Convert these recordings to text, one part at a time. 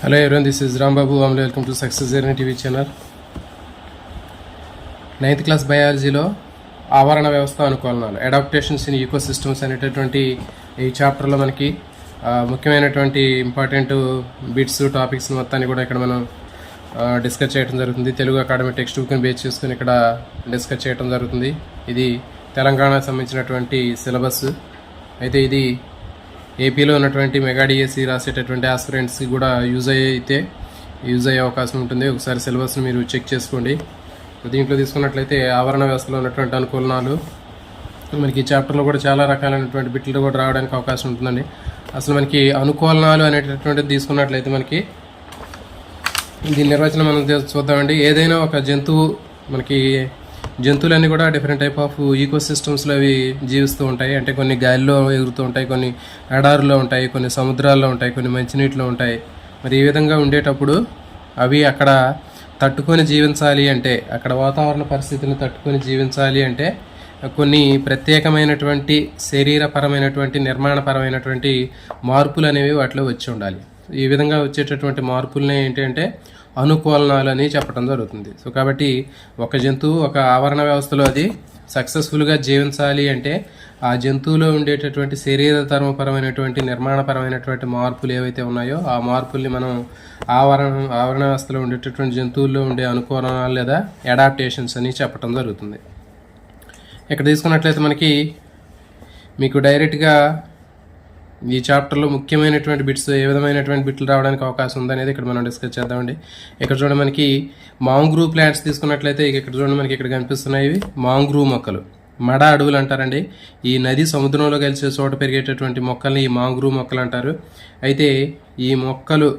Hello everyone, this is Ram Babu. Welcome to Success Journey TV channel. 9th class బయాలజీలో ఆవరణ వ్యవస్థ అనుకూలనాలు adaptations in ecosystems అనేటటువంటి ఈ చాప్టర్లో మనకి ముఖ్యమైనటువంటి ఇంపార్టెంట్ బిట్స్ టాపిక్స్ మొత్తాన్ని కూడా ఇక్కడ మనం డిస్కస్ చేయడం జరుగుతుంది. తెలుగు అకాడమీ టెక్స్ట్ బుక్ని బేస్ చేసుకుని ఇక్కడ డిస్కస్ చేయడం జరుగుతుంది. ఇది తెలంగాణకు సంబంధించినటువంటి సిలబస్. అయితే ఇది ఏపీలో ఉన్నటువంటి మెగా డిఎస్సి రాసేటటువంటి ఆస్పిరెంట్స్కి కూడా యూజ్ అయ్యే అవకాశం ఉంటుంది. ఒకసారి సిలబస్ని మీరు చెక్ చేసుకోండి. దీంట్లో తీసుకున్నట్లయితే ఆవరణ వ్యవస్థలో ఉన్నటువంటి అనుకూలనాలు మనకి ఈ చాప్టర్లో కూడా చాలా రకాలైనటువంటి బిట్లు కూడా రావడానికి అవకాశం ఉంటుందండి. అసలు మనకి అనుకూలనాలు అనేటటువంటిది తీసుకున్నట్లయితే మనకి దీని నిర్వచనం మనం చూద్దామండి. ఏదైనా ఒక జంతువు మనకి జంతువులన్నీ కూడా డిఫరెంట్ టైప్ ఆఫ్ ఈకో సిస్టమ్స్లో అవి జీవిస్తూ ఉంటాయి. అంటే కొన్ని గాలిలో ఎగురుతూ ఉంటాయి, కొన్ని ఎడారులో ఉంటాయి, కొన్ని సముద్రాల్లో ఉంటాయి, కొన్ని మంచినీటిలో ఉంటాయి. మరి ఈ విధంగా ఉండేటప్పుడు అవి అక్కడ తట్టుకొని జీవించాలి అంటే, అక్కడ వాతావరణ పరిస్థితిని తట్టుకొని జీవించాలి అంటే కొన్ని ప్రత్యేకమైనటువంటి శరీరపరమైనటువంటి నిర్మాణపరమైనటువంటి మార్పులు అనేవి వాటిలో వచ్చి ఉండాలి. ఈ విధంగా వచ్చేటటువంటి మార్పులనే ఏంటంటే అనుకూలనాలు అని చెప్పడం జరుగుతుంది. సో కాబట్టి ఒక జంతువు ఒక ఆవరణ వ్యవస్థలో అది సక్సెస్ఫుల్గా జీవించాలి అంటే ఆ జంతువులో ఉండేటటువంటి శరీరధర్మపరమైనటువంటి నిర్మాణపరమైనటువంటి మార్పులు ఏవైతే ఉన్నాయో ఆ మార్పుల్ని మనం ఆవరణ వ్యవస్థలో ఉండేటటువంటి జంతువుల్లో ఉండే అనుకూలనాలు లేదా అడాప్టేషన్స్ అని చెప్పడం జరుగుతుంది. ఇక్కడ తీసుకున్నట్లయితే మనకి మీకు డైరెక్ట్గా ఈ చాప్టర్లో ముఖ్యమైనటువంటి బిట్స్ ఏ విధమైనటువంటి బిట్లు రావడానికి అవకాశం ఉందనేది ఇక్కడ మనం డిస్కస్ చేద్దామండి. ఇక్కడ చూడండి మనకి మాంగ్రూ ప్లాంట్స్ తీసుకున్నట్లయితే ఇక్కడ చూడండి మనకి ఇక్కడ కనిపిస్తున్నాయి. ఇవి మాంగ్రూ మొక్కలు, మడ అడవులు అంటారండి. ఈ నది సముద్రంలో కలిసే చోట పెరిగేటటువంటి మొక్కల్ని ఈ మాంగ్రూ మొక్కలు అంటారు. అయితే ఈ మొక్కలు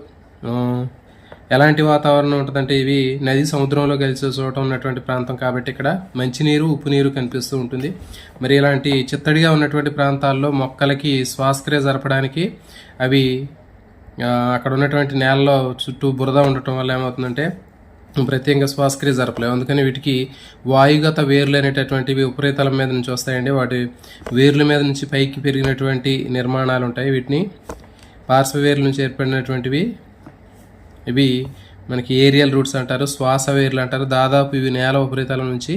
ఎలాంటి వాతావరణం ఉంటుందంటే ఇవి నది సముద్రంలో కలిసే చోట ఉన్నటువంటి ప్రాంతం కాబట్టి ఇక్కడ మంచినీరు ఉప్పు నీరు కనిపిస్తూ ఉంటుంది. మరి ఇలాంటి చిత్తడిగా ఉన్నటువంటి ప్రాంతాల్లో మొక్కలకి శ్వాసక్రియ జరపడానికి అవి అక్కడ ఉన్నటువంటి నేలలో చుట్టూ బురద ఉండటం వల్ల ఏమవుతుందంటే ప్రత్యేకంగా శ్వాసక్రియ జరపలేవు. అందుకని వీటికి వాయుగత వేర్లు అనేటటువంటివి ఉపరితలం మీద నుంచి వస్తాయండి. వాటి వేర్ల మీద నుంచి పైకి పెరిగినటువంటి నిర్మాణాలు ఉంటాయి. వీటిని పార్శ్వవేర్ల నుంచి ఏర్పడినటువంటివి ఇవి మనకి ఏరియల్ రూట్స్ అంటారు, శ్వాస వేర్లు అంటారు. దాదాపు ఇవి నేల ఉపరితలం నుంచి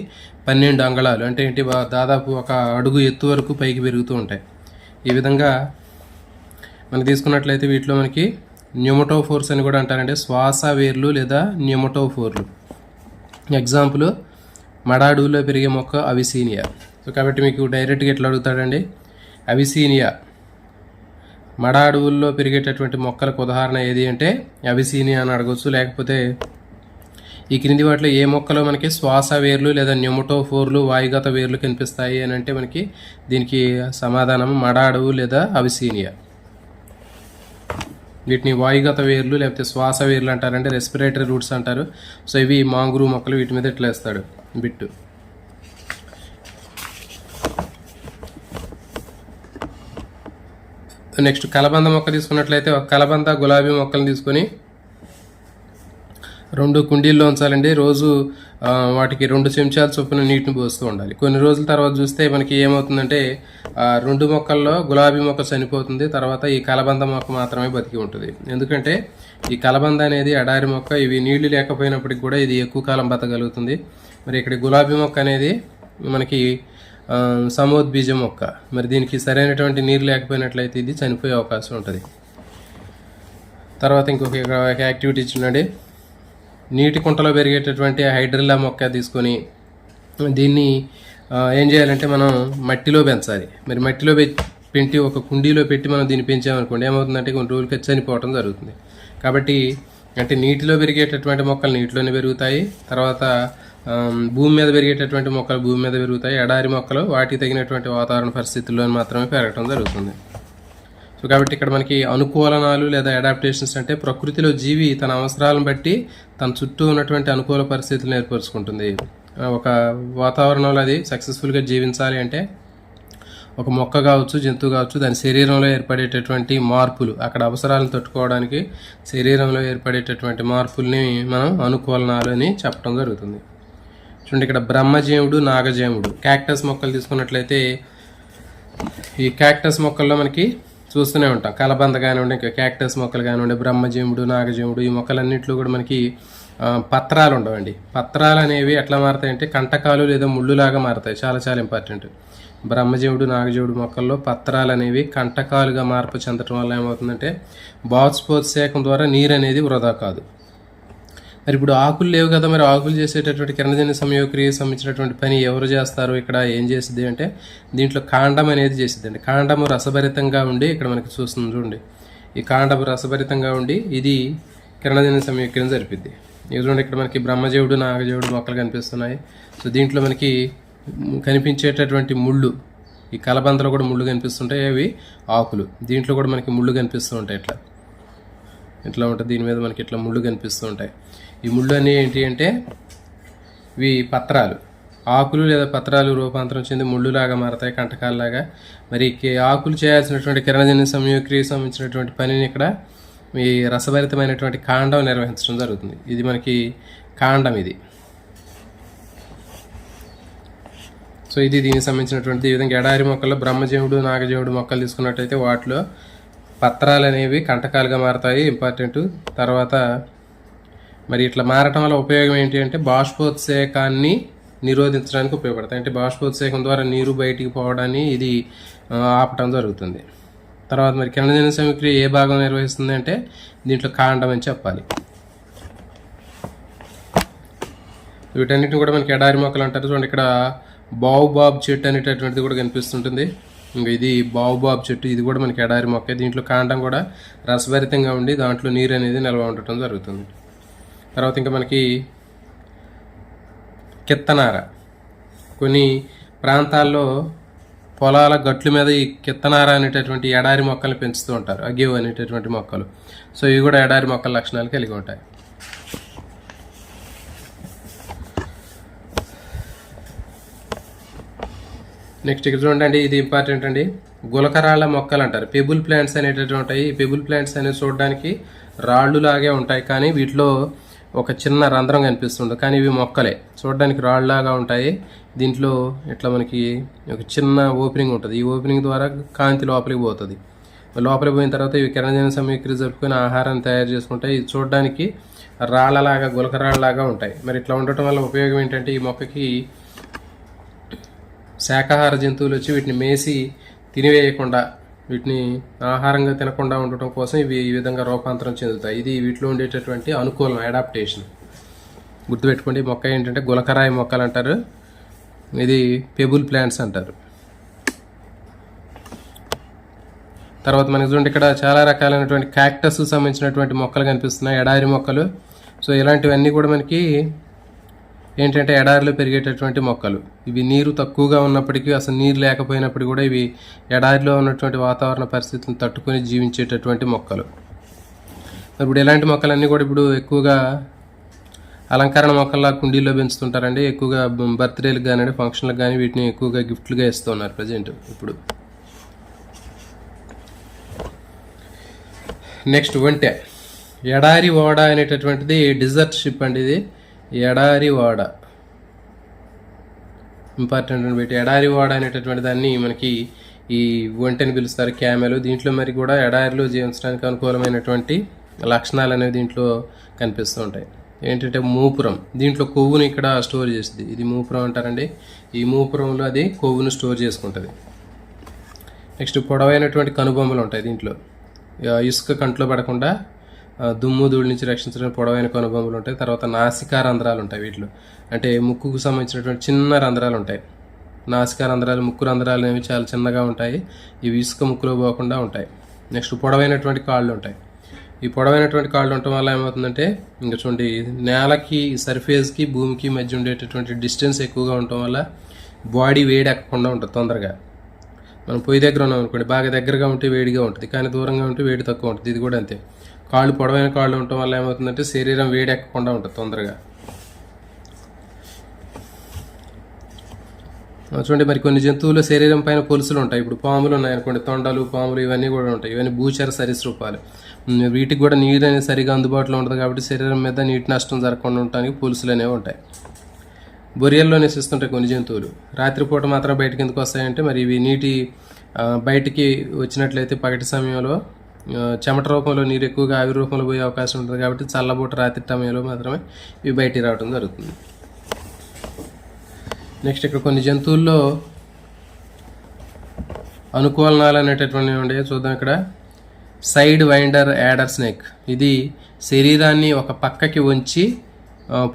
12 అంగుళాలు అంటే ఏంటి దాదాపు 1 అడుగు ఎత్తు వరకు పైకి పెరుగుతూ ఉంటాయి. ఈ విధంగా మనకి తీసుకున్నట్లయితే వీటిలో మనకి న్యూమటోఫోర్స్ అని కూడా అంటారంటే శ్వాస వేర్లు లేదా న్యూమటోఫోర్లు. ఎగ్జాంపుల్ మడ అడవుల్లో పెరిగే మొక్క అవిసీనియా. సో కాబట్టి మీకు డైరెక్ట్గా ఎట్లా అడుగుతాడండి, అవిసీనియా మడ అడవుల్లో పెరిగేటటువంటి మొక్కలకు ఉదాహరణ ఏది అంటే అవిసీనియా అని అడగవచ్చు. లేకపోతే ఈ క్రింది వాటిలో ఏ మొక్కలో మనకి శ్వాస వేర్లు లేదా న్యూమటోఫోర్లు వాయుగత వేర్లు కనిపిస్తాయి అని అంటే మనకి దీనికి సమాధానం మడ అడవు లేదా అవిసీనియా. వీటిని వాయుగత వేర్లు లేకపోతే శ్వాస వేర్లు అంటారంటే రెస్పిరేటరీ రూట్స్ అంటారు. సో ఇవి మాంగ్రూ మొక్కలు. వీటి మీద ఎట్లా వేస్తాడు బిట్టు. నెక్స్ట్ కలబంద మొక్క తీసుకున్నట్లయితే ఒక కలబంద గులాబీ మొక్కలను తీసుకొని 2 కుండీల్లో ఉంచాలండి. రోజు వాటికి 2 చెంచాల చొప్పున నీటిని పోస్తూ ఉండాలి. కొన్ని రోజుల తర్వాత చూస్తే మనకి ఏమవుతుందంటే 2 మొక్కల్లో గులాబీ మొక్క చనిపోతుంది, తర్వాత ఈ కలబంద మొక్క మాత్రమే బతికి ఉంటుంది. ఎందుకంటే ఈ కలబంద అనేది ఎడారి మొక్క, ఇవి నీళ్లు లేకపోయినప్పటికి కూడా ఇది ఎక్కువ కాలం బతకగలుగుతుంది. మరి ఇక్కడ గులాబీ మొక్క అనేది మనకి సమోద్బీజ మొక్క. మరి దీనికి సరైనటువంటి నీరు లేకపోయినట్లయితే ఇది చనిపోయే అవకాశం ఉంటుంది. తర్వాత ఇంకొక యాక్టివిటీ చూడండి. నీటి కుంటలో పెరిగేటటువంటి హైడ్రిల్లా మొక్క తీసుకొని దీన్ని ఏం చేయాలంటే మనం మట్టిలో పెంచాలి. మరి మట్టిలో పెట్టి ఒక కుండీలో పెట్టి మనం దీన్ని పెంచామనుకోండి ఏమవుతుందంటే కొన్ని రోజులకి చనిపోవడం జరుగుతుంది. కాబట్టి అంటే నీటిలో పెరిగేటటువంటి మొక్కలు నీటిలోనే పెరుగుతాయి, తర్వాత భూమి మీద పెరిగేటటువంటి మొక్కలు భూమి మీద పెరుగుతాయి, ఎడారి మొక్కలు వాటికి తగినటువంటి వాతావరణ పరిస్థితుల్లో మాత్రమే పెరగడం జరుగుతుంది. సో కాబట్టి ఇక్కడ మనకి అనుకూలనాలు లేదా అడాప్టేషన్స్ అంటే ప్రకృతిలో జీవి తన అవసరాలను బట్టి తన చుట్టూ ఉన్నటువంటి అనుకూల పరిస్థితులను ఏర్పరచుకుంటుంది. ఒక వాతావరణంలో అది సక్సెస్ఫుల్గా జీవించాలి అంటే ఒక మొక్క కావచ్చు, జంతువు కావచ్చు, దాని శరీరంలో ఏర్పడేటటువంటి మార్పులు, అక్కడ అవసరాలను తట్టుకోవడానికి శరీరంలో ఏర్పడేటటువంటి మార్పుల్ని మనం అనుకూలనాలు అని చెప్పడం జరుగుతుంది. చూడండి ఇక్కడ బ్రహ్మజీవుడు, నాగజీవుడు. క్యాక్టస్ మొక్కలు తీసుకున్నట్లయితే ఈ క్యాక్టస్ మొక్కల్లో మనకి చూస్తూనే ఉంటాం. కలబంద కానివ్వండి, ఇంకా క్యాక్టస్ మొక్కలు కానివ్వండి, బ్రహ్మజీవుడు, నాగజీవుడు, ఈ మొక్కలన్నింటిలో కూడా మనకి పత్రాలు ఉండవండి. పత్రాలు అనేవి ఎట్లా మారుతాయంటే కంటకాలు లేదా ముళ్ళులాగా మారుతాయి. చాలా చాలా ఇంపార్టెంట్. బ్రహ్మజీవుడు, నాగజీవుడు మొక్కల్లో పత్రాలు అనేవి కంటకాలుగా మార్పు చెందడం వల్ల ఏమవుతుందంటే బాష్పోత్సేకం ద్వారా నీరు అనేది వృధా కాదు. మరి ఇప్పుడు ఆకులు లేవు కదా, మరి ఆకులు చేసేటటువంటి కిరణజన్య సంయోగక్రియ సంబంధించినటువంటి పని ఎవరు చేస్తారు? ఇక్కడ ఏం చేసిద్ది అంటే దీంట్లో కాండం అనేది చేసిద్ది అండి. కాండము రసభరితంగా ఉండి ఇక్కడ మనకి చూస్తుంది చూడండి, ఈ కాండము రసభరితంగా ఉండి ఇది కిరణజన్య సంయోగక్రియను జరిపిద్ది. ఇది చూడండి, ఇక్కడ మనకి బ్రహ్మజీవుడు, నాగజీవుడు మొక్కలు కనిపిస్తున్నాయి. సో దీంట్లో మనకి కనిపించేటటువంటి ముళ్ళు, ఈ కలబందలో కూడా ముళ్ళు కనిపిస్తుంటాయి, అవి ఆకులు. దీంట్లో కూడా మనకి ముళ్ళు కనిపిస్తూ ఉంటాయి. ఇట్లా ఉంటుంది, దీని మీద మనకి ఇట్లా ముళ్ళు కనిపిస్తూ ఉంటాయి. ఈ ముళ్ళు అన్నీ ఏంటి అంటే ఇవి పత్రాలు. ఆకులు లేదా పత్రాలు రూపాంతరం చెంది ముళ్ళులాగా మారతాయి, కంటకాలలాగా. మరి ఆకులు చేయాల్సినటువంటి కిరణజన్య సంయోగక్రియ సంబంధించినటువంటి పనిని ఇక్కడ ఈ రసభరితమైనటువంటి కాండం నిర్వహించడం జరుగుతుంది. ఇది మనకి కాండం ఇది. సో ఇది దీనికి సంబంధించినటువంటి. ఈ విధంగా ఎడారి మొక్కల్లో బ్రహ్మజీవుడు, నాగజీవుడు మొక్కలు తీసుకున్నట్టయితే వాటిలో పత్రాలు అనేవి కంటకాలుగా మారతాయి, ఇంపార్టెంట్. తర్వాత మరి ఇట్లా మారటం వల్ల ఉపయోగం ఏంటి అంటే బాష్పోత్సేకాన్ని నిరోధించడానికి ఉపయోగపడతాయి. అంటే బాష్పోత్సేకం ద్వారా నీరు బయటికి పోవడాన్ని ఇది ఆపటం జరుగుతుంది. తర్వాత మరి కిరణజన్య సంయోగక్రియ ఏ భాగం నిర్వహిస్తుంది అంటే దీంట్లో కాండం అని చెప్పాలి. వీటన్నిటిని కూడా మనకి ఎడారి మొక్కలు అంటారు. చూడండి, ఇక్కడ బావుబాబ్ చెట్టు అనేటటువంటిది కూడా కనిపిస్తుంటుంది. ఇంకా ఇది బావుబాబ్ చెట్టు, ఇది కూడా మనకి ఎడారి మొక్క. దీంట్లో కాండం కూడా రసభరితంగా ఉండి దాంట్లో నీరు అనేది నిల్వ ఉండటం జరుగుతుంది. తర్వాత ఇంకా మనకి కిత్తనార. కొన్ని ప్రాంతాల్లో పొలాల గట్ల మీద ఈ కిత్తనార అనేటటువంటి ఎడారి మొక్కల్ని పెంచుతూ ఉంటారు, అగేవ్ అనేటటువంటి మొక్కలు. సో ఇవి కూడా ఎడారి మొక్కల లక్షణాలు కలిగి ఉంటాయి. నెక్స్ట్ ఇక్కడ చూడండి, ఇది ఇంపార్టెంట్ అండి. గులకరాళ్ళ మొక్కలు అంటారు, పెబుల్ ప్లాంట్స్ అనేటటువంటి ఉంటాయి. ఈ పెబుల్ ప్లాంట్స్ అనేవి చూడడానికి రాళ్ళు లాగే ఉంటాయి, కానీ వీటిలో ఒక చిన్న రంధ్రం కనిపిస్తుంది, కానీ ఇవి మొక్కలే, చూడడానికి రాళ్ళలాగా ఉంటాయి. దీంట్లో ఇట్లా మనకి ఒక చిన్న ఓపెనింగ్ ఉంటుంది. ఈ ఓపెనింగ్ ద్వారా కాంతి లోపలికి పోతుంది. లోపలికి పోయిన తర్వాత ఇవి కిరణజన్య సంయోగక్రియ జరుపుకొని ఆహారాన్ని తయారు చేసుకుంటాయి. ఇది చూడడానికి రాళ్ళలాగా, గులకరాళ్ళలాగా ఉంటాయి. మరి ఇట్లా ఉండటం వల్ల ఉపయోగం ఏంటంటే ఈ మొక్కకి శాకాహార జంతువులు వచ్చి వీటిని మేసి తినివేయకుండా, వీటిని ఆహారంగా తినకుండా ఉండటం కోసం ఇవి ఈ విధంగా రూపాంతరం చెందుతాయి. ఇది వీటిలో ఉండేటటువంటి అనుకూలం, అడాప్టేషన్. గుర్తుపెట్టుకోండి, మొక్క ఏంటంటే గులకరాయి మొక్కలు అంటారు, ఇది పెబుల్ ప్లాంట్స్ అంటారు. తర్వాత మనకి చూడండి, ఇక్కడ చాలా రకాలైనటువంటి క్యాక్టస్ సంబంధించినటువంటి మొక్కలు కనిపిస్తున్నాయి, ఎడారి మొక్కలు. సో ఇలాంటివన్నీ కూడా మనకి ఏంటంటే ఎడారిలో పెరిగేటటువంటి మొక్కలు. ఇవి నీరు తక్కువగా ఉన్నప్పటికీ, అసలు నీరు లేకపోయినప్పటికీ కూడా ఇవి ఎడారిలో ఉన్నటువంటి వాతావరణ పరిస్థితులను తట్టుకొని జీవించేటటువంటి మొక్కలు. ఇప్పుడు ఇలాంటి మొక్కలన్నీ కూడా ఇప్పుడు ఎక్కువగా అలంకరణ మొక్కల్లా కుండీల్లో పెంచుతుంటారండి. ఎక్కువగా బర్త్డేలకు కానీ ఫంక్షన్లకు కానీ వీటిని ఎక్కువగా గిఫ్ట్లుగా ఇస్తున్నారు ప్రజెంట్ ఇప్పుడు. నెక్స్ట్ ఒంటె. ఎడారి ఓడ అనేటటువంటిది డిజర్ట్ షిప్ అండి. ఇది ఎడారి వాడ ఇంపార్టెంట్ అని పెట్టి ఎడారి వాడ అనేటటువంటి దాన్ని మనకి ఈ ఒంటెని పిలుస్తారు, క్యామెలు. దీంట్లో మరి కూడా ఎడారిలో జీవించడానికి అనుకూలమైనటువంటి లక్షణాలు అనేవి దీంట్లో కనిపిస్తూ ఉంటాయి. ఏంటంటే మూపురం, దీంట్లో కొవ్వుని ఇక్కడ స్టోర్ చేస్తుంది. ఇది మూపురం అంటారండి. ఈ మూపురంలో అది కొవ్వును స్టోర్ చేసుకుంటుంది. నెక్స్ట్ పొడవైనటువంటి కనుబొమ్మలు ఉంటాయి దీంట్లో, ఇసుక కంట్లో పడకుండా దుమ్ము ధూళి నుంచి రక్షించడానికి పొడవైన కనుబొమ్మలు ఉంటాయి. తర్వాత నాసికా రంధ్రాలు ఉంటాయి వీటిలో, అంటే ముక్కుకు సంబంధించినటువంటి చిన్న రంధ్రాలు ఉంటాయి. నాసికా రంధ్రాలు, ముక్కు రంధ్రాలు అనేవి చాలా చిన్నగా ఉంటాయి. ఇవి ఇసుక ముక్కులో పోకుండా ఉంటాయి. నెక్స్ట్ పొడవైనటువంటి కాళ్ళు ఉంటాయి. ఈ పొడవైనటువంటి కాళ్ళు ఉండటం వల్ల ఏమవుతుందంటే, ఇంకా చూడండి, నేలకి సర్ఫేస్కి భూమికి మధ్య ఉండేటటువంటి డిస్టెన్స్ ఎక్కువగా ఉండటం వల్ల బాడీ వేడి ఎక్కకుండా ఉంటుంది తొందరగా. మనం పొయ్యి దగ్గర ఉన్నాం అనుకోండి, బాగా దగ్గరగా ఉంటే వేడిగా ఉంటుంది, కానీ దూరంగా ఉంటే వేడి తక్కువ ఉంటుంది. ఇది కూడా అంతే. కాళ్ళు పొడవైన కాళ్ళు ఉండటం వల్ల ఏమవుతుందంటే శరీరం వేడి ఎక్కకుండా ఉంటుంది తొందరగా. చూడండి, మరి కొన్ని జంతువుల శరీరం పైన పొలుసులు ఉంటాయి. ఇప్పుడు పాములు ఉన్నాయనుకోండి, తొండలు, పాములు ఇవన్నీ కూడా ఉంటాయి. ఇవన్నీ భూచర సరీసృపాలు. వీటికి కూడా నీరు అనేది సరిగా అందుబాటులో ఉంటుంది కాబట్టి శరీరం మీద నీటి నష్టం జరగకుండా ఉండటానికి పొలుసులు అనేవి ఉంటాయి. బొరియల్లో నివసిస్తుంటాయి కొన్ని జంతువులు. రాత్రిపూట మాత్రం బయటకు ఎందుకు వస్తాయంటే మరి ఇవి నీటి బయటికి వచ్చినట్లయితే పగటి సమయంలో చెమట రూపంలో నీరు ఎక్కువగా ఆవిరి రూపంలో పోయే అవకాశం ఉంటుంది. కాబట్టి చల్లబూట రాత్రి సమయంలో మాత్రమే ఇవి బయటికి రావడం జరుగుతుంది. నెక్స్ట్ ఇక్కడ కొన్ని జంతువుల్లో అనుకూలనాలు అనేటటువంటివి ఉండే చూద్దాం. ఇక్కడ సైడ్ వైండర్ యాడర్ స్నేక్, ఇది శరీరాన్ని ఒక పక్కకి వంచి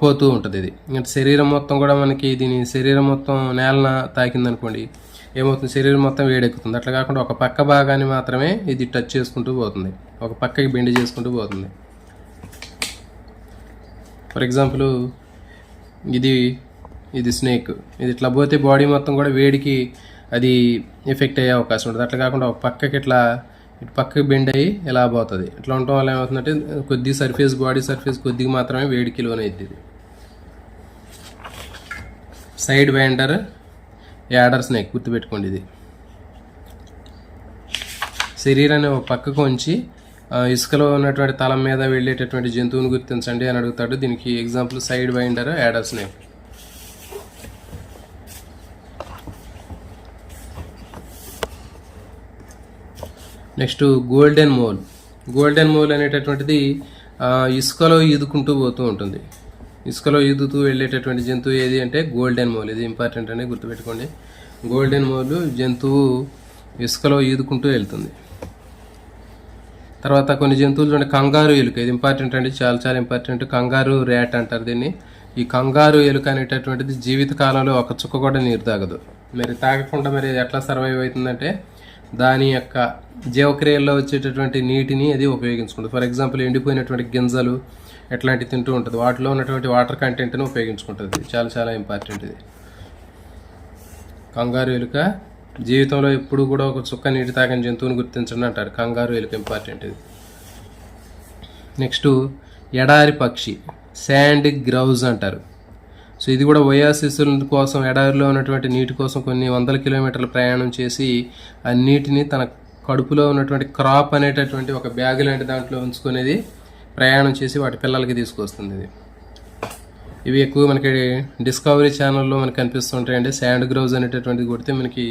పోతూ ఉంటుంది. ఇది ఇంకా శరీరం మొత్తం కూడా మనకి దీని శరీరం మొత్తం నేలన తాకిందనుకోండి ఏమవుతుంది, శరీరం మొత్తం వేడెక్కుతుంది. అట్లా కాకుండా ఒక పక్క భాగాన్ని మాత్రమే ఇది టచ్ చేసుకుంటూ పోతుంది, ఒక పక్కకి బెండ్ చేసుకుంటూ పోతుంది. ఫర్ ఎగ్జాంపుల్ ఇది స్నేక్, ఇది ఇట్లా పోతే బాడీ మొత్తం కూడా వేడికి అది ఎఫెక్ట్ అయ్యే అవకాశం ఉంటుంది. అట్లా కాకుండా ఒక పక్కకి ఇట్లా ఇటు పక్కకి బెండ్ అయ్యి ఇలా పోతుంది. ఇట్లా ఉండటం వల్ల ఏమవుతుందంటే కొద్ది బాడీ సర్ఫేస్ కొద్దిగా మాత్రమే వేడికి లోనైద్ది. ఇది సైడ్ వైండర్ యాడర్ స్నేక్, గుర్తుపెట్టుకోండి. ఇది శరీరాన్ని ఒక పక్కకు ఉంచి ఇసుకలో ఉన్నటువంటి తలం మీద వెళ్ళేటటువంటి జంతువుని గుర్తించండి అని అడుగుతాడు. దీనికి example side winder adder snake. Next golden mole అనేటటువంటిది ఇసుకలో ఈదుకుంటూ పోతూ ఉంటుంది. ఇసుకలో ఈదుతూ వెళ్ళేటటువంటి జంతువు ఏది అంటే గోల్డెన్ మోల్. ఇది ఇంపార్టెంట్ అని గుర్తుపెట్టుకోండి. గోల్డెన్ మోల్ జంతువు ఇసుకలో ఈదుకుంటూ వెళ్తుంది. తర్వాత కొన్ని జంతువులు చూడండి, కంగారు ఎలుక, ఇది ఇంపార్టెంట్ అండి, చాలా చాలా ఇంపార్టెంట్. కంగారు ర్యాట్ అంటారు దీన్ని. ఈ కంగారు ఎలుక అనేటటువంటిది జీవిత కాలంలో ఒక చుక్క కూడా నీరు తాగదు. మరి తాగకుండా మరి ఎట్లా సర్వైవ్ అవుతుందంటే దాని యొక్క జీవక్రియల్లో వచ్చేటటువంటి నీటిని అది ఉపయోగించుకుంటుంది. ఫర్ ఎగ్జాంపుల్ ఎండిపోయినటువంటి గింజలు ఎట్లాంటివి తింటూ ఉంటుంది, వాటిలో ఉన్నటువంటి వాటర్ కంటెంట్ని ఉపయోగించుకుంటుంది. చాలా చాలా ఇంపార్టెంట్ ఇది. కంగారు ఎలుక జీవితంలో ఎప్పుడు కూడా ఒక చుక్క నీటి తాగని జంతువుని గుర్తించండి అంటారు. కంగారు ఎలుక ఇంపార్టెంట్ ఇది. నెక్స్ట్ ఎడారి పక్షి, శాండ్ గ్రౌజ్ అంటారు. సో ఇది కూడా ఒయాసిస్ల కోసం ఎడారిలో ఉన్నటువంటి నీటి కోసం కొన్ని వందల కిలోమీటర్ల ప్రయాణం చేసి ఆ నీటిని తన కడుపులో ఉన్నటువంటి క్రాప్ అనేటటువంటి ఒక బ్యాగ్ లాంటి దాంట్లో ఉంచుకునేది ప్రయాణం చేసి వాటి పిల్లలకి తీసుకొస్తుంది. ఇది ఇవి ఎక్కువ మనకి డిస్కవరీ ఛానల్లో మనకి కనిపిస్తుంటాయండి. శాండ్ గ్రౌజ్ అనేటటువంటిది కొడితే మనకి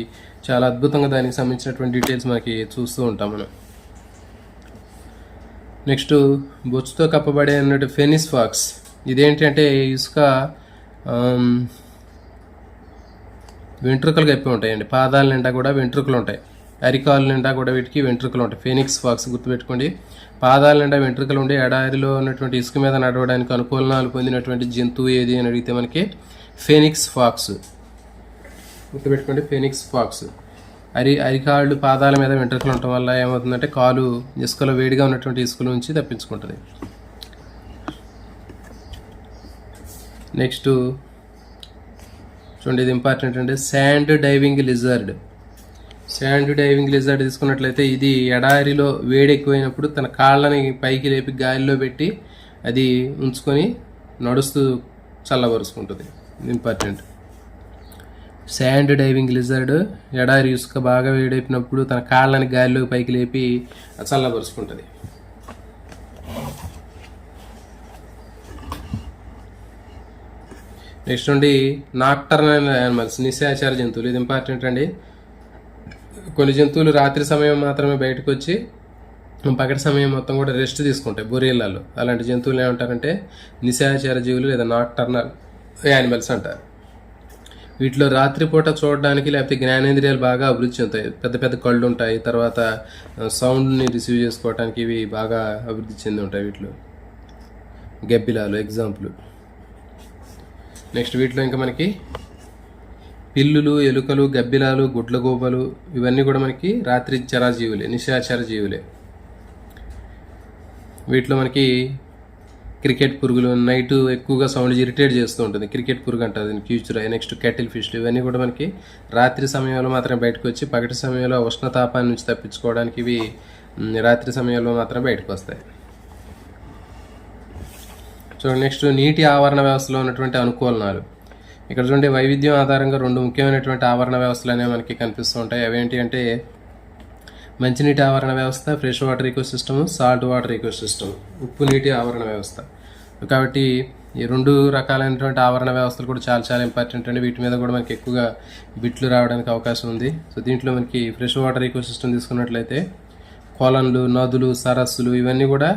చాలా అద్భుతంగా దానికి సంబంధించినటువంటి డీటెయిల్స్ మనకి చూస్తూ ఉంటాం మనం. నెక్స్ట్ బొచ్చుతో కప్పబడే అన్నట్టు ఫెనిస్ ఫాక్స్, ఇదేంటి అంటే ఇసుక వెంట్రుకలు కప్పి ఉంటాయండి. పాదాల నిండా కూడా వెంట్రుకలు ఉంటాయి, అరికాలు నిండా కూడా వీటికి వెంట్రుకలు ఉంటాయి. ఫెనిక్స్ ఫాక్స్ గుర్తుపెట్టుకోండి. పాదాల నిండా వెంట్రుకలు ఉండి ఎడారిలో ఉన్నటువంటి ఇసుక మీద నడవడానికి అనుకూలనాలు పొందినటువంటి జంతువు ఏది అని అడిగితే మనకి ఫెనిక్స్ ఫాక్స్ గుర్తుపెట్టుకోండి. ఫెనిక్స్ ఫాక్స్ అరికాళ్ళు పాదాల మీద వెంట్రుకలు ఉండటం వల్ల ఏమవుతుందంటే కాలు ఇసుకలో వేడిగా ఉన్నటువంటి ఇసుకల నుంచి తప్పించుకుంటుంది. నెక్స్ట్ చూడండి, ఇది ఇంపార్టెంట్ అండి, sand diving lizard. Sand diving lizard తీసుకున్నట్లయితే ఇది ఎడారిలో వేడి ఎక్కువైనప్పుడు తన కాళ్ళని పైకి లేపి గాలిలో పెట్టి అది ఉంచుకొని నడుస్తూ చల్లబరుచుకుంటుంది. ఇంపార్టెంట్. శాండ్ డైవింగ్ లిజర్డ్ ఎడారి ఇసుక బాగా వేడైపోయినప్పుడు తన కాళ్ళని గాలిలో పైకి లేపి చల్లబరుచుకుంటుంది. నెక్స్ట్ నుండి నాక్టర్నల్ యానిమల్స్, నిశాచర జంతువులు. ఇది ఇంపార్టెంట్ అండి. కొన్ని జంతువులు రాత్రి సమయం మాత్రమే బయటకు వచ్చి పగటి సమయం మొత్తం కూడా రెస్ట్ తీసుకుంటాయి బొరియలలో. అలాంటి జంతువులు ఏమంటారంటే నిశాచర జీవులు లేదా నాక్టర్నల్ యానిమల్స్ అంటారు. వీటిలో రాత్రిపూట చూడడానికి లేకపోతే జ్ఞానేంద్రియాలు బాగా అభివృద్ధి చెందుతాయి. పెద్ద పెద్ద కళ్ళు ఉంటాయి. తర్వాత సౌండ్ని రిసీవ్ చేసుకోవడానికి ఇవి బాగా అభివృద్ధి చెంది ఉంటాయి. వీటిలో గబ్బిలాలు ఎగ్జాంపుల్. నెక్స్ట్ వీటిలో ఇంకా మనకి పిల్లులు, ఎలుకలు, గబ్బిలాలు, గుడ్లగూబలు ఇవన్నీ కూడా మనకి రాత్రి చరజీవులే, నిశాచర జీవులే. వీటిలో మనకి క్రికెట్ పురుగులు నైట్ ఎక్కువగా సౌండ్ ఇరిటేట్ చేస్తూ ఉంటుంది. క్రికెట్ పురుగు అంటారు దీన్ని, క్యూచురాయ్. నెక్స్ట్ కెటిల్ ఫిష్లు ఇవన్నీ కూడా మనకి రాత్రి సమయంలో మాత్రమే బయటకు వచ్చి పగటి సమయంలో ఉష్ణతాపాన్ని నుంచి తప్పించుకోవడానికి ఇవి రాత్రి సమయంలో మాత్రమే బయటకు వస్తాయి. చూడండి, నెక్స్ట్ నీటి ఆవరణ వ్యవస్థలో ఉన్నటువంటి అనుకూలనాలు. ఇక్కడ చూడండి, వైవిధ్యం ఆధారంగా రెండు ముఖ్యమైనటువంటి ఆవరణ వ్యవస్థలు అనేవి మనకి కనిపిస్తూ ఉంటాయి. అవేంటి అంటే మంచినీటి ఆవరణ వ్యవస్థ, fresh water ecosystem, salt water ecosystem, ఉప్పు నీటి ఆవరణ వ్యవస్థ. కాబట్టి ఈ 2 రకాలైనటువంటి ఆవరణ వ్యవస్థలు కూడా చాలా చాలా ఇంపార్టెంట్ అండి. వీటి మీద కూడా మనకి ఎక్కువగా బిట్లు రావడానికి అవకాశం ఉంది. సో దీంట్లో మనకి ఫ్రెష్ వాటర్ ఈకోసిస్టమ్ తీసుకున్నట్లయితే కొలన్లు, నదులు, సరస్సులు ఇవన్నీ కూడా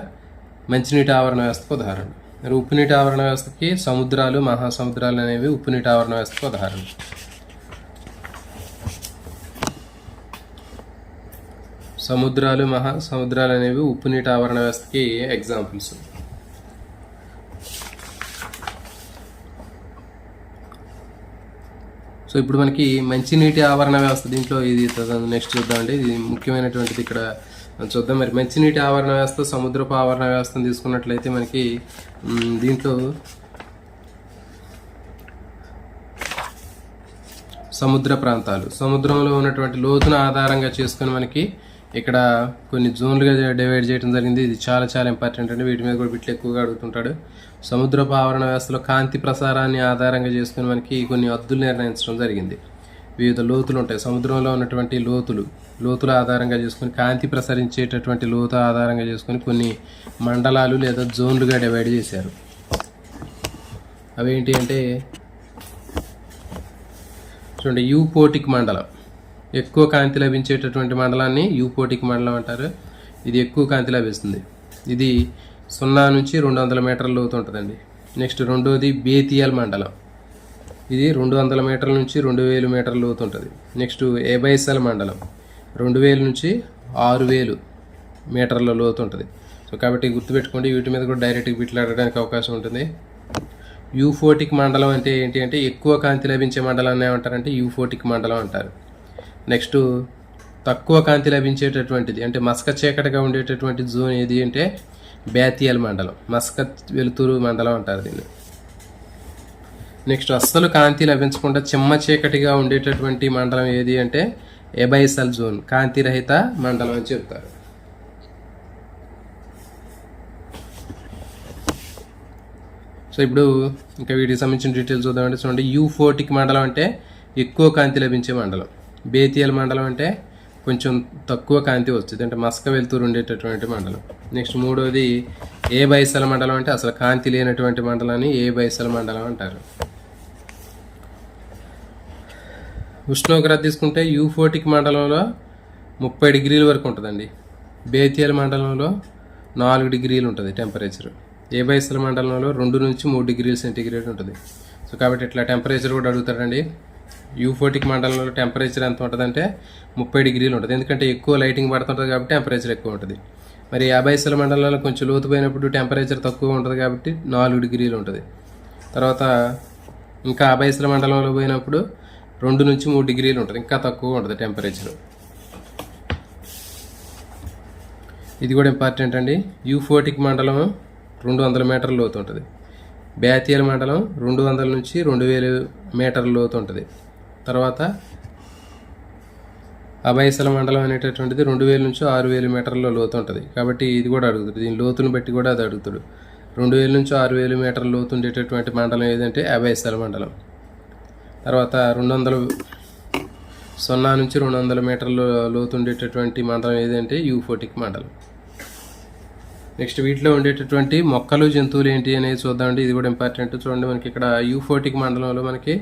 మంచినీటి ఆవరణ వ్యవస్థకు ఉదాహరణ. మరి ఉప్పునీటి ఆవరణ వ్యవస్థకి సముద్రాలు, మహాసముద్రాలు అనేవి ఉప్పునీటి ఆవరణ వ్యవస్థకు ఉదాహరణ. సముద్రాలు, మహాసముద్రాలు అనేవి ఉప్పునీటి ఆవరణ వ్యవస్థకి ఎగ్జాంపుల్స్. సో ఇప్పుడు మనకి మంచినీటి ఆవరణ వ్యవస్థ దీంట్లో ఇది నెక్స్ట్ చూద్దామండి. ఇది ముఖ్యమైనటువంటిది ఇక్కడ చూద్దాం. మరి మంచినీటి ఆవరణ వ్యవస్థ, సముద్రపు ఆవరణ వ్యవస్థను తీసుకున్నట్లయితే మనకి దీంట్లో సముద్ర ప్రాంతాలు, సముద్రంలో ఉన్నటువంటి లోతును ఆధారంగా చేసుకుని మనకి ఇక్కడ కొన్ని జోన్లుగా డివైడ్ చేయడం జరిగింది. ఇది చాలా చాలా ఇంపార్టెంట్ అండి. వీటి మీద కూడా బిట్లు ఎక్కువగా అడుగుతుంటాడు. సముద్రపు ఆవరణ వ్యవస్థలో కాంతి ప్రసారాన్ని ఆధారంగా చేసుకుని మనకి కొన్ని హద్దులు నిర్ణయించడం జరిగింది. వివిధ లోతులు ఉంటాయి. సముద్రంలో ఉన్నటువంటి లోతుల ఆధారంగా చేసుకుని కాంతి ప్రసరించేటటువంటి లోతు ఆధారంగా చేసుకుని కొన్ని మండలాలు లేదా జోన్లుగా డివైడ్ చేశారు. అవేంటి అంటే చూడండి, యూపోటిక్ మండలం, ఎక్కువ కాంతి లభించేటటువంటి మండలాన్ని యూపోటిక్ మండలం అంటారు. ఇది ఎక్కువ కాంతి లభిస్తుంది. ఇది 0 నుంచి 200 మీటర్ల లోతు ఉంటుందండి. నెక్స్ట్ రెండోది బేతియల్ మండలం. ఇది 200 మీటర్ల నుంచి 2000 మీటర్ల లోతు ఉంటుంది. నెక్స్ట్ ఎబైసల్ మండలం 2000 నుంచి 6000 మీటర్ల లోతు ఉంటుంది. సో కాబట్టి గుర్తుపెట్టుకోండి, వీటి మీద కూడా డైరెక్ట్గా బిట్లాడడానికి అవకాశం ఉంటుంది. యూఫోటిక్ మండలం అంటే ఏంటి అంటే ఎక్కువ కాంతి లభించే మండలాన్ని ఏమంటారంటే యూఫోటిక్ మండలం అంటారు. నెక్స్ట్ తక్కువ కాంతి లభించేటటువంటిది అంటే మస్క చీకటిగా ఉండేటటువంటి జోన్ ఏది అంటే బేతియల్ మండలం, మస్క వెలుతురు మండలం అంటారు దీన్ని. నెక్స్ట్ అస్సలు కాంతి లభించకుండా చిమ్మ చీకటిగా ఉండేటటువంటి మండలం ఏది అంటే ఎబైసల్ జోన్, కాంతిరహిత మండలం అని చెప్తారు. సో ఇప్పుడు ఇంకా వీటికి సంబంధించిన డీటెయిల్స్ చూద్దామంటే చూడండి, యూఫోటిక్ మండలం అంటే ఎక్కువ కాంతి లభించే మండలం. బేతియల్ మండలం అంటే కొంచెం తక్కువ కాంతి వస్తుంది, అంటే మస్క వెలుతురు ఉండేటటువంటి మండలం. నెక్స్ట్ మూడోది ఏ బైసల మండలం అంటే అసలు కాంతి లేనటువంటి మండలాన్ని ఏ బైసల మండలం అంటారు. ఉష్ణోగ్రత తీసుకుంటే యూఫోటిక్ మండలంలో 30 డిగ్రీల వరకు ఉంటుందండి. బేతియల్ మండలంలో 4 డిగ్రీలు ఉంటుంది టెంపరేచర్. ఏ బైసల మండలంలో 2 నుంచి 3 డిగ్రీల సెంటీగ్రేడ్ ఉంటుంది. సో కాబట్టి ఇట్లా టెంపరేచర్ కూడా అడుగుతాడండి. యూఫోటిక్ మండలంలో టెంపరేచర్ ఎంత ఉంటుందంటే 30 డిగ్రీలు ఉంటుంది, ఎందుకంటే ఎక్కువ లైటింగ్ పడుతుంటుంది కాబట్టి టెంపరేచర్ ఎక్కువ ఉంటుంది. మరి అబైసల మండలంలో కొంచెం లోతు పోయినప్పుడు టెంపరేచర్ తక్కువ ఉంటుంది కాబట్టి 4 డిగ్రీలు ఉంటుంది. తర్వాత ఇంకా అబైసల మండలంలో పోయినప్పుడు 2 నుంచి 3 డిగ్రీలు ఉంటుంది, ఇంకా తక్కువ ఉంటుంది టెంపరేచర్. ఇది కూడా ఇంపార్టెంట్ అండి. యూఫోటిక్ మండలం 200 మీటర్ల లోతు ఉంటుంది. బేతియల్ మండలం 200 నుంచి 2000 మీటర్ల లోతు ఉంటుంది. తర్వాత అబైసల మండలం అనేటటువంటిది 2000 నుంచి 6000 మీటర్ల లోతు ఉంటుంది. కాబట్టి ఇది కూడా అడుగుతుంది, దీని లోతును బట్టి కూడా అది అడుగుతాడు. 2000 నుంచి 6000 మీటర్ల లోతు ఉండేటటువంటి మండలం ఏదంటే అబైసల మండలం. తర్వాత 0 నుంచి 200 మీటర్ల లోతు ఉండేటటువంటి మండలం ఏదంటే యూఫోటిక్ మండలం. నెక్స్ట్ వీటిలో ఉండేటటువంటి మొక్కలు, జంతువులు ఏంటి అనేది చూద్దామండి. ఇది కూడా ఇంపార్టెంట్. చూడండి, మనకి ఇక్కడ యూఫోటిక్ మండలంలో మనకి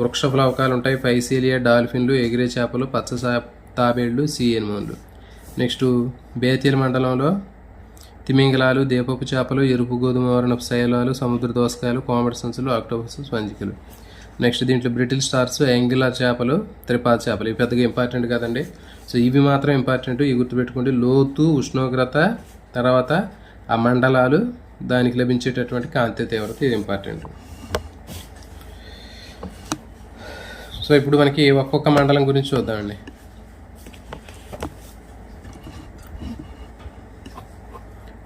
వృక్ష ప్లవకాలు ఉంటాయి, పైసీలియా, డాల్ఫిన్లు, ఎగిరే చేపలు, పచ్చ తాబేళ్లు, సీ ఎనిమోన్లు. నెక్స్ట్ బేతియల్ మండలంలో తిమింగలాలు, దీపపు చేపలు, ఎరుపు గోధుమ వర్ణపు శైలాలు, సముద్ర దోసకాయలు, కోమటి సంచులు, ఆక్టోపస్, స్పంజికలు. నెక్స్ట్ దీంట్లో బ్రిటిల్ స్టార్స్, యాంగిలర్ చేపలు, త్రిపాద చేపలు. ఇవి పెద్దగా ఇంపార్టెంట్ కదండి. సో ఇవి మాత్రం ఇంపార్టెంట్, ఇవి గుర్తుపెట్టుకోండి. లోతు, ఉష్ణోగ్రత, తర్వాత ఆ మండలాలు, దానికి లభించేటటువంటి కాంతి తీవ్రత, ఇది ఇంపార్టెంట్. సో ఇప్పుడు మనకి ఒక్కొక్క మండలం గురించి చూద్దామండి.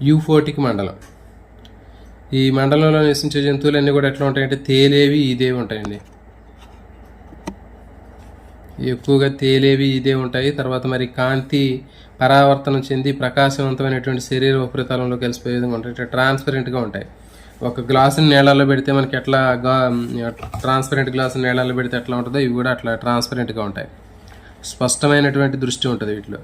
యూఫోటిక్ మండలం. ఈ మండలంలో నివసించే జంతువులన్నీ కూడా ఎట్లా ఉంటాయంటే తేలేవి, ఈదేవి ఉంటాయండి. ఎక్కువగా తేలేవి, ఇదే ఉంటాయి. తర్వాత మరి కాంతి పరావర్తనం చెంది ప్రకాశవంతమైనటువంటి శరీర ఉపరితలంలో కలిసిపోయే విధంగా ఉంటాయి, ఇట్లా ట్రాన్స్పరెంట్గా ఉంటాయి. ఒక గ్లాసుని నీళ్ళల్లో పెడితే మనకి ఎట్లా ట్రాన్స్పరెంట్ గ్లాసు నీళ్ళల్లో పెడితే ఎట్లా ఉంటుందో ఇవి కూడా అట్లా ట్రాన్స్పరెంట్గా ఉంటాయి. స్పష్టమైనటువంటి దృష్టి ఉంటుంది వీటిలో.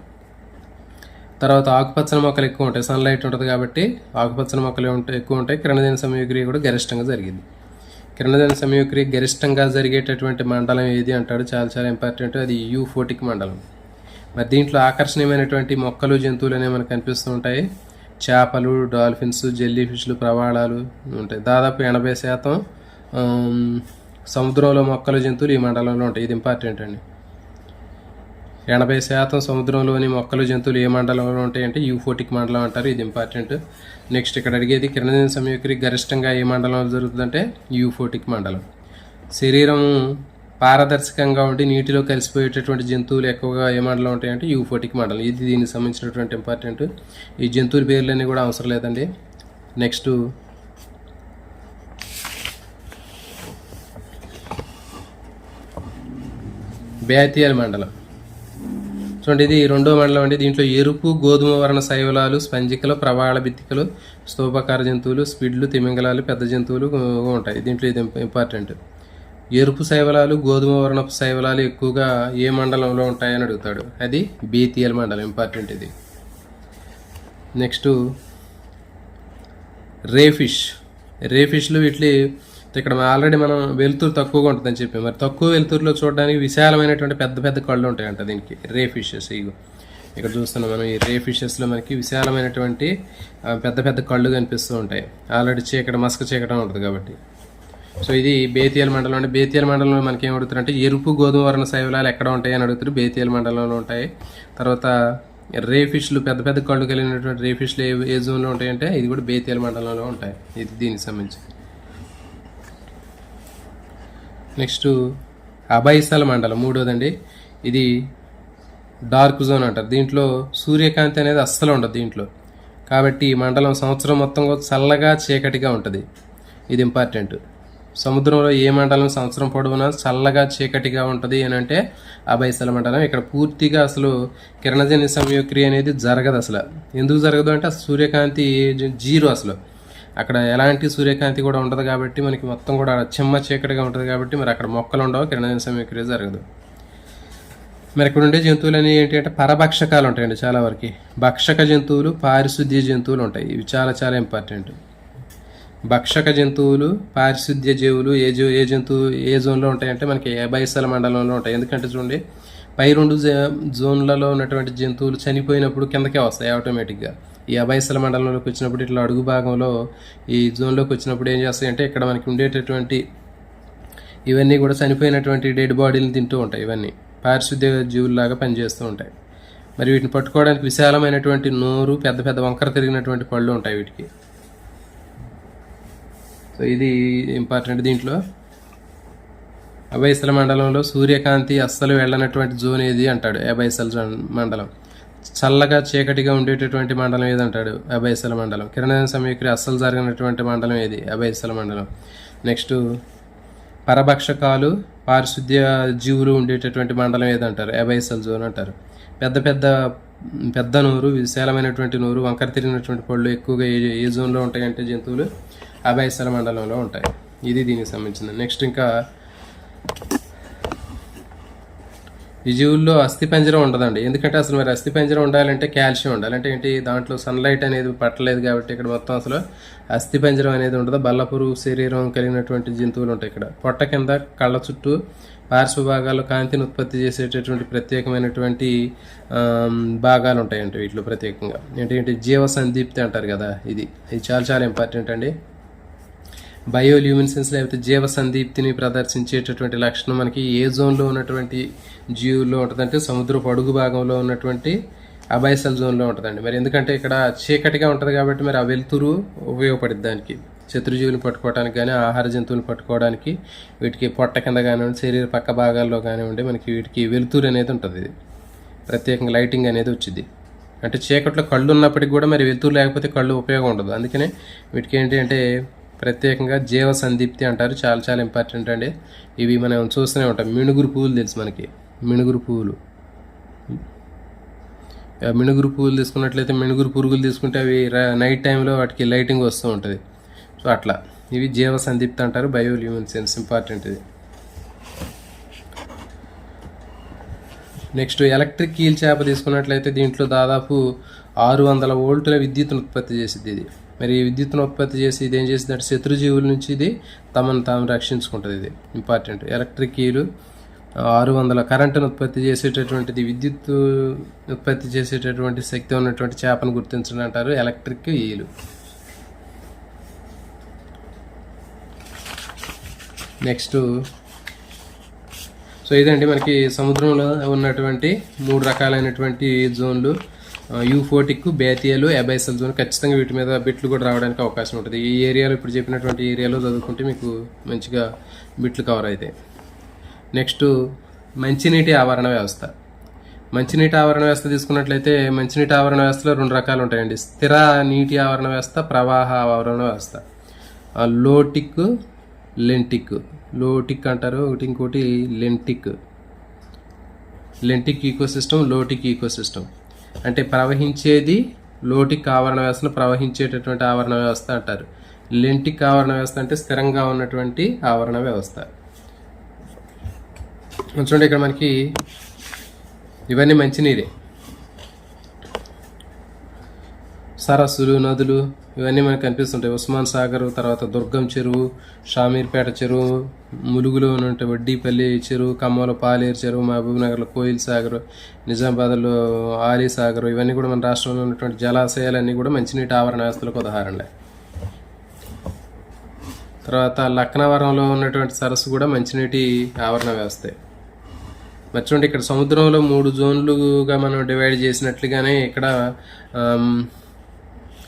తర్వాత ఆకుపచ్చని మొక్కలు ఎక్కువ ఉంటాయి, సన్లైట్ ఉంటుంది కాబట్టి ఆకుపచ్చని మొక్కలు ఎక్కువ ఉంటాయి. కిరణజన్య సంయోగక్రియ కూడా గరిష్టంగా జరిగింది. కిరణజన్య సంయోగక్రియ గరిష్టంగా జరిగేటటువంటి మండలం ఏది అంటాడు, చాలా చాలా ఇంపార్టెంట్. అది యూఫోటిక్ మండలం. మరి దీంట్లో ఆకర్షణీయమైనటువంటి మొక్కలు జంతువులు అనేవి మనకు కనిపిస్తూ ఉంటాయి. చేపలు, డాల్ఫిన్స్, జెల్లీ ఫిష్లు, ప్రవాళాలు ఉంటాయి. దాదాపు 80% సముద్రంలో మొక్కలు జంతువులు ఈ మండలంలో ఉంటాయి. ఇది ఇంపార్టెంట్ అండి. 80% సముద్రంలోని మొక్కలు జంతువులు ఏ మండలంలో ఉంటాయంటే యూఫోటిక్ మండలం అంటారు. ఇది ఇంపార్టెంట్. నెక్స్ట్ ఇక్కడ అడిగేది కిరణజన్య సంయోగక్రియ గరిష్టంగా ఏ మండలంలో జరుగుతుందంటే యూఫోటిక్ మండలం. శరీరం పారదర్శకంగా ఉండి నీటిలో కలిసిపోయేటటువంటి జంతువులు ఎక్కువగా ఏ మండలం ఉంటాయంటే యూఫోటిక్ మండలం. ఇది దీనికి సంబంధించినటువంటి ఇంపార్టెంట్. ఈ జంతువుల పేర్లన్నీ కూడా అవసరం లేదండి. నెక్స్ట్ బ్యాథియల్ మండలం చూడండి, ఇది రెండో మండలం అండి. దీంట్లో ఎరుపు, గోధుమ వర్ణ శైవలాలు, స్పంజికలు, ప్రవాళ బిత్తికలు, స్తూపాకార జంతువులు, స్పిడ్లు, తిమింగలాలు, పెద్ద జంతువులు ఉంటాయి. దీంట్లో ఇది ఇంపార్టెంట్. ఎరుపు శైవలాలు, గోధుమ వర్ణపు శైవలాలు ఎక్కువగా ఏ మండలంలో ఉంటాయని అడుగుతాడు. అది బేతియల్ మండలం. ఇంపార్టెంట్ ఇది. నెక్స్ట్ రేఫిష్లు వీటి ఇక్కడ ఆల్రెడీ మనం వెలుతురు తక్కువగా ఉంటుందని చెప్పి, మరి తక్కువ వెలుతురులో చూడడానికి విశాలమైనటువంటి పెద్ద పెద్ద కళ్ళు ఉంటాయంట దీనికి, రే ఫిషెస్. ఇక్కడ చూస్తున్నాం మనం ఈ రే ఫిషెస్లో మనకి విశాలమైనటువంటి పెద్ద పెద్ద కళ్ళు కనిపిస్తూ ఉంటాయి. ఆల్రెడీ మస్క చీకటం ఉంటుంది కాబట్టి. సో ఇది బేతియల్ మండలం అంటే బేతియల్ మండలంలో మనకి ఏం అడుగుతారంటే ఎరుపు, గోధుమ వర్ణ శైవలాలు ఎక్కడ ఉంటాయి అని అడుగుతారు. బేతియల్ మండలంలో ఉంటాయి. తర్వాత రే ఫిష్లు, పెద్ద పెద్ద కళ్ళు కలిగినటువంటి రే ఫిష్లు ఏ జోన్లో ఉంటాయంటే ఇది కూడా బేతియల్ మండలంలో ఉంటాయి. ఇది దీనికి సంబంధించి. నెక్స్ట్ అబైసల్ మండలం మూడోదండి. ఇది డార్క్ జోన్ అంటారు. దీంట్లో సూర్యకాంతి అనేది అస్సలు ఉండదు దీంట్లో. కాబట్టి ఈ మండలం సంవత్సరం మొత్తం చల్లగా చీకటిగా ఉంటుంది. ఇది ఇంపార్టెంట్. సముద్రంలో ఏ మండలం సంవత్సరం పొడవునా చల్లగా చీకటిగా ఉంటుంది అని అంటే అబైసల మండలం. ఇక్కడ పూర్తిగా అసలు కిరణజన్య సంయోగక్రియ అనేది జరగదు. అసలు ఎందుకు జరగదు అంటే సూర్యకాంతి జీరో, అసలు అక్కడ ఎలాంటి సూర్యకాంతి కూడా ఉండదు కాబట్టి మనకి మొత్తం కూడా చెమ్మ చీకటిగా ఉంటుంది కాబట్టి మరి అక్కడ మొక్కలు ఉండవు, కిరణజన్య సంయోగక్రియ జరగదు. మరి ఇక్కడ ఉండే జంతువులు అనేవి ఏంటి అంటే పరభక్షకాలు ఉంటాయండి చాలా వరకు. భక్షక జంతువులు, పారిశుద్ధ్య జంతువులు ఉంటాయి. ఇవి చాలా చాలా ఇంపార్టెంట్. భక్షక జంతువులు, పారిశుద్ధ్య జీవులు ఏ జంతువు ఏ జోన్లో ఉంటాయంటే మనకి అబైసల మండలంలో ఉంటాయి. ఎందుకంటే చూడండి, పై రెండు జోన్లలో ఉన్నటువంటి జంతువులు చనిపోయినప్పుడు కిందకే వస్తాయి ఆటోమేటిక్గా. ఈ అబైసల మండలంలోకి వచ్చినప్పుడు ఇట్లా అడుగు భాగంలో ఈ జోన్లోకి వచ్చినప్పుడు ఏం చేస్తాయంటే ఇక్కడ మనకి ఉండేటటువంటి ఇవన్నీ కూడా చనిపోయినటువంటి డెడ్ బాడీలను తింటూ ఉంటాయి. ఇవన్నీ పారిశుద్ధ్య జీవుల్లాగా పనిచేస్తూ ఉంటాయి. మరి వీటిని పట్టుకోవడానికి విశాలమైనటువంటి నోరు, పెద్ద పెద్ద వంకర తిరిగినటువంటి పళ్ళు ఉంటాయి వీటికి. సో ఇది ఇంపార్టెంట్. దీంట్లో అబైసల మండలంలో సూర్యకాంతి అస్సలు వెళ్ళనటువంటి జోన్ ఏది అంటాడు అబైసల్ మండలం. చల్లగా చీకటిగా ఉండేటటువంటి మండలం ఏది అంటాడు అబైసల మండలం. కిరణజన్య సంయోగక్రియ అస్సలు జరగనటువంటి మండలం ఏది అబైసల మండలం. నెక్స్ట్ పరభక్షకాలు, పారిశుద్ధ్య జీవులు ఉండేటటువంటి మండలం ఏదంటారు అబైసల్ జోన్ అంటారు. పెద్ద నోరు, విశాలమైనటువంటి నోరు, వంకర తిరిగినటువంటి పళ్ళు ఎక్కువగా ఏ జోన్లో ఉంటాయంటే జంతువులు అబైసల మండలంలో ఉంటాయి. ఇది దీనికి సంబంధించింది. నెక్స్ట్ ఇంకా ఈ జీవుల్లో అస్థిపంజరం ఉండదండి. ఎందుకంటే అసలు మరి అస్థిపంజరం ఉండాలంటే కాల్షియం ఉండాలి. అంటే ఏంటి, దాంట్లో సన్లైట్ అనేది పట్టలేదు కాబట్టి ఇక్కడ మొత్తం అసలు అస్థిపంజరం అనేది ఉండదు. బల్లపురు శరీరం కలిగినటువంటి జంతువులు ఉంటాయి. ఇక్కడ పొట్ట కింద, కళ్ళ చుట్టూ, పార్శ్వ భాగాల్లో కాంతిని ఉత్పత్తి చేసేటటువంటి ప్రత్యేకమైనటువంటి భాగాలు ఉంటాయండి వీటిలో ప్రత్యేకంగా. ఏంటంటే జీవ సందీప్తి అంటారు కదా, ఇది చాలా చాలా ఇంపార్టెంట్ అండి. బయోల్యూమినెసెన్స్ లేకపోతే జీవ సందీప్తిని ప్రదర్శించేటటువంటి లక్షణం మనకి ఏ జోన్లో ఉన్నటువంటి జీవుల్లో ఉంటుందంటే సముద్రపు అడుగు భాగంలో ఉన్నటువంటి అబైసల్ జోన్లో ఉంటుందండి. మరి ఎందుకంటే ఇక్కడ చీకటిగా ఉంటుంది కాబట్టి మరి ఆ వెలుతురు ఉపయోగపడుతుంది దానికి, శత్రుజీవులు పట్టుకోవడానికి కానీ, ఆహార జంతువులు పట్టుకోవడానికి, వీటికి పొట్ట కింద కానివ్వండి, శరీర పక్క భాగాల్లో కానివ్వండి, మనకి వీటికి వెలుతురు అనేది ఉంటుంది. ఇది ప్రత్యేకంగా లైటింగ్ అనేది వచ్చింది. అంటే చీకట్లో కళ్ళు ఉన్నప్పటికీ కూడా మరి వెలుతురు లేకపోతే కళ్ళు ఉపయోగం ఉండదు. అందుకనే వీటికి ఏంటి అంటే ప్రత్యేకంగా జీవ సందీప్తి అంటారు. చాలా చాలా ఇంపార్టెంట్ అండి. ఇవి మనం చూస్తూనే ఉంటాం. మిణుగురు పువ్వులు తెలుసు మనకి, మిణుగురు పువ్వులు తీసుకున్నట్లయితే, మిణుగురు పురుగులు తీసుకుంటే అవి నైట్ టైంలో వాటికి లైటింగ్ వస్తూ ఉంటుంది. సో అట్లా ఇవి జీవ సందీప్తి అంటారు. బయోల్యూమినెసెన్స్ ఇంపార్టెంట్ ఇది. నెక్స్ట్ ఎలక్ట్రిక్ కీల్ చేప తీసుకున్నట్లయితే దీంట్లో దాదాపు 600 వోల్టుల విద్యుత్తును ఉత్పత్తి చేసిద్ది ఇది. మరి ఈ విద్యుత్తును ఉత్పత్తి చేసి ఇది ఏం చేసిందంటే శత్రుజీవుల నుంచి ఇది తమను తాము రక్షించుకుంటుంది. ఇది ఇంపార్టెంట్. ఎలక్ట్రిక్ ఈలు 600 కరెంటును ఉత్పత్తి చేసేటటువంటిది, విద్యుత్ ఉత్పత్తి చేసేటటువంటి శక్తి ఉన్నటువంటి చేపను గుర్తించడం అంటారు ఎలక్ట్రిక్ ఈలు. నెక్స్ట్ సో ఇదండి మనకి సముద్రంలో ఉన్నటువంటి 3 రకాలైనటువంటి జోన్లు. యూఫోటిక్, బేతియలు, అబైసల్ జోన్. ఖచ్చితంగా వీటి మీద బిట్లు కూడా రావడానికి అవకాశం ఉంటుంది. ఈ ఏరియాలో ఇప్పుడు చెప్పినటువంటి ఏరియాలో చదువుకుంటే మీకు మంచిగా బిట్లు కవర్ అవుతాయి. నెక్స్ట్ మంచినీటి ఆవరణ వ్యవస్థ. మంచినీటి ఆవరణ వ్యవస్థ తీసుకున్నట్లయితే మంచినీటి ఆవరణ వ్యవస్థలో 2 రకాలు ఉంటాయండి. స్థిర నీటి ఆవరణ వ్యవస్థ, ప్రవాహ ఆవరణ వ్యవస్థ. Lotic, lentic. లోటిక్ అంటారు, ఇంకోటి lentic. Lentic ecosystem, lotic ecosystem. అంటే ప్రవహించేది లోటిక్ ఆవరణ వ్యవస్థను ప్రవహించేటటువంటి ఆవరణ వ్యవస్థ అంటారు. లెంటిక్ ఆవరణ వ్యవస్థ అంటే స్థిరంగా ఉన్నటువంటి ఆవరణ వ్యవస్థ. చూడండి ఇక్కడ మనకి ఇవన్నీ మంచినీరే. సరస్సులు, నదులు ఇవన్నీ మనకు కనిపిస్తుంటాయి. ఉస్మాన్ సాగర్, తర్వాత దుర్గం చెరువు, షామీర్పేట చెరువు, ములుగులో ఉన్నట్టు వడ్డీపల్లి చెరువు, ఖమ్మంలో పాలేరు చెరువు, మహబూబ్ నగర్లో కోయిల్ సాగర్, నిజామాబాద్లో ఆలీ సాగర్, ఇవన్నీ కూడా మన రాష్ట్రంలో ఉన్నటువంటి జలాశయాలన్నీ కూడా మంచినీటి ఆవరణ వ్యవస్థలకు ఉదాహరణలే. తర్వాత లక్నవరంలో ఉన్నటువంటి సరస్సు కూడా మంచినీటి ఆవరణ వ్యవస్థే. మరి చూడండి ఇక్కడ సముద్రంలో 3 జోన్లుగా మనం డివైడ్ చేసినట్లుగానే ఇక్కడ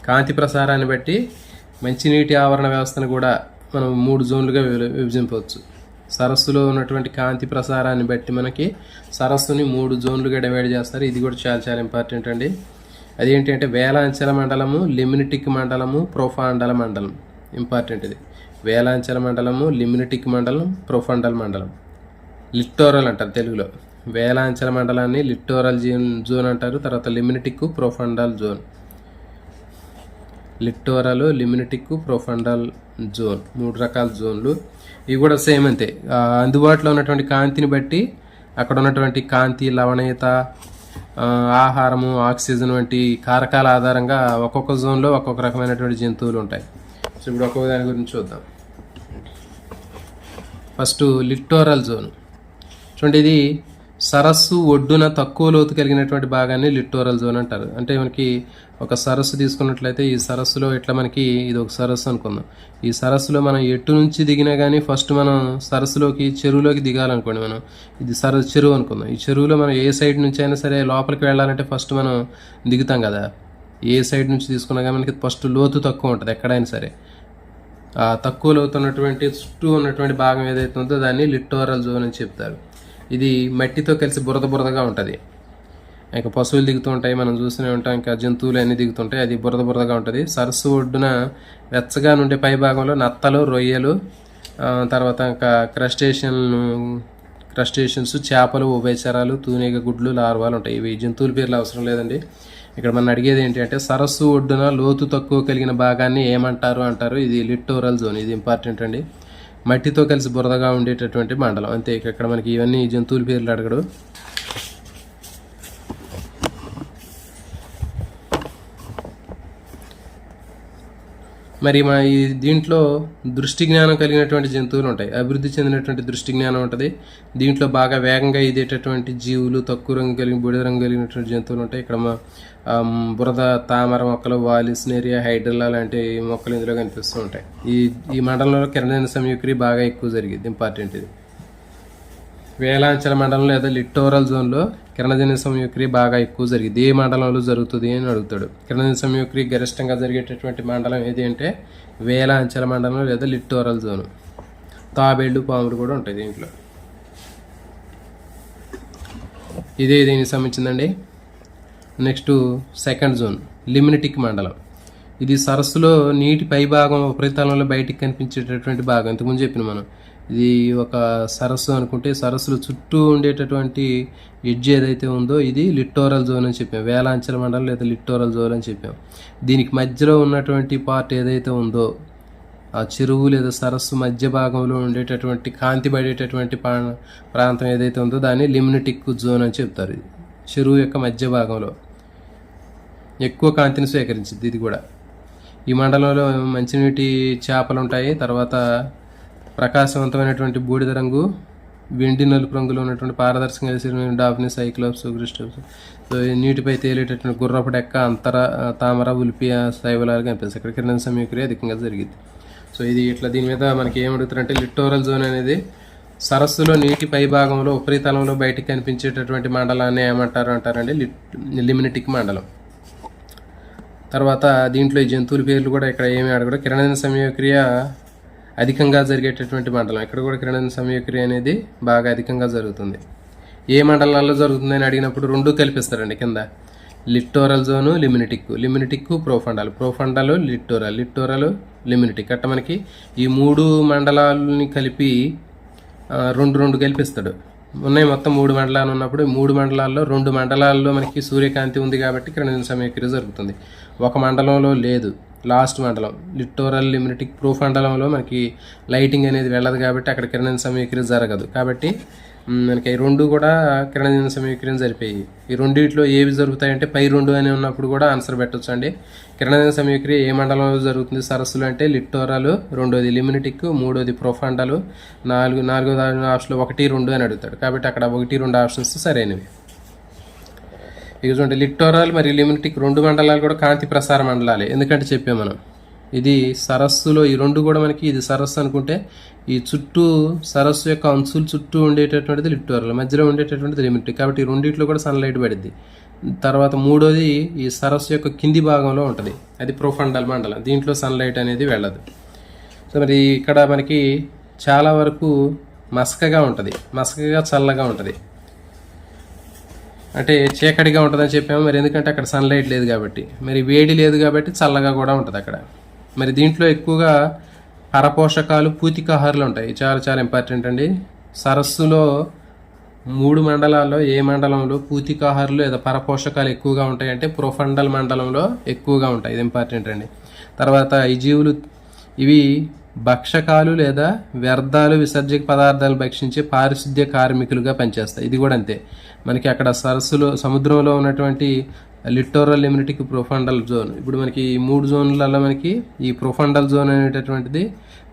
కాంతి ప్రసారాన్ని బట్టి మంచినీటి ఆవరణ వ్యవస్థను కూడా మనం 3 జోన్లుగా విభజించవచ్చు. సరస్సులో ఉన్నటువంటి కాంతి ప్రసారాన్ని బట్టి మనకి సరస్సుని 3 జోన్లుగా డివైడ్ చేస్తారు. ఇది కూడా చాలా చాలా ఇంపార్టెంట్ అండి. అదేంటి అంటే వేలాంచల మండలము, లిమినటిక్ మండలము, ప్రొఫాండల్ మండలం. ఇంపార్టెంట్ ఇది. వేలాంచల మండలము, లిమినటిక్ మండలం, ప్రొఫాండల్ మండలం. లిట్టోరల్ అంటారు తెలుగులో. వేలాంచల మండలాన్ని లిట్టోరల్ జోన్ అంటారు. తర్వాత లిమినటిక్, ప్రొఫాండల్ జోన్. లిట్టోరల్, లిమినటిక్, ప్రొఫాండల్ జోన్ 3 రకాల జోన్లు. ఇవి కూడా సేమ్ అంతే. అందుబాటులో ఉన్నటువంటి కాంతిని బట్టి అక్కడ ఉన్నటువంటి కాంతి, లవణీయత, ఆహారము, ఆక్సిజన్ వంటి కారకాల ఆధారంగా ఒక్కొక్క జోన్లో ఒక్కొక్క రకమైనటువంటి జంతువులు ఉంటాయి. సో ఇప్పుడు ఒక్కొక్క దాని గురించి చూద్దాం. First littoral zone. చూడండి ఇది సరస్సు ఒడ్డున తక్కువ లోతు కలిగినటువంటి భాగాన్ని లిట్టోరల్ జోన్ అంటారు. అంటే మనకి ఒక సరస్సు తీసుకున్నట్లయితే ఈ సరస్సులో ఇట్లా మనకి ఇది ఒక సరస్సు అనుకుందాం. ఈ సరస్సులో మనం ఎటు నుంచి దిగినా కానీ ఫస్ట్ మనం సరస్సులోకి, చెరువులోకి దిగాలనుకోండి. మనం ఇది చెరువు అనుకుందాం. ఈ చెరువులో మనం ఏ సైడ్ నుంచి అయినా సరే లోపలికి వెళ్ళాలంటే ఫస్ట్ మనం దిగుతాం కదా. ఏ సైడ్ నుంచి తీసుకున్నా కానీ మనకి ఫస్ట్ లోతు తక్కువ ఉంటుంది ఎక్కడైనా సరే. ఆ తక్కువ లోతు ఉన్నటువంటి చుట్టూ ఉన్నటువంటి భాగం ఏదైతే ఉందో దాన్ని లిట్టోరల్ జోన్ అని చెప్తారు. ఇది మట్టితో కలిసి బురదగా ఉంటుంది. ఇంకా పశువులు దిగుతూ ఉంటాయి, మనం చూస్తూనే ఉంటాం. ఇంకా జంతువులు అన్నీ దిగుతుంటాయి. అది బురదగా ఉంటుంది. సరస్సు ఒడ్డున వెచ్చగా నుండే పై భాగంలో నత్తలు, రొయ్యలు, తర్వాత ఇంకా క్రస్టేషన్స్, చేపలు, ఉభయచరాలు, తూనీగ గుడ్లు, లార్వాలు ఉంటాయి. ఇవి జంతువుల పేర్లు అవసరం లేదండి. ఇక్కడ మనం అడిగేది ఏంటి అంటే సరస్సు ఒడ్డున లోతు తక్కువ కలిగిన భాగాన్ని ఏమంటారు అంటారు. ఇది లిట్టోరల్ జోన్. ఇది ఇంపార్టెంట్ అండి. మట్టితో కలిసి బురదగా ఉండేటటువంటి మండలం అంతే. ఇక్కడ మనకి ఇవన్నీ జంతువుల పేర్లు అడగడు. మరి ఈ దీంట్లో దృష్టి జ్ఞానం కలిగినటువంటి జంతువులు ఉంటాయి. అభివృద్ధి చెందినటువంటి దృష్టి జ్ఞానం ఉంటుంది. దీంట్లో బాగా వేగంగా ఈదేటటువంటి జీవులు, తక్కువ రంగు కలిగిన బూడిద రంగు కలిగినటువంటి జంతువులు ఉంటాయి. ఇక్కడ బురద, తామర మొక్కలు, వాలిస్నేరియా, హైడ్రిల్లా లాంటి మొక్కలు ఇందులో కనిపిస్తూ ఉంటాయి. ఈ మండలంలో కిరణజన్య సంయుక్రియ బాగా ఎక్కువ జరిగింది. ఇంపార్టెంట్ ఇది. వేలాంచల మండలం లేదా లిట్టోరల్ జోన్లో కిరణజన్య సంయుక్రియ బాగా ఎక్కువ జరిగింది. ఏ మండలంలో జరుగుతుంది అని అడుగుతాడు. కిరణజన్య సంయుక్రియ గరిష్టంగా జరిగేటటువంటి మండలం ఏది అంటే వేలాంచల మండలం లేదా లిట్టోరల్ జోన్. తాబేళ్లు, పాములు కూడా ఉంటాయి దీంట్లో. ఇదే దీనికి సంబంధించిందండి. నెక్స్ట్ సెకండ్ జోన్ లిమినటిక్ మండలం. ఇది సరస్సులో నీటి పై భాగం ఉపరితలంలో బయటికి కనిపించేటటువంటి భాగం. ఇంతకుముందు చెప్పిన మనం ఇది ఒక సరస్సు అనుకుంటే సరస్సులో చుట్టూ ఉండేటటువంటి ఎడ్జ్ ఏదైతే ఉందో ఇది లిట్టోరల్ జోన్ అని చెప్పాం. వేలాంచల మండలం లేదా లిట్టోరల్ జోన్ అని చెప్పాం. దీనికి మధ్యలో ఉన్నటువంటి పార్ట్ ఏదైతే ఉందో ఆ చెరువు లేదా సరస్సు మధ్య భాగంలో ఉండేటటువంటి కాంతి పడేటటువంటి ప్రాంతం ఏదైతే ఉందో దాన్ని లిమినటిక్ జోన్ అని చెప్తారు. చెరువు యొక్క మధ్య భాగంలో. ఎక్కువ కాంతిని స్వీకరించింది ఇది కూడా. ఈ మండలంలో మంచినీటి చేపలు ఉంటాయి. తర్వాత ప్రకాశవంతమైనటువంటి బూడిద రంగు, వెండి నలుపు రంగులో ఉన్నటువంటి పారదర్శకంగా డాఫ్ని, సైక్లోప్స్, గ్రిస్టోప్స్, సో నీటిపై తేలేటటువంటి గుర్రపు డెక్క, అంతర తామర, ఉల్పి, శైవలాలు కనిపిస్తాయి. ఇక్కడ కిరణ సమీక్రియ అధికంగా జరిగింది. సో ఇది ఇట్లా దీని మీద మనకి ఏమడుగుతారంటే లిట్టోరల్ జోన్ అనేది సరస్సులో నీటి పై భాగంలో ఉపరితలంలో బయటికి కనిపించేటటువంటి మండలాన్ని అంటారండి లిమినటిక్ మండలం. తర్వాత దీంట్లో ఈ జంతువుల పేర్లు కూడా ఇక్కడ ఏమి అడగడం. కిరణజన సమయక్రియ అధికంగా జరిగేటటువంటి మండలం. ఇక్కడ కూడా కిరణజన సమయక్రియ అనేది బాగా అధికంగా జరుగుతుంది. ఏ మండలాల్లో జరుగుతుందని అడిగినప్పుడు రెండు కల్పిస్తారండి కింద. లిట్టోరల్ జోను, లిమినటిక్, ప్రోఫండల్, లిట్టోరల్, లిమినటిక్. అట్ట మనకి ఈ మూడు మండలాలని కలిపి రెండు కల్పిస్తాడు. ఉన్నాయి మొత్తం 3 మండలాలు ఉన్నప్పుడు 3 మండలాల్లో 2 మండలాల్లో మనకి సూర్యకాంతి ఉంది కాబట్టి కిరణజన సమయక్రియ జరుగుతుంది. ఒక మండలంలో లేదు, లాస్ట్ మండలం లిట్టోరల్, లిమినటిక్, ప్రోఫండలంలో మనకి లైటింగ్ అనేది వెళ్ళదు కాబట్టి అక్కడ కిరణజన సమయక్రియ జరగదు. కాబట్టి మనకి ఈ రెండు కూడా కిరణజన సమయక్రియం జరిపాయి. ఈ రెండిట్లో ఏవి జరుగుతాయంటే పై 2 అని ఉన్నప్పుడు కూడా ఆన్సర్ పెట్టచ్చు అండి. కిరణజన సమయక్రియ ఏ మండలంలో జరుగుతుంది సరస్సులు అంటే లిట్టోరల్, రెండోది లిమినటిక్, మూడోది ప్రొఫాండల్, నాలుగోది ఆప్షన్లో 1, 2 అని అడుగుతాడు. కాబట్టి అక్కడ 1, 2 ఆప్షన్స్ సరైనవి. ఇక చూడండి లిట్టోరల్ మరియు లిమినటిక్ 2 మండలాలు కూడా కాంతి ప్రసార మండలాలే. ఎందుకంటే చెప్పాం మనం ఇది సరస్సులో ఈ 2 కూడా మనకి ఇది సరస్సు అనుకుంటే ఈ చుట్టూ సరస్సు యొక్క అంచులు చుట్టూ ఉండేటటువంటిది లిట్టోరల్, మధ్యలో ఉండేటటువంటిది లిమినటిక్. కాబట్టి ఈ రెండిట్లో కూడా సన్లైట్ పడిద్ది. తర్వాత మూడోది ఈ సరస్సు యొక్క కింది భాగంలో ఉంటుంది, అది ప్రొఫండల్ మండలం. దీంట్లో సన్లైట్ అనేది వెళ్ళదు. సో మరి ఇక్కడ మనకి చాలా వరకు మసకగా ఉంటుంది, చల్లగా ఉంటుంది, అంటే చీకటిగా ఉంటుందని చెప్పాము. మరి ఎందుకంటే అక్కడ సన్లైట్ లేదు కాబట్టి, మరి వేడి లేదు కాబట్టి చల్లగా కూడా ఉంటుంది అక్కడ. మరి దీంట్లో ఎక్కువగా పరపోషకాలు, పూతికాహారాలు ఉంటాయి. చాలా ఇంపార్టెంట్ అండి. సరస్సులో 3 మండలాల్లో ఏ మండలంలో పూతికాహారాలు లేదా పరపోషకాలు ఎక్కువగా ఉంటాయి అంటే ప్రొఫండల్ మండలంలో ఎక్కువగా ఉంటాయి. ఇది ఇంపార్టెంట్ అండి. తర్వాత ఈ జీవులు ఇవి భక్షకాలు లేదా వ్యర్థాలు, విసర్జక పదార్థాలు భక్షించే పారిశుద్ధ్య కార్మికులుగా పనిచేస్తాయి. ఇది కూడా అంతే. మనకి అక్కడ సరస్సులో సముద్రంలో ఉన్నటువంటి లిట్టోరల్, లిమినటిక్, ప్రొఫండల్ జోన్. ఇప్పుడు మనకి ఈ 3 జోన్లలో మనకి ఈ ప్రొఫండల్ జోన్ అనేటటువంటిది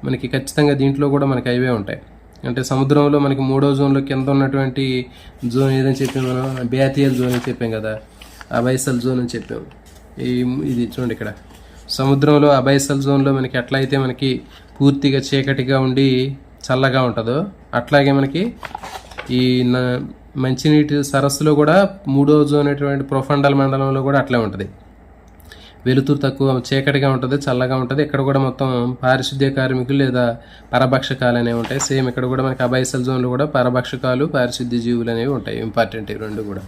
మనకి ఖచ్చితంగా దీంట్లో కూడా మనకి అవే ఉంటాయి. అంటే సముద్రంలో మనకి 3వ జోన్లో కింద ఉన్నటువంటి జోన్ ఏదని చెప్పాం మనం, బ్యాథియల్ జోన్ అని చెప్పాం కదా, అబైసల్ జోన్ అని చెప్పాం. ఇది చూడండి ఇక్కడ సముద్రంలో అబైసల్ జోన్లో మనకి ఎట్లయితే మనకి పూర్తిగా చీకటిగా ఉండి చల్లగా ఉంటుందో అట్లాగే మనకి ఈ మంచినీటి సరస్సులో కూడా 3వ జోన్ అనేటువంటి ప్రొఫండల్ మండలంలో కూడా అట్లే ఉంటుంది. వెలుతురు తక్కువ, చీకటిగా ఉంటుంది, చల్లగా ఉంటుంది. ఇక్కడ కూడా మొత్తం పారిశుద్ధ్య కార్మికులు లేదా పరభక్షకాలు అనేవి ఉంటాయి. సేమ్ ఇక్కడ కూడా మనకి అబైసల్ జోన్లో కూడా పరభక్షకాలు, పారిశుద్ధ్య జీవులు అనేవి ఉంటాయి. ఇంపార్టెంట్ ఇవి రెండు కూడా.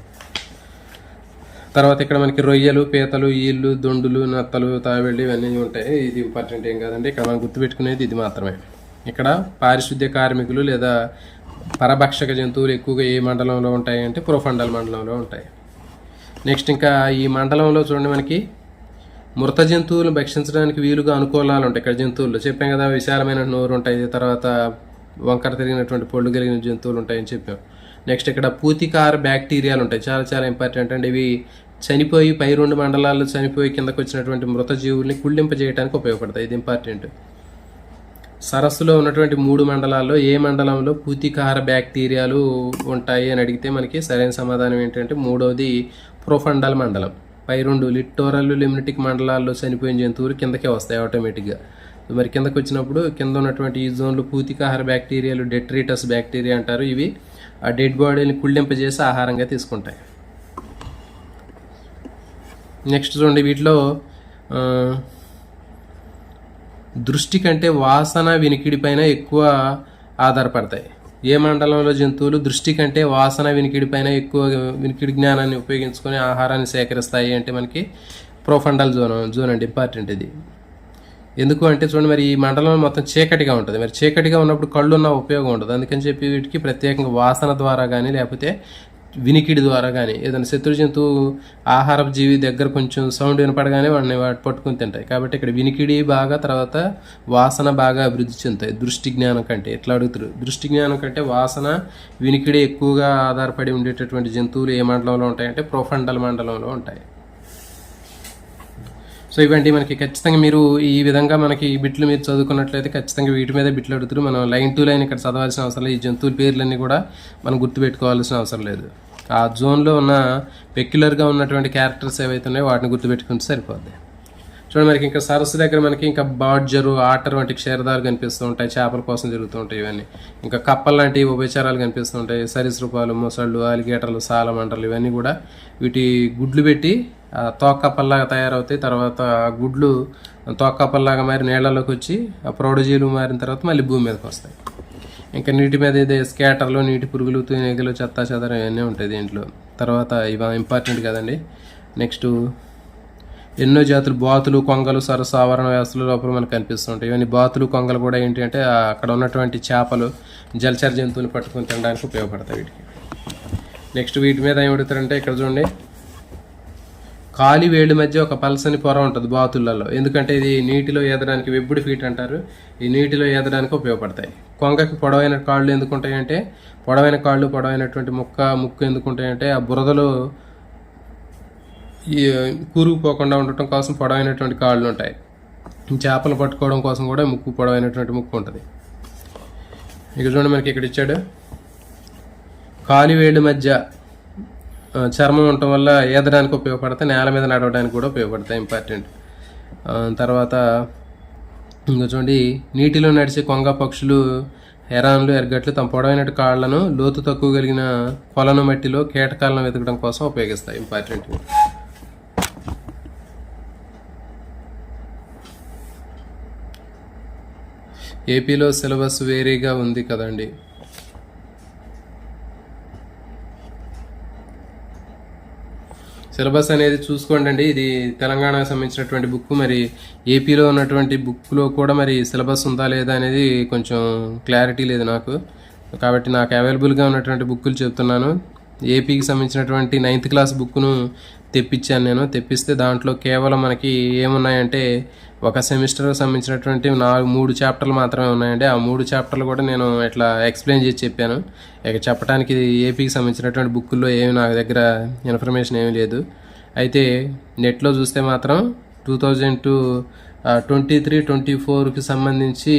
తర్వాత ఇక్కడ మనకి రొయ్యలు, పీతలు, ఈళ్ళు, దొండులు, నత్తలు, తాబేళ్ళు ఇవన్నీ ఉంటాయి. ఇది ఇంపార్టెంట్ ఏం కాదండి. ఇక్కడ మనం గుర్తుపెట్టుకునేది ఇది మాత్రమే. ఇక్కడ పారిశుద్ధ్య కార్మికులు లేదా పరభక్షక జంతువులు ఎక్కువగా ఏ మండలంలో ఉంటాయి అంటే ప్రొఫండల్ మండలంలో ఉంటాయి. నెక్స్ట్ ఇంకా ఈ మండలంలో చూడండి మనకి మృత జంతువులను భక్షించడానికి వీలుగా అనుకూలాలు ఉంటాయి. ఇక్కడ జంతువుల్లో చెప్పాం కదా, విశాలమైన నోరు ఉంటాయి, తర్వాత వంకర తిరిగినటువంటి పళ్ళు కలిగిన జంతువులు ఉంటాయని చెప్పాం. నెక్స్ట్ ఇక్కడ పూతికార బ్యాక్టీరియాలు ఉంటాయి. చాలా ఇంపార్టెంట్ అండి. ఇవి చనిపోయి పై 2 మండలాల్లో చనిపోయి కిందకు వచ్చినటువంటి మృత జీవుల్ని కుళ్ళింపజేయడానికి ఉపయోగపడతాయి. ఇది ఇంపార్టెంట్. సరస్సులో ఉన్నటువంటి 3 మండలాల్లో ఏ మండలంలో పూతికార బ్యాక్టీరియాలు ఉంటాయి అని అడిగితే మనకి సరైన సమాధానం ఏంటంటే 3వది ప్రొఫండల్ మండలం. పై 2 లిట్టోరల్, లిమినటిక్ మండలాల్లో చనిపోయిన జంతువులు కిందకే వస్తాయి ఆటోమేటిక్గా. మరి కిందకు వచ్చినప్పుడు కింద ఉన్నటువంటి ఈ జోన్లు పూతికాహార బ్యాక్టీరియాలు డెట్రిటస్ బ్యాక్టీరియా అంటారు. ఇవి ఆ డెడ్ బాడీని కుళ్ళింపజేసి ఆహారంగా తీసుకుంటాయి. నెక్స్ట్ చూడండి వీటిలో దృష్టి కంటే వాసన, వినికిడి పైన ఎక్కువ ఆధారపడతాయి. ఏ మండలంలో జంతువులు దృష్టి కంటే వాసన, వినికిడి పైన ఎక్కువ వినికిడి జ్ఞానాన్ని ఉపయోగించుకొని ఆహారాన్ని సేకరిస్తాయి అంటే మనకి ప్రొఫండల్ జోన్ అండి. ఇంపార్టెంట్ ఇది. ఎందుకు అంటే చూడండి మరి ఈ మండలం మొత్తం చీకటిగా ఉంటుంది. మరి చీకటిగా ఉన్నప్పుడు కళ్ళు ఉన్న ఉపయోగం ఉండదు. అందుకని చెప్పి వీటికి ప్రత్యేకంగా వాసన ద్వారా కానీ లేకపోతే వినికిడి ద్వారా కానీ ఏదైనా శత్రు జంతువు ఆహారపు జీవి దగ్గర కొంచెం సౌండ్ వినపడగానే వాటిని పట్టుకుని తింటాయి. కాబట్టి ఇక్కడ వినికిడి బాగా, తర్వాత వాసన బాగా అభివృద్ధి చెందుతాయి దృష్టి జ్ఞానం కంటే. ఎట్లా అడుగుతారు, దృష్టి జ్ఞానం కంటే వాసన, వినికిడి ఎక్కువగా ఆధారపడి ఉండేటటువంటి జంతువులు ఏ మండలంలో ఉంటాయంటే ప్రొఫండల్ మండలంలో ఉంటాయి. సో ఇవంటి మనకి ఖచ్చితంగా మీరు ఈ విధంగా మనకి ఈ బిట్లు మీరు చదువుకున్నట్లయితే ఖచ్చితంగా వీటి మీద బిట్లు అడుగుతారు. మనం లైన్ టు లైన్ ఇక్కడ చదవాల్సిన అవసరం లేదు. ఈ జంతువుల పేర్లన్నీ కూడా మనం గుర్తుపెట్టుకోవాల్సిన అవసరం లేదు. ఆ జోన్లో ఉన్న పెక్యులర్గా ఉన్నటువంటి క్యారెక్టర్స్ ఏవైతే ఉన్నాయో వాటిని గుర్తుపెట్టుకుంటే సరిపోద్ది. చూడండి, మనకి ఇంకా సరస్సు దగ్గర మనకి ఇంకా బాడ్జరు, ఆటర్ వంటి క్షీరదాలు కనిపిస్తూ ఉంటాయి, చేపల కోసం జరుగుతూ ఉంటాయి ఇవన్నీ. ఇంకా కప్పల్ లాంటి ఉభయచరాలు కనిపిస్తూ ఉంటాయి, సరీసృపాలు, మొసళ్ళు, అలిగేటర్లు, సాలమంటలు ఇవన్నీ కూడా వీటి గుడ్లు పెట్టి తోక కప్పల్లాగా తయారవుతాయి. తర్వాత ఆ గుడ్లు తోక కప్పల్లాగా మారి నీళ్ళలోకి వచ్చి ఆ ప్రౌఢజీవులు మారిన తర్వాత మళ్ళీ భూమి మీదకి వస్తాయి. ఇంకా నీటి మీద ఇదే స్కాటర్లు, నీటి పురుగులు, తూనెగలు, చెత్త చెదరం ఇవన్నీ ఉంటాయి దీంట్లో. తర్వాత ఇవి ఇంపార్టెంట్ కదండి. నెక్స్ట్ ఎన్నో జాతులు బాతులు, కొంగలు సరస్సు ఆవరణ వ్యవస్థల లోపల మనకు కనిపిస్తుంటాయి. ఇవన్నీ బాతులు, కొంగలు కూడా ఏంటి అంటే అక్కడ ఉన్నటువంటి చేపలు, జలచర జంతువులు పట్టుకొని తినడానికి ఉపయోగపడతాయి వీటికి. నెక్స్ట్ వీటి మీద ఏం అడుగుతారంటే ఇక్కడ చూడండి, కాలి వేళ్ళ మధ్య ఒక పలసని పొర ఉంటుంది బాతులలో. ఎందుకంటే ఇది నీటిలో ఈదడానికి వెబ్బుడు ఫీట్ అంటారు. ఈ నీటిలో ఈదడానికి ఉపయోగపడతాయి. కొంగకి పొడవైన కాళ్ళు ఎందుకు ఉంటాయంటే, పొడవైన కాళ్ళు, పొడవైనటువంటి ముక్కు ఎందుకు ఉంటాయంటే ఆ బురదలో ఈ కూరుకుపోకుండా ఉండటం కోసం పొడవైనటువంటి కాళ్ళు ఉంటాయి. చేపలు పట్టుకోవడం కోసం కూడా పొడవైనటువంటి ముక్కు ఉంటుంది. ఇక చూడండి, మనకి ఇక్కడ ఇచ్చాడు కాలి వేళ్ళ మధ్య చర్మం ఉండటం వల్ల ఈదడానికి ఉపయోగపడతాయి, నేల మీద నడవడానికి కూడా ఉపయోగపడతాయి, ఇంపార్టెంట్. తర్వాత ఇంకా చూడండి, నీటిలో నడిచే కొంగ పక్షులు, హెరాన్లు, ఎర్గట్లు తమ పొడవైన కాళ్లను లోతు తక్కువ కలిగిన కొలను మట్టిలో కీటకాలను వెతకడం కోసం ఉపయోగిస్తాయి, ఇంపార్టెంట్. ఏపీలో సిలబస్ వేరేగా ఉంది కదండి. సిలబస్ అనేది చూసుకోండి అండి. ఇది తెలంగాణకు సంబంధించినటువంటి బుక్. మరి ఏపీలో ఉన్నటువంటి బుక్లో కూడా మరి సిలబస్ ఉందా లేదా అనేది కొంచెం క్లారిటీ లేదు నాకు. కాబట్టి నాకు అవైలబుల్గా ఉన్నటువంటి బుక్కులు చెప్తున్నాను. ఏపీకి సంబంధించినటువంటి 9th క్లాస్ బుక్ను తెప్పించాను నేను. తెప్పిస్తే దాంట్లో కేవలం మనకి ఏమున్నాయంటే ఒక సెమిస్టర్కి సంబంధించినటువంటి 3 చాప్టర్లు మాత్రమే ఉన్నాయండి. ఆ 3 చాప్టర్లు కూడా నేను ఇట్లా ఎక్స్ప్లెయిన్ చేసి చెప్పాను. ఇక చెప్పడానికి ఏపీకి సంబంధించినటువంటి బుక్కుల్లో ఏమి నా దగ్గర ఇన్ఫర్మేషన్ ఏమీ లేదు. అయితే నెట్లో చూస్తే మాత్రం 2023-24కి సంబంధించి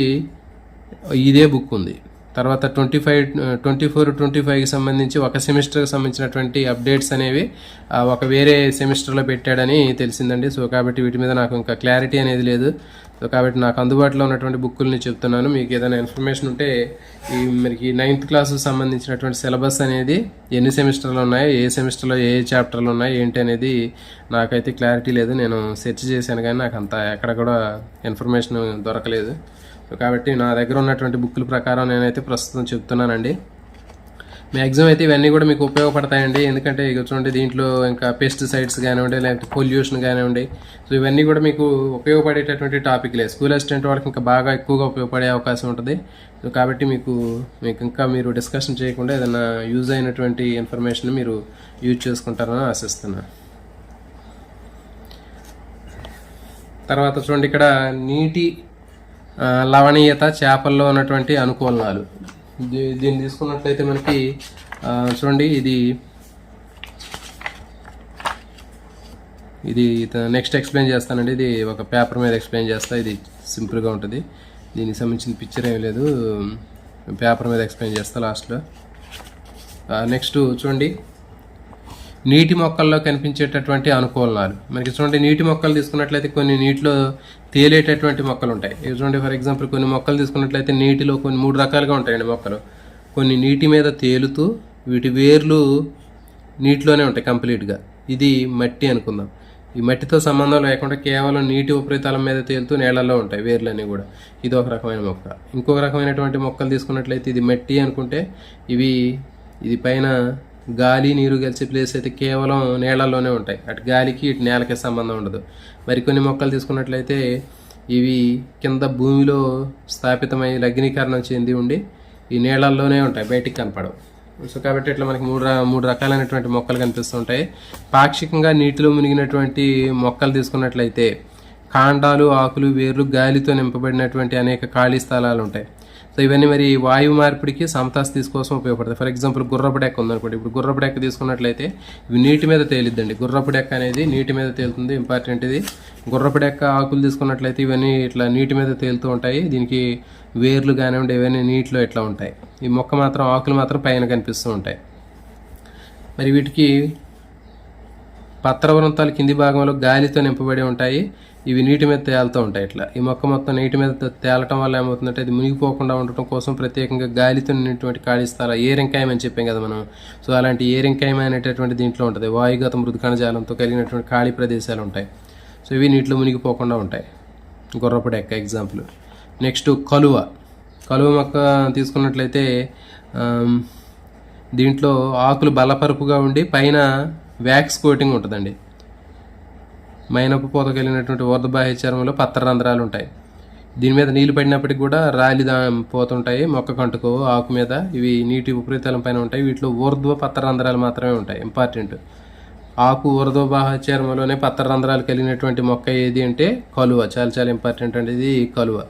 ఇదే బుక్ ఉంది. తర్వాత 24-25కి సంబంధించి ఒక సెమిస్టర్కి సంబంధించినటువంటి అప్డేట్స్ అనేవి ఒక వేరే సెమిస్టర్లో పెట్టాడని తెలిసిందండి. సో కాబట్టి వీటి మీద నాకు ఇంకా క్లారిటీ అనేది లేదు. సో కాబట్టి నాకు అందుబాటులో ఉన్నటువంటి బుక్కుల్ని చెప్తున్నాను. మీకు ఏదైనా ఇన్ఫర్మేషన్ ఉంటే ఈ మనకి 9th క్లాస్కి సంబంధించినటువంటి సిలబస్ అనేది ఎన్ని సెమిస్టర్లు ఉన్నాయి, ఏ సెమిస్టర్లో ఏ చాప్టర్లు ఉన్నాయి ఏంటి అనేది నాకైతే క్లారిటీ లేదు. నేను సెర్చ్ చేశాను కానీ నాకు అంత ఎక్కడ కూడా ఇన్ఫర్మేషన్ దొరకలేదు. కాబట్టి నా దగ్గర ఉన్నటువంటి బుక్కుల ప్రకారం నేనైతే ప్రస్తుతం చెప్తున్నానండి. మ్యాక్సిమం అయితే ఇవన్నీ కూడా మీకు ఉపయోగపడతాయండి. ఎందుకంటే ఇక చూడండి, దీంట్లో ఇంకా పెస్టిసైడ్స్ కానివ్వండి, లేకపోతే పొల్యూషన్ కానివ్వండి, సో ఇవన్నీ కూడా మీకు ఉపయోగపడేటటువంటి టాపిక్లే. స్కూల్ అసిస్టెంట్ వాళ్ళకి ఇంకా బాగా ఎక్కువగా ఉపయోగపడే అవకాశం ఉంటుంది. సో కాబట్టి మీకు ఇంకా మీరు డిస్కషన్ చేయకుండా ఏదైనా యూజ్ అయినటువంటి ఇన్ఫర్మేషన్ మీరు యూజ్ చేసుకుంటారని ఆశిస్తున్నాను. తర్వాత చూడండి, ఇక్కడ నీటి లవణీయత, చేపల్లో ఉన్నటువంటి అనుకూలనాలు. దీన్ని తీసుకున్నట్లయితే మనకి చూడండి, ఇది నెక్స్ట్ ఎక్స్ప్లెయిన్ చేస్తానండి. ఇది ఒక పేపర్ మీద ఎక్స్ప్లెయిన్ చేస్తా. ఇది సింపుల్గా ఉంటుంది. దీనికి సంబంధించిన పిక్చర్ ఏమి లేదు, పేపర్ మీద ఎక్స్ప్లెయిన్ చేస్తా లాస్ట్లో. నెక్స్ట్ చూడండి, నీటి మొక్కల్లో కనిపించేటటువంటి అనుకూలనాలు. మనకి చూడండి, నీటి మొక్కలు తీసుకున్నట్లయితే కొన్ని నీటిలో తేలేటటువంటి మొక్కలు ఉంటాయి. ఇవి చూడండి, ఫర్ ఎగ్జాంపుల్ కొన్ని మొక్కలు తీసుకున్నట్లయితే నీటిలో కొన్ని 3 రకాలుగా ఉంటాయండి మొక్కలు. కొన్ని నీటి మీద తేలుతూ వీటి వేర్లు నీటిలోనే ఉంటాయి కంప్లీట్గా. ఇది మట్టి అనుకుందాం. ఈ మట్టితో సంబంధం లేకుండా కేవలం నీటి ఉపరితలం మీద తేలుతూ నీళ్ళల్లో ఉంటాయి వేర్లన్నీ కూడా. ఇది ఒక రకమైన మొక్క. ఇంకొక రకమైనటువంటి మొక్కలు తీసుకున్నట్లయితే ఇది మట్టి అనుకుంటే ఇది పైన గాలి నీరు కలిసే ప్లేస్ అయితే కేవలం నీళ్ళల్లోనే ఉంటాయి. అటు గాలికి ఇటు నేలకి సంబంధం ఉండదు. మరికొన్ని మొక్కలు తీసుకున్నట్లయితే ఇవి కింద భూమిలో స్థాపితమై లగ్నీకరణం చెంది ఉండి ఈ నీళ్ళల్లోనే ఉంటాయి, బయటికి కనపడవు. సో కాబట్టి ఇట్లా మనకి మూడు రకాలైనటువంటి మొక్కలు కనిపిస్తుంటాయి. పాక్షికంగా నీటిలో మునిగినటువంటి మొక్కలు తీసుకున్నట్లయితే కాండాలు, ఆకులు, వేర్లు, గాలితో నింపబడినటువంటి అనేక ఖాళీ స్థలాలు ఉంటాయి. సో ఇవన్నీ మరి వాయు మార్పిడికి సమతాస్థితి కోసం ఉపయోగపడతాయి. ఫర్ ఎగ్జాంపుల్ గుర్రపు డెక్క ఉందనుకోండి. ఇప్పుడు గుర్రపు డెక్క తీసుకున్నట్లయితే ఇవి నీటి మీద తేలిద్దండి. గుర్రపు డెక్క అనేది నీటి మీద తేలుతుంది, ఇంపార్టెంట్ ఇది. గుర్రపు డెక్క ఆకులు తీసుకున్నట్లయితే ఇవన్నీ ఇట్లా నీటి మీద తేలుతూ ఉంటాయి. దీనికి వేర్లు కానివ్వండి ఇవన్నీ నీటిలో ఇట్లా ఉంటాయి. ఈ మొక్క మాత్రం ఆకులు మాత్రం పైన కనిపిస్తూ ఉంటాయి. మరి వీటికి పత్రవృంతాలు కింది భాగంలో గాలితో నింపబడి ఉంటాయి. ఇవి నీటి మీద తేలుతూ ఉంటాయి. ఇట్లా ఈ మొక్క మొత్తం నీటి మీద తేలటం వల్ల ఏమవుతుందంటే అది మునిగిపోకుండా ఉండటం కోసం ప్రత్యేకంగా గాలితో నిండినటువంటి ఖాళీ స్థలాలు ఏరింకాయం అని చెప్పాం కదా మనం. సో అలాంటి ఏరింకాయం అనేటటువంటి దీంట్లో ఉంటుంది. వాయుగత మృదు కణజాలంతో కలిగినటువంటి ఖాళీ ప్రదేశాలు ఉంటాయి. సో ఇవి నీటిలో మునిగిపోకుండా ఉంటాయి. గుర్రపు డెక్క ఎగ్జాంపుల్. నెక్స్ట్ కలువ. కలువ మొక్క తీసుకున్నట్లయితే దీంట్లో ఆకులు బలపరుపుగా ఉండి పైన వ్యాక్స్ కోటింగ్ ఉంటుందండి. మైనపు పూత కలిగినటువంటి ఊర్ధ్వబాహ్య చర్మంలో పత్రరంధ్రాలు ఉంటాయి. దీని మీద నీళ్లు పడినప్పటికి కూడా రాలి పోతుంటాయి. మొక్క కంటుకో ఆకు మీద ఇవి నీటి ఉపరితలం పైన ఉంటాయి. వీటిలో ఊర్ధ్వ పత్రరంధ్రాలు మాత్రమే ఉంటాయి. ఇంపార్టెంట్. ఆకు ఊర్ధ్వబాహ్య చర్మంలోనే పత్రరంధ్రాలు కలిగినటువంటి మొక్క ఏది అంటే కలువ. చాలా చాలా ఇంపార్టెంట్ అండి ఇది కలువ.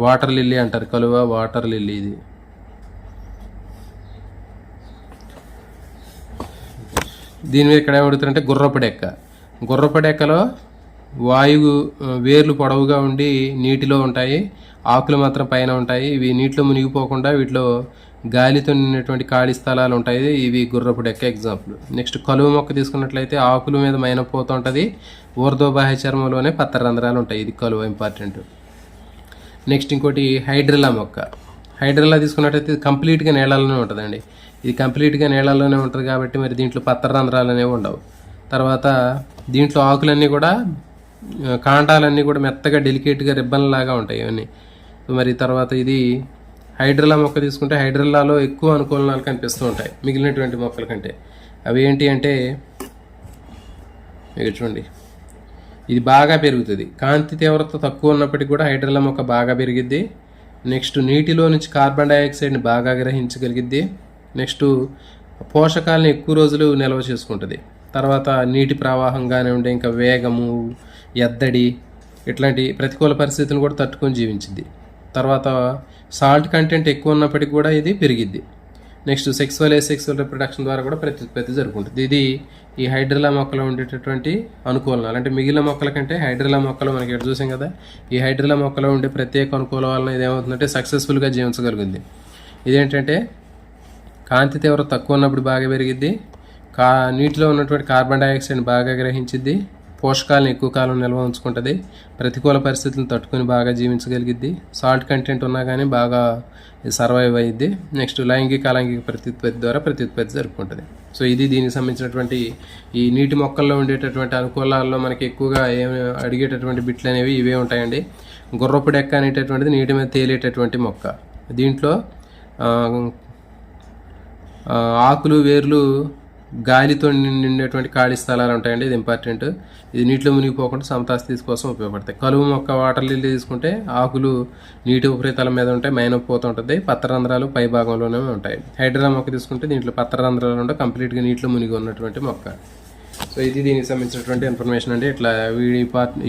వాటర్ లిల్లీ అంటారు. కలువ వాటర్ లిల్లీ ఇది. దీని మీద ఇక్కడ ఏమడుగుతారంటే గుర్రపు డెక్క. గుర్రపు డెక్కలో వాయువు వేర్లు పొడవుగా ఉండి నీటిలో ఉంటాయి. ఆకులు మాత్రం పైన ఉంటాయి. ఇవి నీటిలో మునిగిపోకుండా వీటిలో గాలితో నిండినటువంటి ఖాళీ స్థలాలు ఉంటాయి. ఇవి గుర్రపు డెక్క ఎగ్జాంపుల్. నెక్స్ట్ కలువ మొక్క తీసుకున్నట్లయితే ఆకుల మీద మైనపోతూ ఉంటుంది. ఊర్ధ్వబాహ్య చర్మంలోనే పత్రరంధ్రాలు ఉంటాయి. ఇది కలువ ఇంపార్టెంట్. నెక్స్ట్ ఇంకోటి హైడ్రిల్లా మొక్క. హైడ్రిల్లా తీసుకున్నట్టయితే ఇది కంప్లీట్గా నీళ్ళలోనే ఉంటుందండి. ఇది కంప్లీట్గా నీళ్ళలోనే ఉంటుంది కాబట్టి మరి దీంట్లో పత్రరంధ్రాలు అనేవి ఉండవు. తర్వాత దీంట్లో ఆకులన్నీ కూడా కాండాలన్నీ కూడా మెత్తగా డెలికేట్గా రిబ్బన్ లాగా ఉంటాయి ఇవన్నీ. మరి తర్వాత ఇది హైడ్రిల్లా మొక్క తీసుకుంటే హైడ్రిల్లాలో ఎక్కువ అనుకూలనాలు కనిపిస్తూ ఉంటాయి మిగిలినటువంటి మొక్కల కంటే. అవి ఏంటి అంటే ఇక చూడండి, ఇది బాగా పెరుగుతుంది. కాంతి తీవ్రత తక్కువ ఉన్నప్పటికీ కూడా హైడ్రిల్లా మొక్క బాగా పెరిగిద్ది. నెక్స్ట్ నీటిలో నుంచి కార్బన్ డైఆక్సైడ్ని బాగా గ్రహించగలిగిద్ది. నెక్స్ట్ పోషకాలను ఎక్కువ రోజులు నిల్వ చేసుకుంటుంది. తర్వాత నీటి ప్రవాహం కానివ్వండి, ఇంకా వేగము, ఎద్దడి ఇట్లాంటి ప్రతికూల పరిస్థితులను కూడా తట్టుకొని జీవించింది. తర్వాత సాల్ట్ కంటెంట్ ఎక్కువ ఉన్నప్పటికీ కూడా ఇది పెరిగిద్ది. నెక్స్ట్ సెక్సువల్ రిప్రొడక్షన్ ద్వారా కూడా ప్రత్యుత్పత్తి జరుగుతుంది. ఇది ఈ హైడ్రిల్లా మొక్కలో ఉండేటటువంటి అనుకూలనాలు. అంటే మిగిలిన మొక్కల కంటే హైడ్రిల్లా మొక్కలో మనకి ఎక్కడ చూసాం కదా, ఈ హైడ్రిల్లా మొక్కలో ఉండే ప్రత్యేక అనుకూలం వలన ఇది ఏమవుతుందంటే సక్సెస్ఫుల్గా జీవించగలిగింది. ఇదేంటంటే కాంతి తీవ్రత తక్కువ ఉన్నప్పుడు బాగా పెరిగిద్ది. నీటిలో ఉన్నటువంటి కార్బన్ డైఆక్సైడ్ని బాగా గ్రహించిద్ది. పోషకాలను ఎక్కువ కాలం నిల్వ ఉంచుకుంటుంది. ప్రతికూల పరిస్థితులను తట్టుకొని బాగా జీవించగలిగిద్ది. సాల్ట్ కంటెంట్ ఉన్నా కానీ బాగా సర్వైవ్ అయ్యిద్ది. నెక్స్ట్ లైంగిక అలాంగిక ప్రత్యుత్పత్తి ద్వారా ప్రత్యుత్పత్తి జరుపుకుంటుంది. సో ఇది దీనికి సంబంధించినటువంటి ఈ నీటి మొక్కల్లో ఉండేటటువంటి అనుకూలాల్లో మనకి ఎక్కువగా అడిగేటటువంటి బిట్లు అనేవి ఇవే ఉంటాయండి. గుర్రపు డెక్క అనేటటువంటిది నీటి మీద తేలేటటువంటి మొక్క. దీంట్లో ఆకులు, వేర్లు గాలితో నిండేటువంటి ఖాళీ స్థలాలు ఉంటాయండి. ఇది ఇంపార్టెంట్. ఇది నీటిలో మునిగిపోకుండా సమతాస్థితి కోసం ఉపయోగపడతాయి. కలువ మొక్క వాటర్ లిల్లీ తీసుకుంటే ఆకులు నీటి ఉపరితలం మీద ఉంటాయి, మైనపోతూ ఉంటుంది. పత్రరంధ్రాలు పై భాగంలోనే ఉంటాయి. హైడ్రిల్లా మొక్క తీసుకుంటే దీంట్లో పత్రరంధ్రాలు ఉంటే కంప్లీట్గా నీటిలో మునిగి ఉన్నటువంటి మొక్క. సో ఇది దీనికి సంబంధించినటువంటి ఇన్ఫర్మేషన్ అండి. ఇట్లా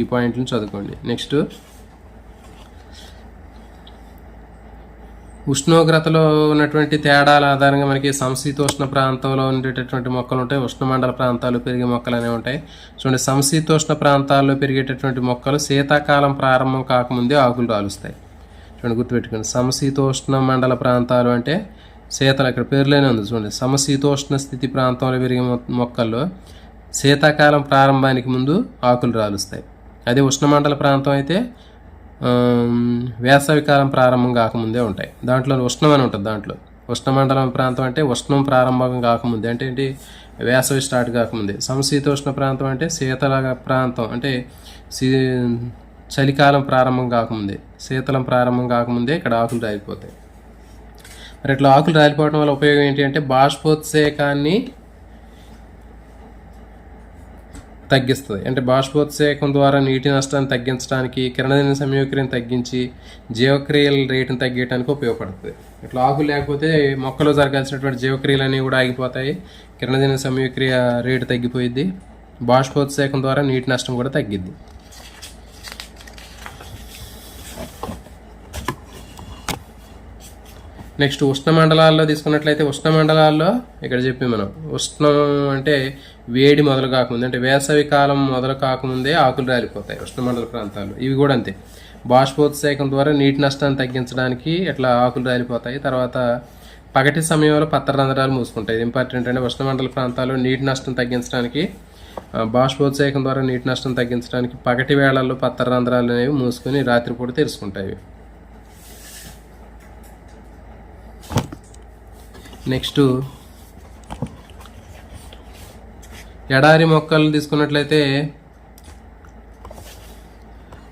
ఈ పాయింట్లను చదువుకోండి. నెక్స్ట్ ఉష్ణోగ్రతలో ఉన్నటువంటి తేడాల ఆధారంగా మనకి సమశీతోష్ణ ప్రాంతంలో ఉండేటటువంటి మొక్కలు ఉంటాయి. ఉష్ణమండల ప్రాంతాలు పెరిగే మొక్కలు అనేవి ఉంటాయి. చూడండి, సమశీతోష్ణ ప్రాంతాల్లో పెరిగేటటువంటి మొక్కలు శీతాకాలం ప్రారంభం కాకముందే ఆకులు రాలుస్తాయి. చూడండి, గుర్తుపెట్టుకోండి. సమశీతోష్ణ మండల ప్రాంతాలు అంటే శీతల, ఇక్కడ పేర్లోనే ఉంది చూడండి. సమశీతోష్ణ స్థితి ప్రాంతంలో పెరిగే మొక్కల్లో శీతాకాలం ప్రారంభానికి ముందు ఆకులు రాలుస్తాయి. అదే ఉష్ణమండల ప్రాంతం అయితే వేసవికాలం ప్రారంభం కాకముందే ఉంటాయి. దాంట్లో ఉష్ణం అని ఉంటుంది. దాంట్లో ఉష్ణమండలం ప్రాంతం అంటే ఉష్ణం ప్రారంభం కాకముందే, అంటే ఏంటి, వేసవి స్టార్ట్ కాకముందే. సమశీతోష్ణ ప్రాంతం అంటే శీతల ప్రాంతం, అంటే చలికాలం ప్రారంభం కాకముందే, శీతలం ప్రారంభం కాకముందే ఇక్కడ ఆకులు రాలిపోతాయి. మరి ఇట్లా ఆకులు రాలిపోవడం వల్ల ఉపయోగం ఏంటి అంటే బాష్పోత్సేకాన్ని తగ్గిస్తుంది. అంటే బాష్పోత్సేకం ద్వారా నీటి నష్టాన్ని తగ్గించడానికి, కిరణజన్య సంయోగక్రియను తగ్గించి జీవక్రియల రేటును తగ్గించడానికి ఉపయోగపడుతుంది. ఇట్లా ఆకులు లేకపోతే మొక్కలో జరగాల్సినటువంటి జీవక్రియలు అనేవి కూడా ఆగిపోతాయి, కిరణజన్య సంయోగక్రియ రేటు తగ్గిపోయింది, బాష్పోత్సేకం ద్వారా నీటి నష్టం కూడా తగ్గిద్ది. నెక్స్ట్ ఉష్ణమండలాల్లో తీసుకున్నట్లయితే, ఉష్ణమండలాల్లో ఇక్కడ చెప్పి మనం ఉష్ణం అంటే వేడి మొదలు కాకముందే, అంటే వేసవి కాలం మొదలు కాకముందే ఆకులు రాలిపోతాయి ఉష్ణమండల ప్రాంతాల్లో. ఇవి కూడా అంతే, బాష్పోత్సేకం ద్వారా నీటి నష్టాన్ని తగ్గించడానికి ఇట్లా ఆకులు రాలిపోతాయి. తర్వాత పగటి సమయంలో పత్రరంధ్రాలు మూసుకుంటాయి. ఇది ఇంపార్టెంట్. అంటే ఉష్ణమండల ప్రాంతాల్లో నీటి నష్టం తగ్గించడానికి, బాష్పోత్సేకం ద్వారా నీటి నష్టం తగ్గించడానికి పగటి వేళల్లో పత్రరంధ్రాలు అనేవి మూసుకొని రాత్రిపూట తెరుచుకుంటాయి. నెక్స్ట్ ఎడారి మొక్కలు తీసుకున్నట్లయితే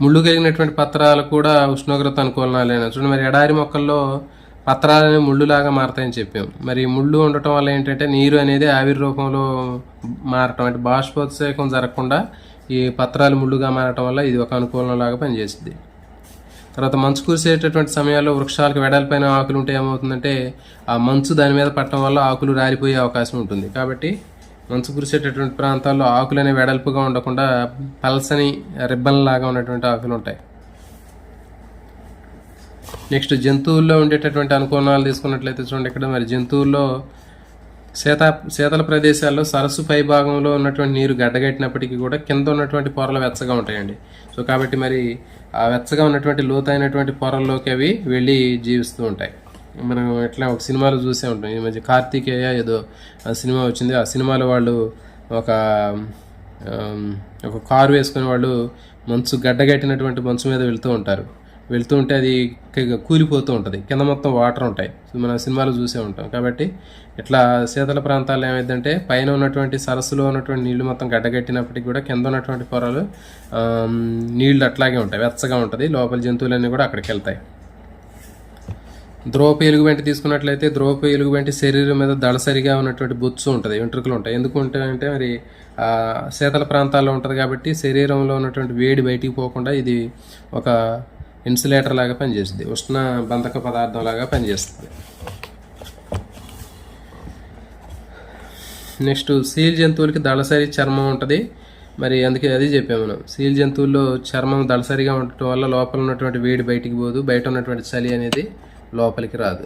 ముళ్ళు కలిగినటువంటి పత్రాలు కూడా ఉష్ణోగ్రత అనుకూలనాలేనా. చూడండి, మరి ఎడారి మొక్కల్లో పత్రాలని ముళ్ళులాగా మారతాయని చెప్పాం. మరి ముళ్ళు ఉండటం వల్ల ఏంటంటే నీరు అనేది ఆవిరి రూపంలో మారటం, అంటే బాష్పోత్సేకం జరగకుండా ఈ పత్రాలు ముళ్ళుగా మారటం వల్ల ఇది ఒక అనుకూలంలాగా పనిచేస్తుంది. తర్వాత మంచు కురిసేటటువంటి సమయాల్లో వృక్షాలకు వెడల్పైన ఆకులు ఉంటే ఏమవుతుందంటే ఆ మంచు దాని మీద పట్టడం వల్ల ఆకులు రాలిపోయే అవకాశం ఉంటుంది. కాబట్టి మంచు కురిసేటటువంటి ప్రాంతాల్లో ఆకులు అనేవి వెడల్పుగా ఉండకుండా పల్సని రిబ్బన్ లాగా ఉన్నటువంటి ఆకులు ఉంటాయి. నెక్స్ట్ జంతువుల్లో ఉండేటటువంటి అనుకూలనాలు తీసుకున్నట్లయితే చూడండి, ఇక్కడ మరి జంతువుల్లో శీతల ప్రదేశాల్లో సరస్సు పై భాగంలో ఉన్నటువంటి నీరు గడ్డగట్టినప్పటికీ కూడా కింద ఉన్నటువంటి పొరలు వెచ్చగా ఉంటాయండి. సో కాబట్టి మరి ఆ వెచ్చగా ఉన్నటువంటి లోతైనటువంటి పొరల్లోకి అవి వెళ్ళి జీవిస్తూ ఉంటాయి. మనం ఎట్లా ఒక సినిమాలో చూసే ఉంటాం. ఈ మధ్య కార్తికేయ ఏదో సినిమా వచ్చింది. ఆ సినిమాలో వాళ్ళు ఒక కారు వేసుకుని వాళ్ళు మంచు గడ్డగట్టినటువంటి మంచు మీద వెళ్తూ ఉంటే అది కూలిపోతూ ఉంటుంది, కింద మొత్తం వాటర్ ఉంటాయి. సో మనం సినిమాలో చూసే ఉంటాం. కాబట్టి ఇట్లా శీతల ప్రాంతాల్లో ఏమైందంటే పైన ఉన్నటువంటి సరస్సులో ఉన్నటువంటి నీళ్లు మొత్తం గడ్డగట్టినప్పటికీ కూడా కింద ఉన్నటువంటి పొరలు నీళ్లు అట్లాగే ఉంటాయి, వెచ్చగా ఉంటుంది. లోపల జంతువులన్నీ కూడా అక్కడికి వెళ్తాయి. ద్రోప ఎలుగుబంటి తీసుకున్నట్లయితే ద్రోప ఎలుగుబంటి శరీరం మీద దళసరిగా ఉన్నటువంటి బొచ్చు ఉంటుంది, వెంట్రుకలు ఉంటాయి. ఎందుకు ఉంటాయంటే మరి శీతల ప్రాంతాల్లో ఉంటుంది కాబట్టి శరీరంలో ఉన్నటువంటి వేడి బయటికి పోకుండా ఇది ఒక ఇన్సులేటర్ లాగా పనిచేస్తుంది, ఉష్ణ బంధక పదార్థం లాగా పనిచేస్తుంది. నెక్స్ట్ సీల్ జంతువులకి దళసరి చర్మం ఉంటుంది. మరి అందుకే అది చెప్పాము మనం, సీల్ జంతువుల్లో చర్మం దళసరిగా ఉండటం వల్ల లోపల ఉన్నటువంటి వేడి బయటికి పోదు, బయట ఉన్నటువంటి చలి అనేది లోపలికి రాదు.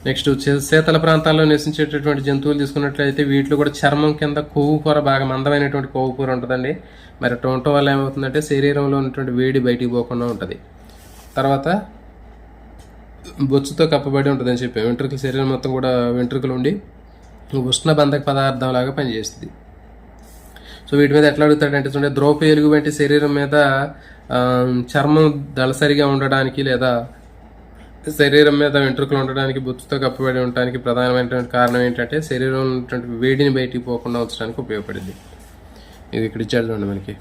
నెక్స్ట్ శీతల ప్రాంతాల్లో నివసించేటటువంటి జంతువులు తీసుకున్నట్లయితే వీటిలో కూడా చర్మం కింద కొవ్వు పొర, బాగా మందమైనటువంటి కొవ్వు పొర ఉంటుందండి. మరి అట్లా ఉండటం వల్ల ఏమవుతుందంటే శరీరంలో ఉన్నటువంటి వేడి బయటికి పోకుండా ఉంటుంది. తర్వాత బొచ్చుతో కప్పబడి ఉంటుంది అని చెప్పాము. వెంట్రుకలు, శరీరం మొత్తం కూడా వెంట్రుకలు ఉండి ఉష్ణ బంధక పదార్థం లాగా పనిచేస్తుంది. సో వీటి మీద ఎట్లా అడుగుతాడంటే చూడండి, ద్రోప ఎలుగుబంటి శరీరం మీద చర్మం దళసరిగా ఉండడానికి లేదా శరీరం మీద వెంట్రుకలు ఉండడానికి, బొచ్చుతో కప్పబడి ఉండడానికి ప్రధానమైనటువంటి కారణం ఏంటంటే శరీరంలో ఉన్నటువంటి వేడిని బయటికి పోకుండా ఉంచడానికి ఉపయోగపడింది. ఇది ఇక్కడ ఇచ్చాడు చూడండి మనకి.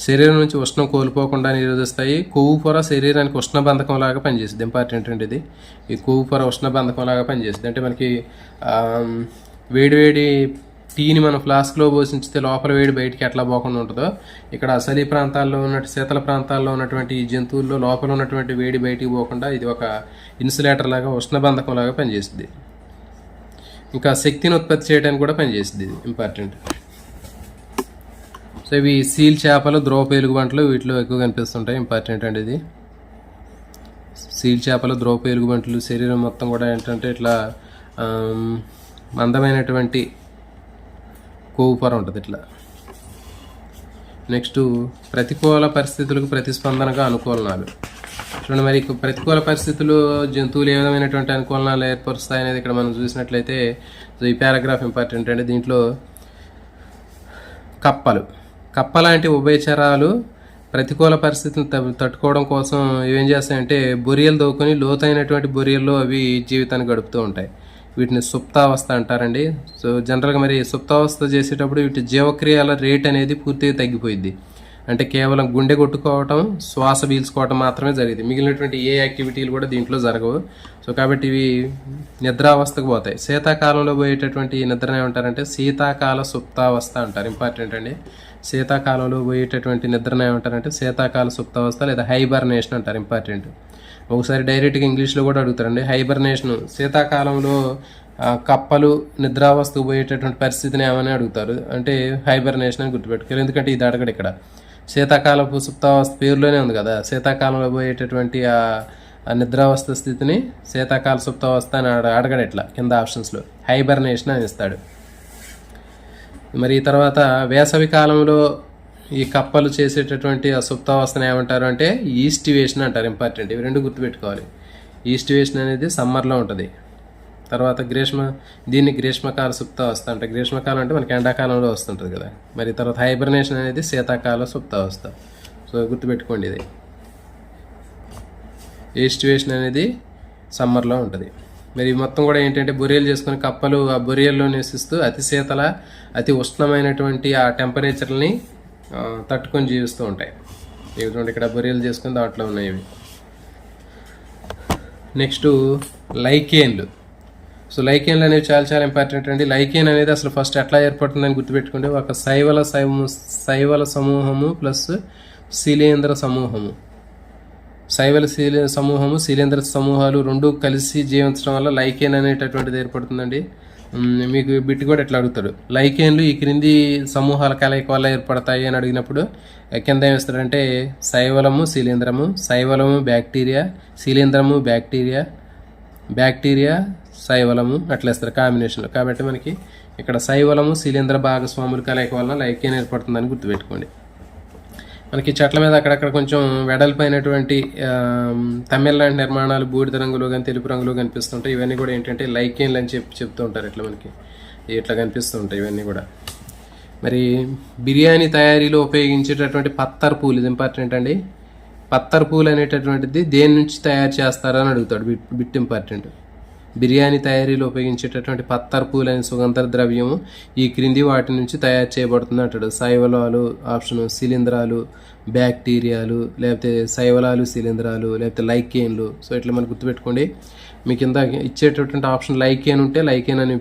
శరీరం నుంచి ఉష్ణం కోల్పోకుండా నిరోధిస్తాయి. కొవ్వు పొర శరీరానికి ఉష్ణ బంధకం లాగా పనిచేస్తుంది. ఇంపార్టెంట్ అండి ఇది. ఈ కొవ్వు పొర ఉష్ణ బంధకం లాగా పనిచేస్తుంది. అంటే మనకి వేడి టీని మనం ఫ్లాస్క్లో పోషించితే లోపల వేడి బయటికి ఎట్లా పోకుండా ఉంటుందో, ఇక్కడ చలి ప్రాంతాల్లో ఉన్నట్టు శీతల ప్రాంతాల్లో ఉన్నటువంటి ఈ జంతువుల్లో లోపల ఉన్నటువంటి వేడి బయటికి పోకుండా ఇది ఒక ఇన్సులేటర్ లాగా, ఉష్ణబంధకం లాగా పనిచేస్తుంది. ఇంకా శక్తిని ఉత్పత్తి చేయడానికి కూడా పనిచేస్తుంది. ఇది ఇంపార్టెంట్. సో ఇవి సీల్ చేపలు, ద్రోప ఎలుగుబంట్లు వీటిలో ఎక్కువ కనిపిస్తుంటాయి. ఇంపార్టెంట్ అండి ఇది. సీల్ చేపలు, ద్రోప ఎలుగుబంట్లు శరీరం మొత్తం కూడా ఏంటంటే ఇట్లా మందమైనటువంటి కొవ్వు పొర ఉంటుంది ఇట్లా. నెక్స్ట్ ప్రతికూల పరిస్థితులకు ప్రతిస్పందనగా అనుకూలనాలు. చూడండి, మరి ప్రతికూల పరిస్థితులు జంతువులు ఏ విధమైనటువంటి అనుకూలనాలు ఏర్పరుస్తాయి అనేది ఇక్కడ మనం చూసినట్లయితే ఈ పారాగ్రాఫ్ ఇంపార్టెంట్ అండి. దీంట్లో కప్ప లాంటి ఉభయచరాలు ప్రతికూల పరిస్థితులను తట్టుకోవడం కోసం ఏం చేస్తాయంటే బొరియలు దోకొని లోతైనటువంటి బొరియల్లో అవి జీవితాన్ని గడుపుతూ ఉంటాయి. వీటిని సుప్తావస్థ అంటారండి. సో జనరల్గా మరి సుప్తావస్థ చేసేటప్పుడు వీటి జీవక్రియల రేట్ అనేది పూర్తిగా తగ్గిపోయింది. అంటే కేవలం గుండె కొట్టుకోవటం, శ్వాస పీల్చుకోవటం మాత్రమే జరిగింది. మిగిలినటువంటి ఏ యాక్టివిటీలు కూడా దీంట్లో జరగవు. సో కాబట్టి ఇవి నిద్రావస్థకు పోతాయి. శీతాకాలంలో పోయేటటువంటి నిద్ర ఏమంటారంటే శీతాకాల సుప్తావస్థ అంటారు. ఇంపార్టెంట్ అండి. శీతాకాలంలో పోయేటటువంటి నిద్రను ఏమంటారంటే శీతాకాల సుప్తావస్థ లేదా హైబర్నేషన్ అంటారు. ఇంపార్టెంట్. ఒకసారి డైరెక్ట్గా ఇంగ్లీష్లో కూడా అడుగుతారండి. హైబర్నేషన్ శీతాకాలంలో కప్పలు నిద్రావస్థకు పోయేటటువంటి పరిస్థితిని ఏమని అడుగుతారు అంటే హైబర్నేషన్ అని గుర్తుపెట్టుకోవాలి. ఎందుకంటే ఇది అడగడు ఇక్కడ. శీతాకాలపు సుప్తావస్థ పేరులోనే ఉంది కదా. శీతాకాలంలో పోయేటటువంటి ఆ నిద్రావస్థ స్థితిని శీతాకాల సుప్తావస్థ అని అడగడు. ఇట్లా కింద ఆప్షన్స్లో హైబర్నేషన్ అని ఇస్తాడు. మరి తర్వాత వేసవి కాలంలో ఈ కప్పలు చేసేటటువంటి ఆ సుప్తావస్థను ఏమంటారు అంటే ఈస్టివేషన్ అంటారు. ఇంపార్టెంట్. ఇవి రెండు గుర్తుపెట్టుకోవాలి. ఈస్టివేషన్ అనేది సమ్మర్లో ఉంటుంది. తర్వాత దీన్ని గ్రీష్మకాల సుప్తావస్థ అంటే గ్రీష్మకాలం అంటే మనకి ఎండాకాలంలో వస్తుంటుంది కదా. మరి తర్వాత హైబర్నేషన్ అనేది శీతాకాల సుప్తావస్థ. సో గుర్తుపెట్టుకోండి. ఇది ఈస్టివేషన్ అనేది సమ్మర్లో ఉంటుంది. మరి మొత్తం కూడా ఏంటంటే బొరియలు చేసుకుని కప్పలు ఆ బొరియల్లో నివసిస్తూ అతి శీతల అతి ఉష్ణమైనటువంటి ఆ టెంపరేచర్ని తట్టుకొని జీవిస్తూ ఉంటాయి. ఇవి చూడండి ఇక్కడ బొరియలు చేసుకుని దాంట్లో ఉన్నాయి ఇవి. నెక్స్ట్ లైకేన్లు. సో లైకేన్లు అనేవి చాలా చాలా ఇంపార్టెంట్ అండి. లైకేన్ అనేది అసలు ఫస్ట్ ఎట్లా ఏర్పడుతుందని గుర్తుపెట్టుకుంటే ఒక శైవల సమూహము ప్లస్ శిలీంద్ర సమూహము. సమూహము శిలీంద్ర సమూహాలు రెండు కలిసి జీవించడం వల్ల లైకేన్ అనేటటువంటిది ఏర్పడుతుందండి. మీకు బిట్ కూడా ఎట్లా అడుగుతాడు. లైకేన్లు ఈ క్రింది సమూహాల కలయిక వల్ల ఏర్పడతాయి అని అడిగినప్పుడు కింద ఏమిస్తాడంటే శైవలము శిలీంద్రము, శైవలము బ్యాక్టీరియా, శిలీంద్రము బ్యాక్టీరియా శైవలము అట్లా వేస్తారు కాంబినేషన్లో. కాబట్టి మనకి ఇక్కడ శైవలము శిలీంద్ర భాగస్వాముల కలయిక వల్ల లైకేన్ ఏర్పడుతుందని గుర్తుపెట్టుకోండి. మనకి చెట్ల మీద అక్కడక్కడ కొంచెం వెడల్పైనటువంటి తమిళనాడు నిర్మాణాలు బూడిద రంగులో కానీ తెలుపు రంగులో కనిపిస్తుంటాయి. ఇవన్నీ కూడా ఏంటంటే లైకేన్లు అని చెప్తూ ఉంటారు. ఇట్లా మనకి ఇట్లా కనిపిస్తూ ఉంటాయి ఇవన్నీ కూడా. మరి బిర్యానీ తయారీలో ఉపయోగించేటటువంటి పత్తర్ పూలు, ఇది ఇంపార్టెంట్ అండి. పత్తర్ పూలు అనేటటువంటిది దేని నుంచి తయారు చేస్తారని అడుగుతాడు. Bit important. బిర్యానీ తయారీలో ఉపయోగించేటటువంటి పత్తర్ పూలు అనే సుగంధ ద్రవ్యము ఈ క్రింది వాటి నుంచి తయారు చేయబడుతుంది అంటాడు. శైవలాలు ఆప్షన్, శిలీంధ్రాలు, బ్యాక్టీరియాలు, లేకపోతే శైవలాలు శిలీంధ్రాలు, లేకపోతే లైకేన్లు. సో ఇట్లా మనకు గుర్తుపెట్టుకోండి. మీకు కింద ఇచ్చేటటువంటి ఆప్షన్ లైకేన్ ఉంటే లైకేన్ అని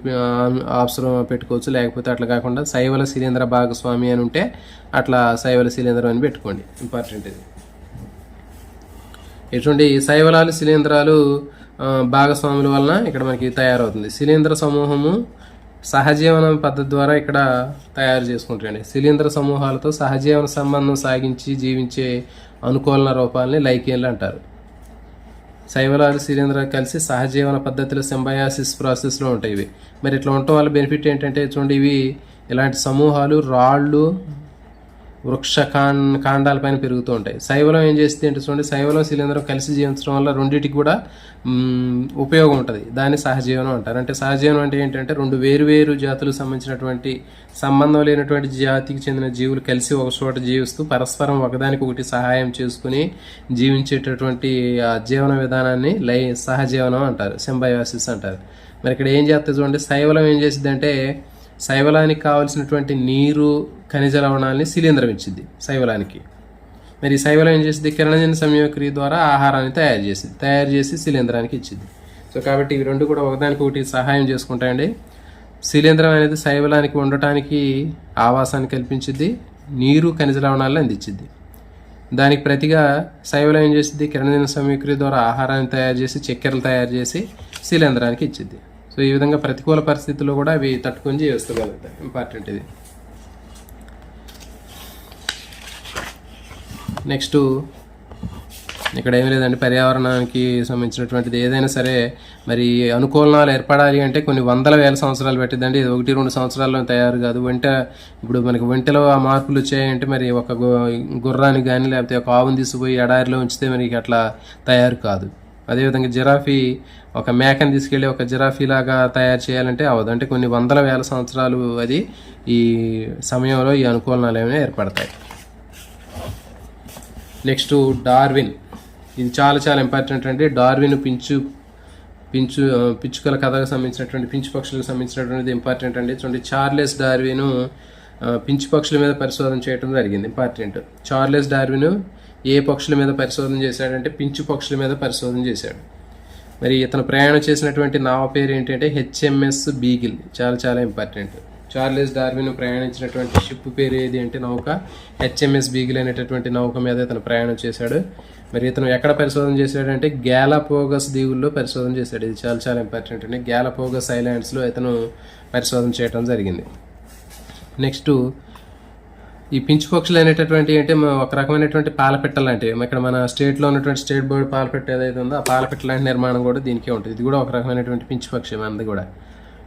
ఆప్షన్ పెట్టుకోవచ్చు. లేకపోతే అట్లా కాకుండా శైవల శిలీంద్ర భాగస్వామి అని ఉంటే అట్లా శైవల శిలీంధ్రం అని పెట్టుకోండి. ఇంపార్టెంట్ ఇది. ఎటువంటి శైవలాలు శిలీంధ్రాలు భాగస్వాముల వలన ఇక్కడ మనకి తయారవుతుంది. శిలీంద్ర సమూహము సహజీవన పద్ధతి ద్వారా ఇక్కడ తయారు చేసుకుంటాయండి. శిలీంద్ర సమూహాలతో సహజీవన సంబంధం సాగించి జీవించే అనుకూల రూపాలని లైకేన్లు అంటారు. శైవలాలు శిలీంధ్రాలు కలిసి సహజీవన పద్ధతిలో సింబయాసిస్ ప్రాసెస్లో ఉంటాయి ఇవి. మరి ఇట్లా ఉండటం వల్ల బెనిఫిట్ ఏంటంటే చూడండి, ఇవి ఇలాంటి సమూహాలు రాళ్ళు వృక్ష కాండాలపైన పెరుగుతూ ఉంటాయి. శైవలం ఏం చేస్తుంది అంటే చూడండి, శైవలం శిలీంధ్రం కలిసి జీవించడం వల్ల రెండింటికి కూడా ఉపయోగం ఉంటుంది. దాన్ని సహజీవనం అంటారు. అంటే సహజీవనం అంటే ఏంటంటే రెండు వేరు జాతులకు సంబంధించినటువంటి సంబంధం లేనటువంటి జాతికి చెందిన జీవులు కలిసి ఒక చోట జీవిస్తూ పరస్పరం ఒకదానికి ఒకటి సహాయం చేసుకుని జీవించేటటువంటి ఆ జీవన విధానాన్ని సహజీవనం అంటారు, సింబయోసిస్ అంటారు. మరి ఇక్కడ ఏం చేస్తుంది చూడండి, శైవలం ఏం చేస్తుంది అంటే శైవలానికి కావాల్సినటువంటి నీరు ఖనిజ లవణాలని శిలీంధ్రం ఇచ్చింది శైవలానికి. మరి శైవలం ఏం చేసింది, కిరణజన్య సంయోగక్రియ ద్వారా ఆహారాన్ని తయారు చేసి శిలీంధ్రానికి ఇచ్చింది. సో కాబట్టి ఇవి రెండు కూడా ఒకదానికి ఒకటి సహాయం చేసుకుంటాయండి. శిలీంధ్రం అనేది శైవలానికి ఉండటానికి ఆవాసాన్ని కల్పించింది, నీరు ఖనిజ లవణాలను అందించింది. దానికి ప్రతిగా శైవలం ఏం చేసింది, కిరణజన్య సంయోగక్రియ ద్వారా ఆహారాన్ని తయారు చేసి చక్కెరలు తయారు చేసి శిలీంధ్రానికి ఇచ్చింది. సో ఈ విధంగా ప్రతికూల పరిస్థితుల్లో కూడా అవి తట్టుకొని జీవిస్తగలుగుతాయి. ఇంపార్టెంట్ ఇది. నెక్స్ట్ ఇక్కడ ఏం లేదండి, పర్యావరణానికి సంబంధించినటువంటిది ఏదైనా సరే మరి అనుకూలనాలు ఏర్పడాలి అంటే కొన్ని వందల వేల సంవత్సరాలు పెట్టిద్దండి. ఇది 1-2 సంవత్సరాల్లో తయారు కాదు. ఇప్పుడు మనకి ఒంటెలో ఆ మార్పులు వచ్చాయంటే మరి ఒక గుర్రాన్ని కానీ లేకపోతే ఒక ఆవుని తీసుకుపోయి ఎడారిలో ఉంచితే మనకి అట్లా తయారు కాదు. అదేవిధంగా జిరాఫీ ఒక మేకని తీసుకెళ్ళి ఒక జిరాఫీ లాగా తయారు చేయాలంటే అవ్వదు. అంటే కొన్ని వందల వేల సంవత్సరాలు అది ఈ సమయంలో ఈ అనుకూలనాలు ఏమైనా ఏర్పడతాయి. Next Darwin. ఇది చాలా చాలా ఇంపార్టెంట్ అండి. డార్విన్ పిచ్చుకల కథకు సంబంధించినటువంటి పించు పక్షులకు సంబంధించినటువంటిది ఇంపార్టెంట్ అండి. చూడండి, చార్లెస్ డార్విన్ పించు పక్షుల మీద పరిశోధన చేయడం జరిగింది. ఇంపార్టెంట్. చార్లెస్ డార్విన్ ఏ పక్షుల మీద పరిశోధన చేశాడంటే పించు పక్షుల మీద పరిశోధన చేశాడు. మరి ఇతను ప్రయాణం చేసినటువంటి నావ పేరు ఏంటంటే HMS బీగిల్. చాలా చాలా ఇంపార్టెంట్. చార్లెస్ డార్విన్ ప్రయాణించినటువంటి షిప్ పేరు ఏది అంటే నౌక HMS బీగిల్ అనేటటువంటి నౌక మీద ఇతను ప్రయాణం చేశాడు. మరి ఇతను ఎక్కడ పరిశోధన చేశాడంటే గ్యాలపోగస్ దీవుల్లో పరిశోధన చేశాడు. ఇది చాలా చాలా ఇంపార్టెంట్ అండి. గ్యాలపోగస్ ఐలాండ్స్లో ఇతను పరిశోధన చేయడం జరిగింది. నెక్స్ట్ ఈ పించు పక్షులు అనేటటువంటి అంటే ఒక రకమైనటువంటి పాలపెట్ట లాంటివి. ఇక్కడ మన స్టేట్లో ఉన్నటువంటి స్టేట్ బోర్డు పాలపెట్ట ఏదైతే ఉందో ఆ పాలపెట్ట లాంటి నిర్మాణం కూడా దీనికే ఉంటుంది. ఇది కూడా ఒక రకమైనటువంటి పించు పక్షి మనది కూడా.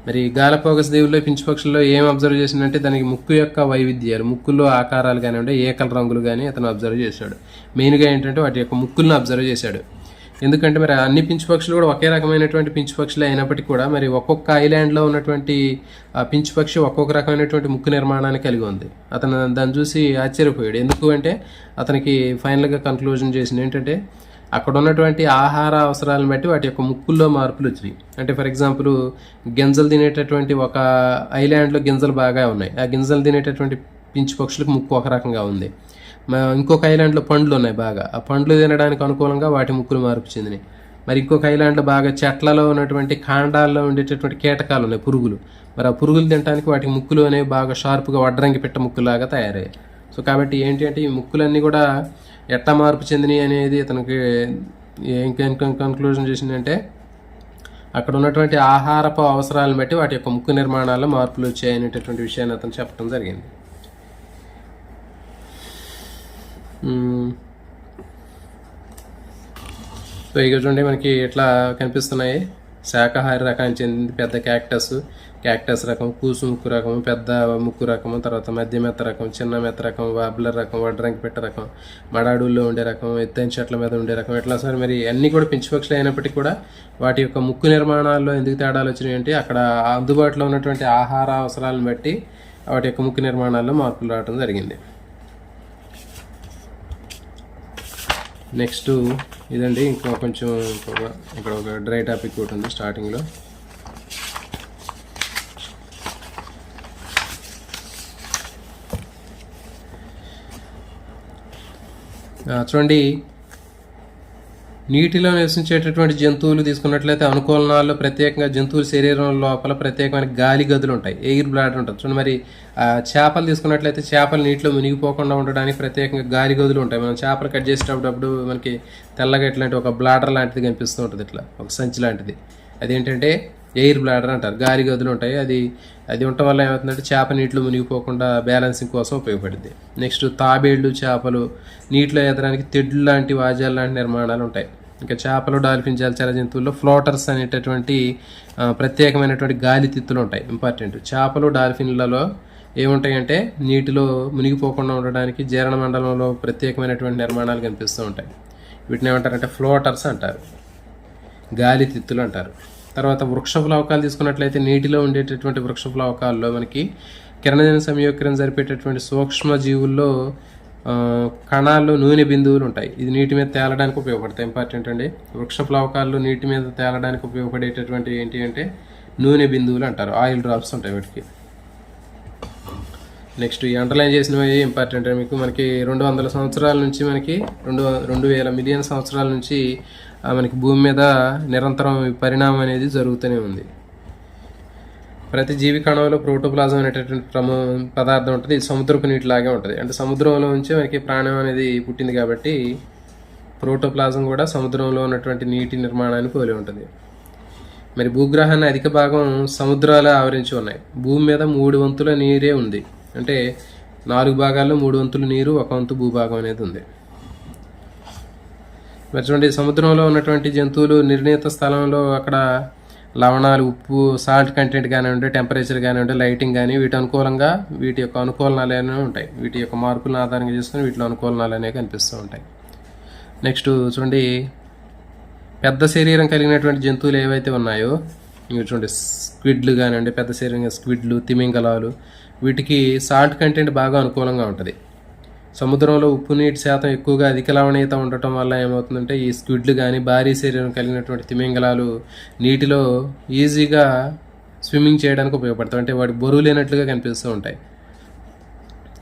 మరి గాలపోగస్ దీవుల్లో పించు పక్షుల్లో ఏం అబ్జర్వ్ చేసిందంటే దానికి ముక్కు యొక్క వైవిధ్యాలు, ముక్కుల్లో ఆకారాలు కానివ్వండి, ఏకల రంగులు కానీ అతను అబ్జర్వ్ చేశాడు. మెయిన్గా ఏంటంటే వాటి యొక్క ముక్కులను అబ్జర్వ్ చేశాడు. ఎందుకంటే మరి అన్ని పించు పక్షులు కూడా ఒకే రకమైనటువంటి పించు పక్షులు అయినప్పటికీ కూడా మరి ఒక్కొక్క ఐలాండ్లో ఉన్నటువంటి పించు పక్షి ఒక్కొక్క రకమైనటువంటి ముక్కు నిర్మాణాన్ని కలిగి ఉంది. అతను దాన్ని చూసి ఆశ్చర్యపోయాడు. ఎందుకు అంటే అతనికి ఫైనల్గా కన్క్లూజన్ చేసింది ఏంటంటే అక్కడ ఉన్నటువంటి ఆహార అవసరాలను బట్టి వాటి యొక్క ముక్కుల్లో మార్పులు వచ్చినాయి. అంటే ఫర్ ఎగ్జాంపుల్ గింజలు తినేటటువంటి ఒక ఐలాండ్లో గింజలు బాగా ఉన్నాయి. ఆ గింజలు తినేటటువంటి పించు పక్షులకు ముక్కు ఒక రకంగా ఉంది. ఇంకొక ఐలాండ్లో పండ్లు ఉన్నాయి బాగా. ఆ పండ్లు తినడానికి అనుకూలంగా వాటి ముక్కులు మార్పు చెందినాయి. మరి ఇంకొక ఐలాండ్లో బాగా చెట్లలో ఉన్నటువంటి కాండాల్లో ఉండేటటువంటి కీటకాలు ఉన్నాయి, పురుగులు. మరి ఆ పురుగులు తినడానికి వాటి ముక్కులు అనేవి బాగా షార్ప్గా వడ్రంగి పెట్ట ముక్కులాగా తయారయ్యాయి. సో కాబట్టి ఏంటి అంటే ఈ ముక్కులన్నీ కూడా ఎట్లా మార్పు చెందినాయి అనేది అతనికి ఏం కన్క్లూజన్ చేసిందంటే అక్కడ ఉన్నటువంటి ఆహారపు అవసరాలను బట్టి వాటి యొక్క ముక్కు నిర్మాణాల్లో మార్పులు వచ్చాయి అనేటటువంటి విషయాన్ని అతను చెప్పడం జరిగింది. సో ఇక చూడండి మనకి ఎట్లా కనిపిస్తున్నాయి. శాకాహార రకానికి చెందింది పెద్ద క్యాక్టస్ రకం, కూసు ముక్కు రకం, పెద్ద ముక్కు రకం, తర్వాత మధ్య మెత్త రకం, చిన్న మెత్త రకం, వాబ్లర్ రకం, వడ్రంగి పెట్ట రకం, మడాడుల్లో ఉండే రకం, ఎత్తైన చెట్ల మీద ఉండే రకం, ఎట్లా సార్ మరి అన్నీ కూడా పించు పక్షులు అయినప్పటికీ కూడా వాటి యొక్క ముక్కు నిర్మాణాల్లో ఎందుకు తేడాలు వచ్చినాయి అంటే అక్కడ అందుబాటులో ఉన్నటువంటి ఆహార అవసరాలను బట్టి వాటి యొక్క ముక్కు నిర్మాణాల్లో మార్పులు రావడం జరిగింది. నెక్స్ట్ ఇదండి కొంచెం ఇక్కడ ఒక డ్రై టాపిక్ ఒకటి ఉంది స్టార్టింగ్లో. చూడండి, నీటిలో నివసించేటటువంటి జంతువులు తీసుకున్నట్లయితే అనుకూలనాల్లో ప్రత్యేకంగా జంతువుల శరీరం లోపల ప్రత్యేకమైన గాలి గదులు ఉంటాయి, ఎయిర్ బ్లాడర్ ఉంటుంది. చూడండి, మరి చేపలు తీసుకున్నట్లయితే చేపలు నీటిలో మునిగిపోకుండా ఉండడానికి ప్రత్యేకంగా గాలి గదులు ఉంటాయి. మనం చేపలు కట్ చేసేటప్పుడు మనకి తెల్లగా ఇట్లాంటి ఒక బ్లాడర్ లాంటిది కనిపిస్తూ ఉంటుంది, ఇట్లా ఒక సంచి లాంటిది. అదేంటంటే ఎయిర్ బ్లాడర్ అంటారు. గాలి గదులు ఉంటాయి. అది ఉండటం వల్ల ఏమవుతుందంటే చేప నీటిలో మునిగిపోకుండా బ్యాలెన్సింగ్ కోసం ఉపయోగపడుతుంది. నెక్స్ట్ తాబేళ్లు, చేపలు నీటిలో ఎదడానికి తెడ్లు లాంటి వాజాలు లాంటి నిర్మాణాలు ఉంటాయి. ఇంకా చేపలు, డాల్ఫిన్, జలచర జంతువుల్లో ఫ్లోటర్స్ అనేటటువంటి ప్రత్యేకమైనటువంటి గాలి తిత్తులు ఉంటాయి. ఇంపార్టెంట్. చేపలు, డాల్ఫిన్లలో ఏముంటాయంటే నీటిలో మునిగిపోకుండా ఉండడానికి జీర్ణ మండలంలో ప్రత్యేకమైనటువంటి నిర్మాణాలు కనిపిస్తూ ఉంటాయి. వీటిని ఏమంటారంటే ఫ్లోటర్స్ అంటారు, గాలి తిత్తులు అంటారు. తర్వాత వృక్ష ప్లవకాలు తీసుకున్నట్లయితే నీటిలో ఉండేటటువంటి వృక్ష ప్లవకాల్లో మనకి కిరణజన సంయోక్రియం జరిపేటటువంటి సూక్ష్మ జీవుల్లో కణాల్లో నూనె బిందువులు ఉంటాయి. ఇది నీటి మీద తేలడానికి ఉపయోగపడతాయి. ఇంపార్టెంట్ అండి. వృక్ష ప్లవకాల్లో నీటి మీద తేలడానికి ఉపయోగపడేటటువంటి ఏంటి అంటే నూనె బిందువులు అంటారు, ఆయిల్ డ్రాప్స్ ఉంటాయి వీటికి. నెక్స్ట్ ఈ అండర్లైన్ చేసినవి ఇంపార్టెంట్. మీకు మనకి 200 సంవత్సరాల నుంచి మనకి 2,000 మిలియన్ సంవత్సరాల నుంచి మనకి భూమి మీద నిరంతరం పరిణామం అనేది జరుగుతూనే ఉంది. ప్రతి జీవి కణంలో ప్రోటోప్లాజం అనేటటువంటి పదార్థం ఉంటుంది. ఇది సముద్రపు నీటిలాగే ఉంటుంది. అంటే సముద్రంలో నుంచి మనకి ప్రాణం అనేది పుట్టింది కాబట్టి ప్రోటోప్లాజం కూడా సముద్రంలో ఉన్నటువంటి నీటి నిర్మాణాన్ని పోలి ఉంటుంది. మరి భూగ్రహాన్ని అధిక భాగం సముద్రాలు ఆవరించి ఉన్నాయి. భూమి మీద 3 వంతుల నీరే ఉంది. అంటే 4 భాగాల్లో 3 వంతులు నీరు, 1 వంతు భూభాగం అనేది ఉంది. మరి చూడండి, సముద్రంలో ఉన్నటువంటి జంతువులు నిర్ణీత స్థలంలో అక్కడ లవణాలు, ఉప్పు, సాల్ట్ కంటెంట్ కానివ్వండి, టెంపరేచర్ కానివ్వండి, లైటింగ్ కానీ వీటి అనుకూలంగా వీటి యొక్క అనుకూలనాలు అనేవి ఉంటాయి. వీటి యొక్క మార్పులను ఆధారంగా చేసుకుని వీటిలో అనుకూలనాలు అనేవి కనిపిస్తూ ఉంటాయి. నెక్స్ట్ చూడండి, పెద్ద శరీరం కలిగినటువంటి జంతువులు ఏవైతే ఉన్నాయో ఇవి చూడండి, స్క్విడ్లు కానివ్వండి, పెద్ద శరీరంగా స్క్విడ్లు, తిమింగలాలు, వీటికి సాల్ట్ కంటెంట్ బాగా అనుకూలంగా ఉంటుంది. సముద్రంలో ఉప్పు నీటి శాతం ఎక్కువగా అధిక లవణీయత ఉండటం వల్ల ఏమవుతుందంటే ఈ స్క్విడ్లు కానీ, భారీ శరీరం కలిగినటువంటి తిమింగలాలు నీటిలో ఈజీగా స్విమ్మింగ్ చేయడానికి ఉపయోగపడతాయి. అంటే వాటి బరువు లేనట్లుగా కనిపిస్తూ ఉంటాయి.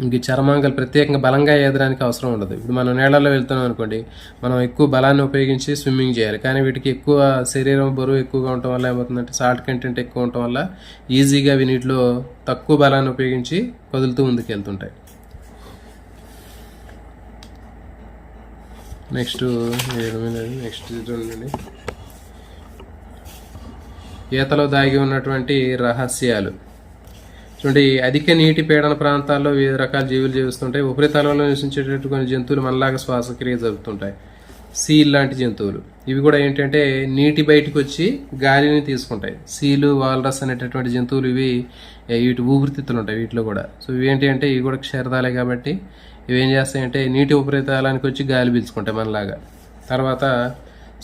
ఇంక చర్మాంగాలు ప్రత్యేకంగా బలంగా ఎదడానికి అవసరం ఉండదు. ఇప్పుడు మనం నీళ్ళలో వెళ్తున్నాం అనుకోండి, మనం ఎక్కువ బలాన్ని ఉపయోగించి స్విమ్మింగ్ చేయాలి. కానీ వీటికి ఎక్కువ శరీరం బరువు ఎక్కువగా ఉండటం వల్ల ఏమవుతుందంటే సాల్ట్ కంటెంట్ ఎక్కువ ఉండటం వల్ల ఈజీగా అవి నీటిలో తక్కువ బలాన్ని ఉపయోగించి కదులుతూ ముందుకు వెళ్తుంటాయి. నెక్స్ట్ చూడండి, ఈతలో దాగి ఉన్నటువంటి రహస్యాలు. చూడండి, అధిక నీటి పీడన ప్రాంతాల్లో వివిధ రకాల జీవులు జీవిస్తుంటాయి. ఉపరితలంలో నివసించేటటువంటి కొన్ని జంతువులు మనలాగా శ్వాసక్రియ జరుపుతుంటాయి. సీల్ లాంటి జంతువులు ఇవి కూడా ఏంటంటే నీటి బయటకు వచ్చి గాలిని తీసుకుంటాయి. సీలు, వాల్రస్ అనేటటువంటి జంతువులు ఇవి వీటి ఊపిరితిత్తులు ఉంటాయి వీటిలో కూడా. సో ఇవి ఏంటి అంటే ఇవి కూడా క్షీరదాలే కాబట్టి ఇవి ఏం చేస్తాయంటే నీటి ఉపరితలానికి వచ్చి గాలి పీల్చుకుంటాయి మనలాగా. తర్వాత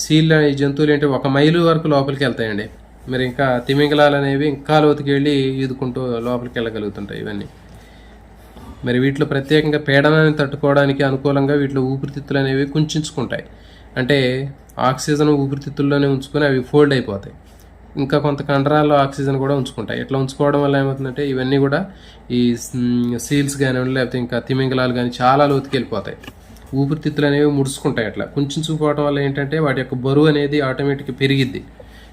సీల్ ఈ జంతువులు ఏంటి 1 మైలు వరకు లోపలికి వెళ్తాయండి. మరి ఇంకా తిమింగలాలు అనేవి ఇంకా లోతుకి వెళ్ళి ఈదుకుంటూ లోపలికి వెళ్ళగలుగుతుంటాయి ఇవన్నీ. మరి వీటిలో ప్రత్యేకంగా పీడనాన్ని తట్టుకోవడానికి అనుకూలంగా వీటిలో ఊపిరితిత్తులు అనేవి కుంచుకుంటాయి. అంటే ఆక్సిజన్ ఊపిరితిత్తుల్లోనే ఉంచుకొని అవి ఫోల్డ్ అయిపోతాయి. ఇంకా కొంత కండరాల్లో ఆక్సిజన్ కూడా ఉంచుకుంటాయి. ఇట్లా ఉంచుకోవడం వల్ల ఏమవుతుందంటే ఇవన్నీ కూడా ఈ సీల్స్ కానివ్వండి లేకపోతే ఇంకా తిమింగలాలు కానీ చాలా లోతుకి వెళ్ళిపోతాయి. ఊపిరితిత్తులు అనేవి ముడుచుకుంటాయి. అట్లా కుంచుకుపోవడం వల్ల ఏంటంటే వాటి యొక్క బరువు అనేది ఆటోమేటిక్గా పెరిగిద్ది.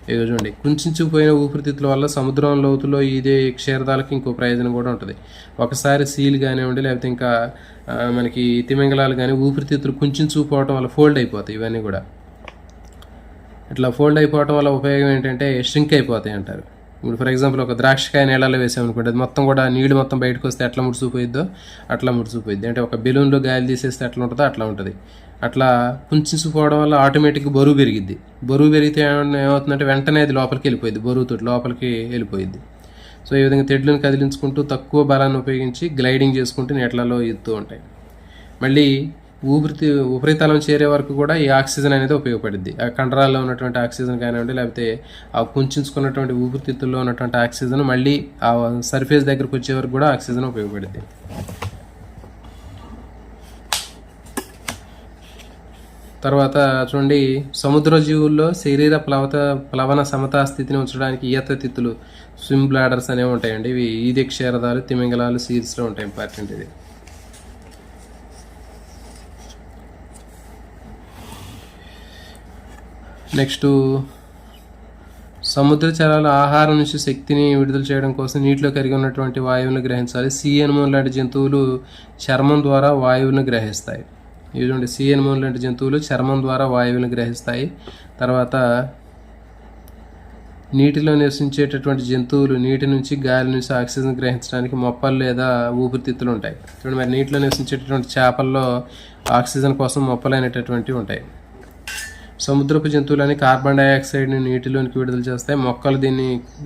ఇదిగో చూడండి, కుంచుకుపోయిన ఊపిరితిత్తుల వల్ల సముద్రం లోతులో ఇదే క్షీరదాలకి ఇంకో ప్రయోజనం కూడా ఉంటుంది. ఒకసారి సీల్ కానివ్వండి లేకపోతే ఇంకా మనకి తిమింగలాలు కానీ ఊపిరితిత్తులు కుంచుకుపోవడం వల్ల ఫోల్డ్ అయిపోతాయి. ఇవన్నీ కూడా ఇట్లా ఫోల్డ్ అయిపోవడం వల్ల ఉపయోగం ఏంటంటే ష్రింక్ అయిపోతాయి అంటారు. ఇప్పుడు ఫర్ ఎగ్జాంపుల్ ఒక ద్రాక్షకాయ నీళ్ళలో వేసామనుకోండి, అది మొత్తం కూడా నీళ్ళు మొత్తం బయటకు వస్తే ఎట్లా ముడుచుకుపోయిద్దో అట్లా ముడుచుకుపోయిద్ది. అంటే ఒక బెలూన్లో గాలి తీసేస్తే ఎట్లా ఉంటుందో అట్లా ఉంటుంది. అట్లా కుంచుకుపోవడం వల్ల ఆటోమేటిక్గా బరువు పెరిగిద్ది. బరువు పెరిగితే ఏమవుతుందంటే వెంటనే అది లోపలికి వెళ్ళిపోయింది, బరువుతో లోపలికి వెళ్ళిపోయింది. సో ఈ విధంగా తెడ్లను కదిలించుకుంటూ తక్కువ బలాన్ని ఉపయోగించి గ్లైడింగ్ చేసుకుంటూ నీళ్ళలో ఎత్తుతూ ఉంటాయి. మళ్ళీ ఉపరితలం చేరే వరకు కూడా ఈ ఆక్సిజన్ అనేది ఉపయోగపడుద్ది. ఆ కండరాల్లో ఉన్నటువంటి ఆక్సిజన్ కానివ్వండి లేకపోతే ఆ కుంచుకున్నటువంటి ఊపిరితిత్తుల్లో ఉన్నటువంటి ఆక్సిజన్ మళ్ళీ ఆ సర్ఫేస్ దగ్గరకు వచ్చే వరకు కూడా ఆక్సిజన్ ఉపయోగపడుద్ది. తర్వాత చూడండి, సముద్ర జీవుల్లో శరీర ప్లవన సమతా స్థితిని ఉంచడానికి ఈతతిత్తులు, స్విమ్ బ్లాడర్స్ అనేవి ఉంటాయండి. ఇవి ఈది క్షీరదాలు, తిమింగలాలు, సీల్స్లో ఉంటాయి. ఇంపార్టెంట్ ఇది. నెక్స్ట్, సముద్ర జలాలు ఆహారం నుంచి శక్తిని విడుదల చేయడం కోసం నీటిలో కరిగి ఉన్నటువంటి వాయువులను గ్రహించాలి. సీ ఎనిమోన్ లాంటి జంతువులు చర్మం ద్వారా వాయువులను గ్రహిస్తాయి. ఇటువంటి సీ ఎనిమోన్ లాంటి జంతువులు చర్మం ద్వారా వాయువులను గ్రహిస్తాయి. తర్వాత నీటిలో నివసించేటటువంటి జంతువులు నీటి నుంచి గాలి నుంచి ఆక్సిజన్ గ్రహించడానికి మొప్పలు లేదా ఊపిరితిత్తులు ఉంటాయి. చూడండి, మరి నీటిలో నివసించేటటువంటి చేపల్లో ఆక్సిజన్ కోసం మొప్పలు అనేటటువంటివి ఉంటాయి. సముద్రపు జంతువులని కార్బన్ డైఆక్సైడ్ని నీటిలోనికి విడుదల చేస్తాయి. మొక్కలు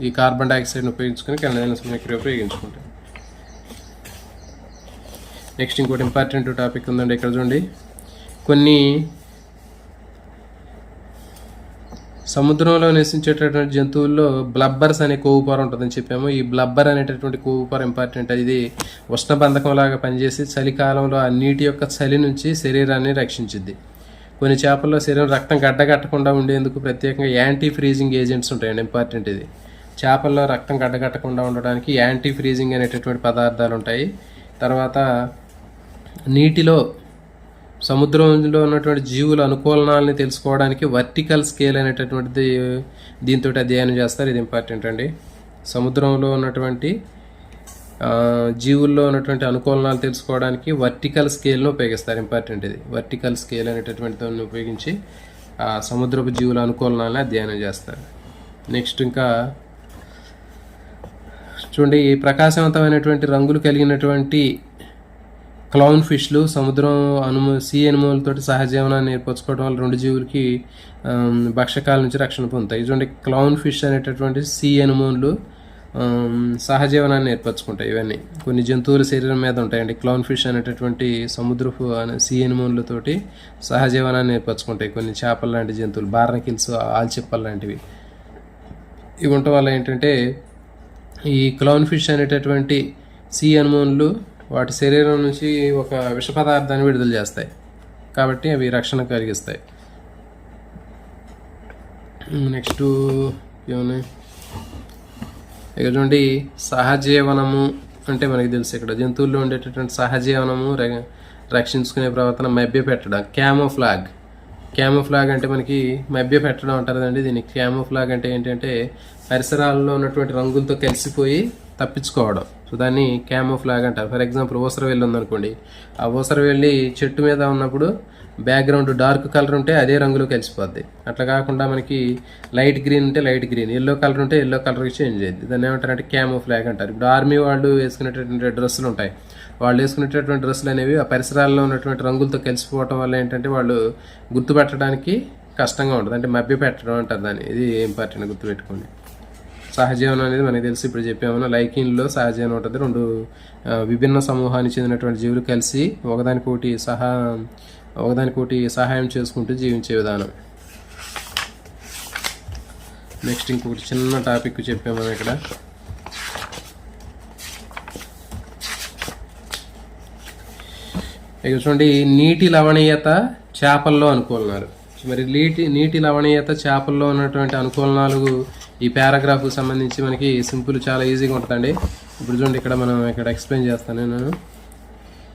ఈ కార్బన్ డైఆక్సైడ్ని ఉపయోగించుకొని కెనడైన ప్రక్రియ ఉపయోగించుకుంటాయి. నెక్స్ట్ ఇంకోటి ఇంపార్టెంట్ టాపిక్ ఉందండి. ఇక్కడ చూడండి, కొన్ని సముద్రంలో నివసించేటటువంటి జంతువుల్లో బ్లబ్బర్స్ అనే కొవ్వు పొర ఉంటుందని చెప్పాము. ఈ బ్లబ్బర్ అనేటటువంటి కొవ్వు పొర ఇంపార్టెంట్. ఇది ఉష్ణబంధకం లాగా పనిచేసి చలికాలంలో ఆ నీటి యొక్క చలి నుంచి శరీరాన్ని రక్షించింది. కొన్ని చేపల్లో శరీరం రక్తం గడ్డగట్టకుండా ఉండేందుకు ప్రత్యేకంగా యాంటీ ఫ్రీజింగ్ ఏజెంట్స్ ఉంటాయండి. ఇంపార్టెంట్ ఇది. చేపల్లో రక్తం గడ్డగట్టకుండా ఉండడానికి యాంటీ ఫ్రీజింగ్ అనేటటువంటి పదార్థాలు ఉంటాయి. తర్వాత నీటిలో సముద్రంలో ఉన్నటువంటి జీవుల అనుకూలనాలని తెలుసుకోవడానికి వర్టికల్ స్కేల్ అనేటటువంటిది దీంతో అధ్యయనం చేస్తారు. ఇది ఇంపార్టెంట్ అండి. సముద్రంలో ఉన్నటువంటి జీవుల్లో ఉన్నటువంటి అనుకూలనాలు తెలుసుకోవడానికి వర్టికల్ స్కేల్ను ఉపయోగిస్తారు. ఇంపార్టెంట్ ఇది. వర్టికల్ స్కేల్ అనేటటువంటి దాన్ని ఉపయోగించి సముద్రపు జీవుల అనుకూలనాలని అధ్యయనం చేస్తారు. నెక్స్ట్ ఇంకా చూడండి, ఈ ప్రకాశవంతమైనటువంటి రంగులు కలిగినటువంటి క్లౌన్ ఫిష్లు సముద్రం సీ ఎనిమోలతో సహజీవనాన్ని ఏర్పరచుకోవడం వల్ల 2 జీవులకి భక్షకాల నుంచి రక్షణ పొందుతాయి. చూడండి, క్లౌన్ ఫిష్ అనేటటువంటి సీ ఎనిమోన్లు సహజీవనాన్ని ఏర్పరచుకుంటాయి. ఇవన్నీ కొన్ని జంతువుల శరీరం మీద ఉంటాయండి. క్లౌన్ ఫిష్ అనేటటువంటి సముద్రపు సీ ఎనిమోన్లతోటి సహజీవనాన్ని ఏర్పరచుకుంటాయి. కొన్ని చేపల లాంటి జంతువులు, బార్నకిల్స్, ఆల్చిప్పల్ లాంటివి. ఇవి ఉండటం వల్ల ఏంటంటే ఈ క్లౌన్ ఫిష్ అనేటటువంటి సీ ఎనిమోన్లు వాటి శరీరం నుంచి ఒక విష పదార్థాన్ని విడుదల చేస్తాయి కాబట్టి అవి రక్షణ కలిగిస్తాయి. నెక్స్ట్ ఏమన్నాయి ఇక చూడండి, సహజీవనము, అంటే మనకి తెలుసు ఇక్కడ జంతువుల్లో ఉండేటటువంటి సహజీవనము రక్షించుకునే ప్రవర్తన మభ్య పెట్టడం. క్యామోఫ్లాగ్ అంటే మనకి మభ్య పెట్టడం అంటారండి. దీన్ని క్యామోఫ్లాగ్ అంటే ఏంటంటే పరిసరాల్లో ఉన్నటువంటి రంగులతో కలిసిపోయి తప్పించుకోవడం. సో దాన్ని క్యామోఫ్లాగ్ అంటారు. ఫర్ ఎగ్జాంపుల్ ఊసరవెల్లి ఉందనుకోండి, ఆ ఊసరవెల్లి చెట్టు మీద ఉన్నప్పుడు బ్యాక్గ్రౌండ్ డార్క్ కలర్ ఉంటే అదే రంగులో కలిసిపోద్ది. అట్లా కాకుండా మనకి లైట్ గ్రీన్ ఉంటే లైట్ గ్రీన్, ఎల్లో కలర్ ఉంటే ఎల్లో కలర్కి చేంజ్ అయ్యింది. దాన్ని ఏమంటారంటే క్యామోఫ్లాగ్ అంటారు. ఇప్పుడు ఆర్మీ వాళ్ళు వేసుకునేటటువంటి డ్రెస్సులు ఉంటాయి. వాళ్ళు వేసుకునేటటువంటి డ్రెస్సులు అనేవి ఆ పరిసరాల్లో ఉన్నటువంటి రంగులతో కలిసిపోవటం వల్ల ఏంటంటే వాళ్ళు గుర్తుపెట్టడానికి కష్టంగా ఉంటుంది. అంటే మభ్య పెట్టడం అంటారు దాన్ని. ఇది ఇంపార్టెంట్, గుర్తుపెట్టుకోండి. సహజీవనం అనేది మనకి తెలిసి ఇప్పుడు చెప్పామన్నా లైకిన్లో సహజీవనం ఉంటుంది. రెండు విభిన్న సమూహానికి చెందినటువంటి జీవులు కలిసి ఒకదానికొకటి సహాయం చేసుకుంటూ జీవించే విధానం. నెక్స్ట్ ఇంకొకటి చిన్న టాపిక్ చెప్పాము మనం ఇక్కడ. ఇక చూడండి, నీటి లవణీయత చేపల్లో అనుకూలనాలు. మరి నీటి లవణీయత చేపల్లో ఉన్నటువంటి అనుకూలనాలు ఈ పారాగ్రాఫ్కు సంబంధించి మనకి సింపుల్, చాలా ఈజీగా ఉంటుందండి. ఇప్పుడు చూడండి, ఇక్కడ మనం ఇక్కడ ఎక్స్ప్లెయిన్ చేస్తాను నేను.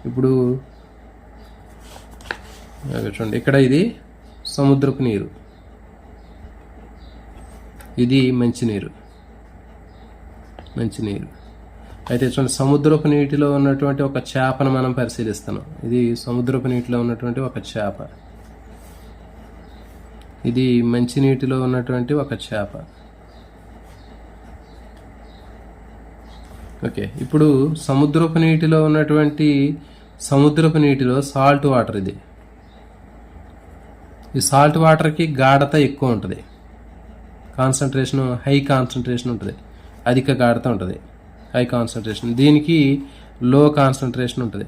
ఇప్పుడు చూడండి, ఇక్కడ ఇది సముద్రపు నీరు, ఇది మంచినీరు. అయితే చూడండి, సముద్రపు నీటిలో ఉన్నటువంటి ఒక చేపను మనం పరిశీలిస్తున్నాం. ఇది సముద్రపు నీటిలో ఉన్నటువంటి ఒక చేప, ఇది మంచినీటిలో ఉన్నటువంటి ఒక చేప. ఓకే, ఇప్పుడు సముద్రపు నీటిలో సాల్ట్ వాటర్. ఈ సాల్ట్ వాటర్కి గాఢత ఎక్కువ ఉంటుంది, హై కాన్సన్ట్రేషన్ ఉంటుంది, అధిక గాఢత ఉంటుంది, హై కాన్సన్ట్రేషన్. దీనికి లో కాన్సన్ట్రేషన్ ఉంటుంది.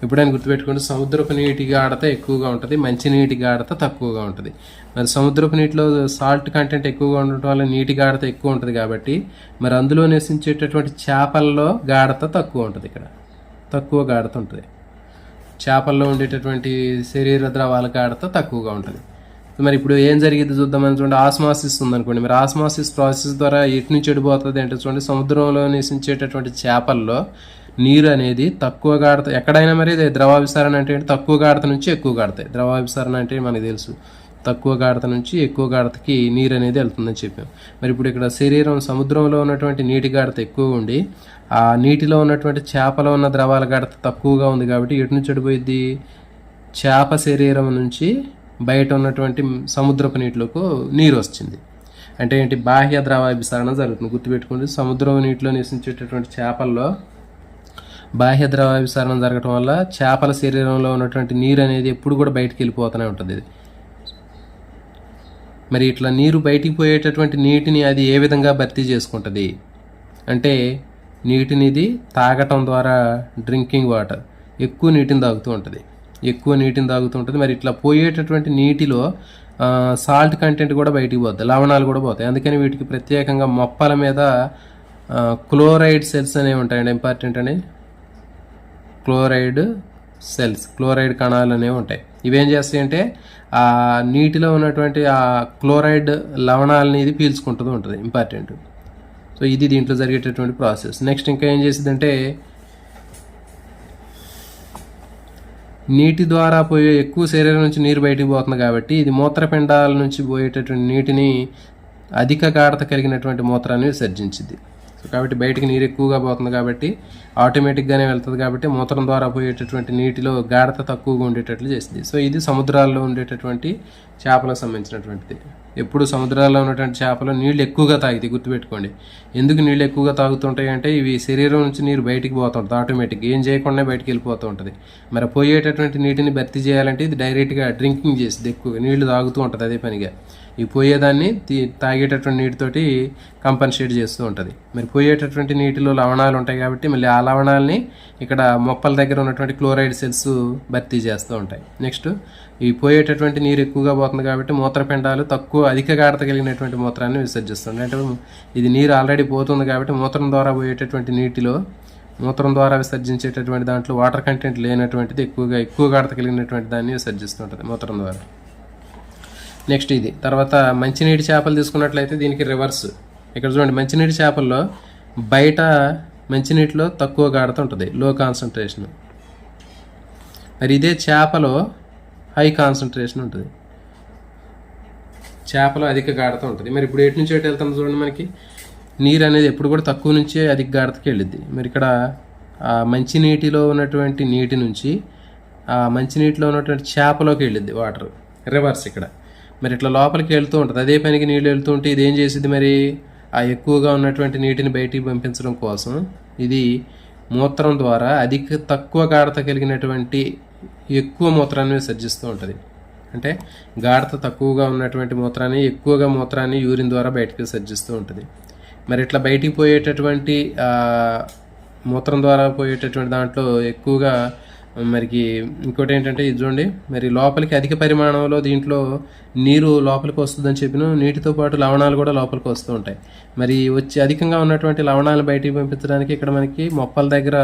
ఎప్పుడైనా గుర్తుపెట్టుకోండి, సముద్రపు నీటి గాఢత ఎక్కువగా ఉంటుంది, మంచినీటి గాఢత తక్కువగా ఉంటుంది. మరి సముద్రపు నీటిలో సాల్ట్ కంటెంట్ ఎక్కువగా ఉండటం వల్ల నీటి గాఢత ఎక్కువ ఉంటుంది కాబట్టి మరి అందులో నివసించేటటువంటి చేపల్లో గాఢత తక్కువ ఉంటుంది. ఇక్కడ తక్కువ గాఢత ఉంటుంది. చేపల్లో ఉండేటటువంటి శరీర ద్రవాల గాఢత తక్కువగా ఉంటుంది. మరి ఇప్పుడు ఏం జరిగింది చూద్దామని చూడండి. ఆస్మాసిస్ ఉందనుకోండి. మరి ఆస్మాసిస్ ప్రాసెస్ ద్వారా ఎటు నుంచి చెడిపోతుంది అంటే చూడండి, సముద్రంలో నివసించేటటువంటి చేపల్లో నీరు అనేది తక్కువ గాఢత, ఎక్కడైనా మరి ద్రవాభిసరణ అంటే తక్కువ గాఢత నుంచి ఎక్కువ గాఢత. ద్రవాభిసరణ అంటే మనకు తెలుసు, తక్కువ గాఢత నుంచి ఎక్కువ గాఢతకి నీరు అనేది వెళ్తుందని చెప్పాం. మరి ఇప్పుడు ఇక్కడ సముద్రంలో ఉన్నటువంటి నీటి గాఢత ఎక్కువ ఉండి ఆ నీటిలో ఉన్నటువంటి చేపలో ఉన్న ద్రవాల గాఢత తక్కువగా ఉంది కాబట్టి ఎటు నుంచి చెడిపోయిద్ది, చేప శరీరం నుంచి బయట ఉన్నటువంటి సముద్రపు నీటిలోకి నీరు వచ్చింది. అంటే ఏంటి, బాహ్య ద్రవాభిసరణ జరుగుతుంది. గుర్తుపెట్టుకోండి, సముద్రం నీటిలో నివసించేటటువంటి చేపల్లో బాహ్య ద్రవాభిసరణ జరగటం వల్ల చేపల శరీరంలో ఉన్నటువంటి నీరు అనేది ఎప్పుడు కూడా బయటికి వెళ్ళిపోతూనే ఉంటుంది. మరి ఇట్లా నీరు బయటికి పోయేటటువంటి నీటిని అది ఏ విధంగా భర్తీ చేసుకుంటుంది అంటే, నీటిని ఇది తాగటం ద్వారా, డ్రింకింగ్ వాటర్, ఎక్కువ నీటిని తాగుతూ ఉంటుంది. మరి ఇట్లా పోయేటటువంటి నీటిలో సాల్ట్ కంటెంట్ కూడా బయటికి పోతాయి, లవణాలు కూడా పోతాయి. అందుకని వీటికి ప్రత్యేకంగా మొప్పల మీద క్లోరైడ్ సెల్స్ అనేవి ఉంటాయండి. ఇంపార్టెంట్ అని, క్లోరైడ్ కణాలు అనేవి ఉంటాయి. ఇవేం చేస్తాయి అంటే ఆ నీటిలో ఉన్నటువంటి ఆ క్లోరైడ్ లవణాలని ఇది పీల్చుకుంటూ ఉంటుంది. ఇంపార్టెంట్. సో ఇది దీంట్లో జరిగేటటువంటి ప్రాసెస్. నెక్స్ట్ ఇంకా ఏం చేసిందంటే, నీటి ద్వారా పోయే ఎక్కువ శరీరం నుంచి నీరు బయటికి పోతుంది కాబట్టి ఇది మూత్రపిండాల నుంచి పోయేటటువంటి నీటిని అధిక గాఢత కలిగినటువంటి మూత్రాన్ని విసర్జించింది. సో కాబట్టి బయటికి నీరు ఎక్కువగా పోతుంది కాబట్టి ఆటోమేటిక్గానే వెళ్తుంది కాబట్టి మూత్రం ద్వారా పోయేటటువంటి నీటిలో గాఢత తక్కువగా ఉండేటట్లు చేసింది. సో ఇది సముద్రాల్లో ఉండేటటువంటి చేపలకు సంబంధించినటువంటిది. ఎప్పుడు సముద్రాల్లో ఉన్నటువంటి చేపలు నీళ్ళు ఎక్కువగా తాగితే గుర్తుపెట్టుకోండి. ఎందుకు నీళ్ళు ఎక్కువగా తాగుతుంటాయి అంటే ఇవి శరీరం నుంచి నీరు బయటికి పోతుంటుంది, ఆటోమేటిక్గా ఏం చేయకుండా బయటికి వెళ్ళిపోతూ ఉంటుంది. మరి పోయేటటువంటి నీటిని భర్తీ చేయాలంటే ఇది డైరెక్ట్గా డ్రింకింగ్ చేస్తుంది, ఎక్కువగా నీళ్లు తాగుతూ ఉంటుంది. అదే పనిగా ఈ పోయేదాన్ని తాగేటటువంటి నీటితోటి కంపన్సేట్ చేస్తూ ఉంటుంది. మరి పోయేటటువంటి నీటిలో లవణాలు ఉంటాయి కాబట్టి మళ్ళీ ఆ లవణాలని ఇక్కడ మొప్పల దగ్గర ఉన్నటువంటి క్లోరైడ్ సెల్స్ భర్తీ చేస్తూ ఉంటాయి. నెక్స్ట్ ఈ పోయేటటువంటి నీరు ఎక్కువగా పోతుంది కాబట్టి మూత్రపిండాలు అధిక గాఢత కలిగినటువంటి మూత్రాన్ని విసర్జిస్తుంది. అంటే ఇది నీరు ఆల్రెడీ పోతుంది కాబట్టి మూత్రం ద్వారా పోయేటటువంటి నీటిలో మూత్రం ద్వారా విసర్జించేటటువంటి దాంట్లో వాటర్ కంటెంట్ లేనటువంటిది ఎక్కువ గాఢత కలిగినటువంటి దాన్ని విసర్జిస్తూ ఉంటుంది మూత్రం ద్వారా. నెక్స్ట్ ఇది తర్వాత మంచినీటి చేపలు తీసుకున్నట్లయితే దీనికి రివర్స్. ఇక్కడ చూడండి, మంచినీటి చేపల్లో బయట మంచినీటిలో తక్కువ గాఢత ఉంటుంది, లో కాన్సన్ట్రేషన్. మరి ఇదే చేపలో హై కాన్సన్ట్రేషన్ ఉంటుంది, చేపలో అధిక గాఢత ఉంటుంది. మరి ఇప్పుడు ఎటు నుంచి ఎటు వెళ్తాం చూడండి, మనకి నీరు అనేది ఎప్పుడు కూడా తక్కువ నుంచి అధిక గాఢతకి వెళ్ళిద్ది. మరి ఇక్కడ మంచినీటిలో ఉన్నటువంటి నీటి నుంచి మంచినీటిలో ఉన్నటువంటి చేపలోకి వెళ్ళిద్ది వాటర్, రివర్స్ ఇక్కడ. మరి ఇట్లా లోపలికి వెళ్తూ ఉంటుంది, అదే పనికి నీళ్ళు వెళ్తూ ఉంటే ఇది ఏం చేసిద్ది, మరి ఆ ఎక్కువగా ఉన్నటువంటి నీటిని బయటికి పంపించడం కోసం ఇది మూత్రం ద్వారా తక్కువ గాఢత కలిగినటువంటి ఎక్కువ మూత్రాన్ని విసర్జిస్తూ ఉంటుంది. అంటే గాఢత తక్కువగా ఉన్నటువంటి మూత్రాన్ని, ఎక్కువగా మూత్రాన్ని యూరిన్ ద్వారా బయటకు విసర్జిస్తూ ఉంటుంది. మరి ఇట్లా బయటికి పోయేటటువంటి మూత్రం ద్వారా పోయేటటువంటి దాంట్లో ఎక్కువగా మరికి ఇంకోటి ఏంటంటే ఇది చూడండి, మరి లోపలికి అధిక పరిమాణంలో దీంట్లో నీరు లోపలికి వస్తుందని చెప్పిన, నీటితో పాటు లవణాలు కూడా లోపలికి వస్తూ ఉంటాయి. మరి వచ్చి అధికంగా ఉన్నటువంటి లవణాలను బయటికి పంపించడానికి ఇక్కడ మనకి మొప్పల దగ్గర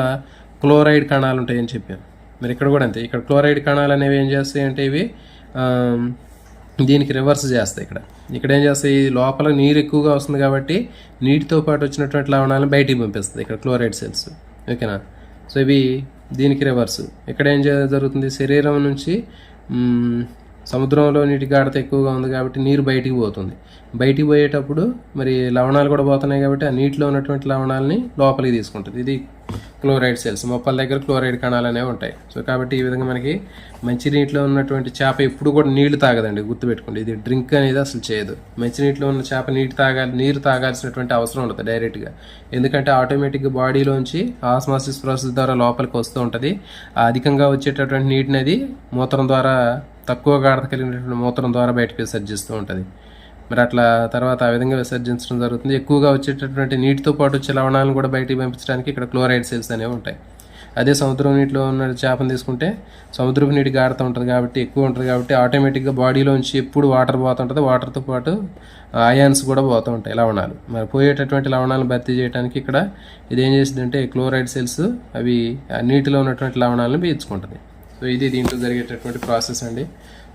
క్లోరైడ్ కణాలు ఉంటాయని చెప్పాను. మరి ఇక్కడ కూడా అంతే, ఇక్కడ క్లోరైడ్ కణాలు అనేవి ఏం చేస్తాయి అంటే ఇవి దీనికి రివర్స్ చేస్తాయి. ఇక్కడ ఏం చేస్తాయి, లోపల నీరు ఎక్కువగా వస్తుంది కాబట్టి నీటితో పాటు వచ్చినటువంటి లవణాలను బయటికి పంపిస్తుంది ఇక్కడ క్లోరైడ్ సెల్స్, ఓకేనా. సో ఇవి దీనికి రివర్స్. ఇక్కడ ఏం జరుగుతుంది, శరీరం నుంచి సముద్రంలో నీటి గాఢత ఎక్కువగా ఉంది కాబట్టి నీరు బయటికి పోతుంది. బయటికి పోయేటప్పుడు మరి లవణాలు కూడా పోతున్నాయి కాబట్టి ఆ నీటిలో ఉన్నటువంటి లవణాలని లోపలికి తీసుకుంటుంది. ఇది క్లోరైడ్ సెల్స్, మొప్పల దగ్గర క్లోరైడ్ కణాలు అనేవి ఉంటాయి. సో కాబట్టి ఈ విధంగా మనకి మంచినీటిలో ఉన్నటువంటి చేప ఎప్పుడు కూడా నీళ్లు తాగదండి, గుర్తుపెట్టుకోండి. ఇది డ్రింక్ అనేది అసలు చేయదు. మంచినీటిలో ఉన్న చేప నీరు తాగాల్సినటువంటి అవసరం ఉంటుంది డైరెక్ట్గా, ఎందుకంటే ఆటోమేటిక్గా బాడీలోంచి ఆస్మాసిస్ ప్రాసెస్ ద్వారా లోపలికి వస్తూ ఉంటుంది. ఆ అధికంగా వచ్చేటటువంటి నీటిని అది మూత్రం ద్వారా, తక్కువ గాఢత కలిగినటువంటి మూత్రం ద్వారా బయటకు విసర్జిస్తూ ఉంటుంది. మరి అట్లా తర్వాత ఆ విధంగా విసర్జించడం జరుగుతుంది. ఎక్కువగా వచ్చేటటువంటి నీటితో పాటు వచ్చే లవణాలను కూడా బయటికి పంపించడానికి ఇక్కడ క్లోరైడ్ సెల్స్ అనేవి ఉంటాయి. అదే సముద్రం నీటిలో ఉన్న చేపను తీసుకుంటే సముద్రపు నీటి గాఢత ఉంటుంది కాబట్టి, ఎక్కువ ఉంటుంది కాబట్టి ఆటోమేటిక్గా బాడీలోంచి ఎప్పుడు వాటర్ పోతుంటుంది, వాటర్తో పాటు అయాన్స్ కూడా పోతూ ఉంటాయి, లవణాలు. మరి పోయేటటువంటి లవణాలను భర్తీ చేయడానికి ఇక్కడ ఇది ఏం చేసిందంటే క్లోరైడ్ సెల్స్ అవి నీటిలో ఉన్నటువంటి లవణాలను పీల్చుకుంటుంది. సో ఇది దీంట్లో జరిగేటటువంటి ప్రాసెస్ అండి.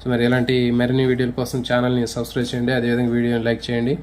సో మరి ఇలాంటి మరిన్ని వీడియోల కోసం ఛానల్ని సబ్స్క్రైబ్ చేయండి, అదేవిధంగా వీడియోని లైక్ చేయండి.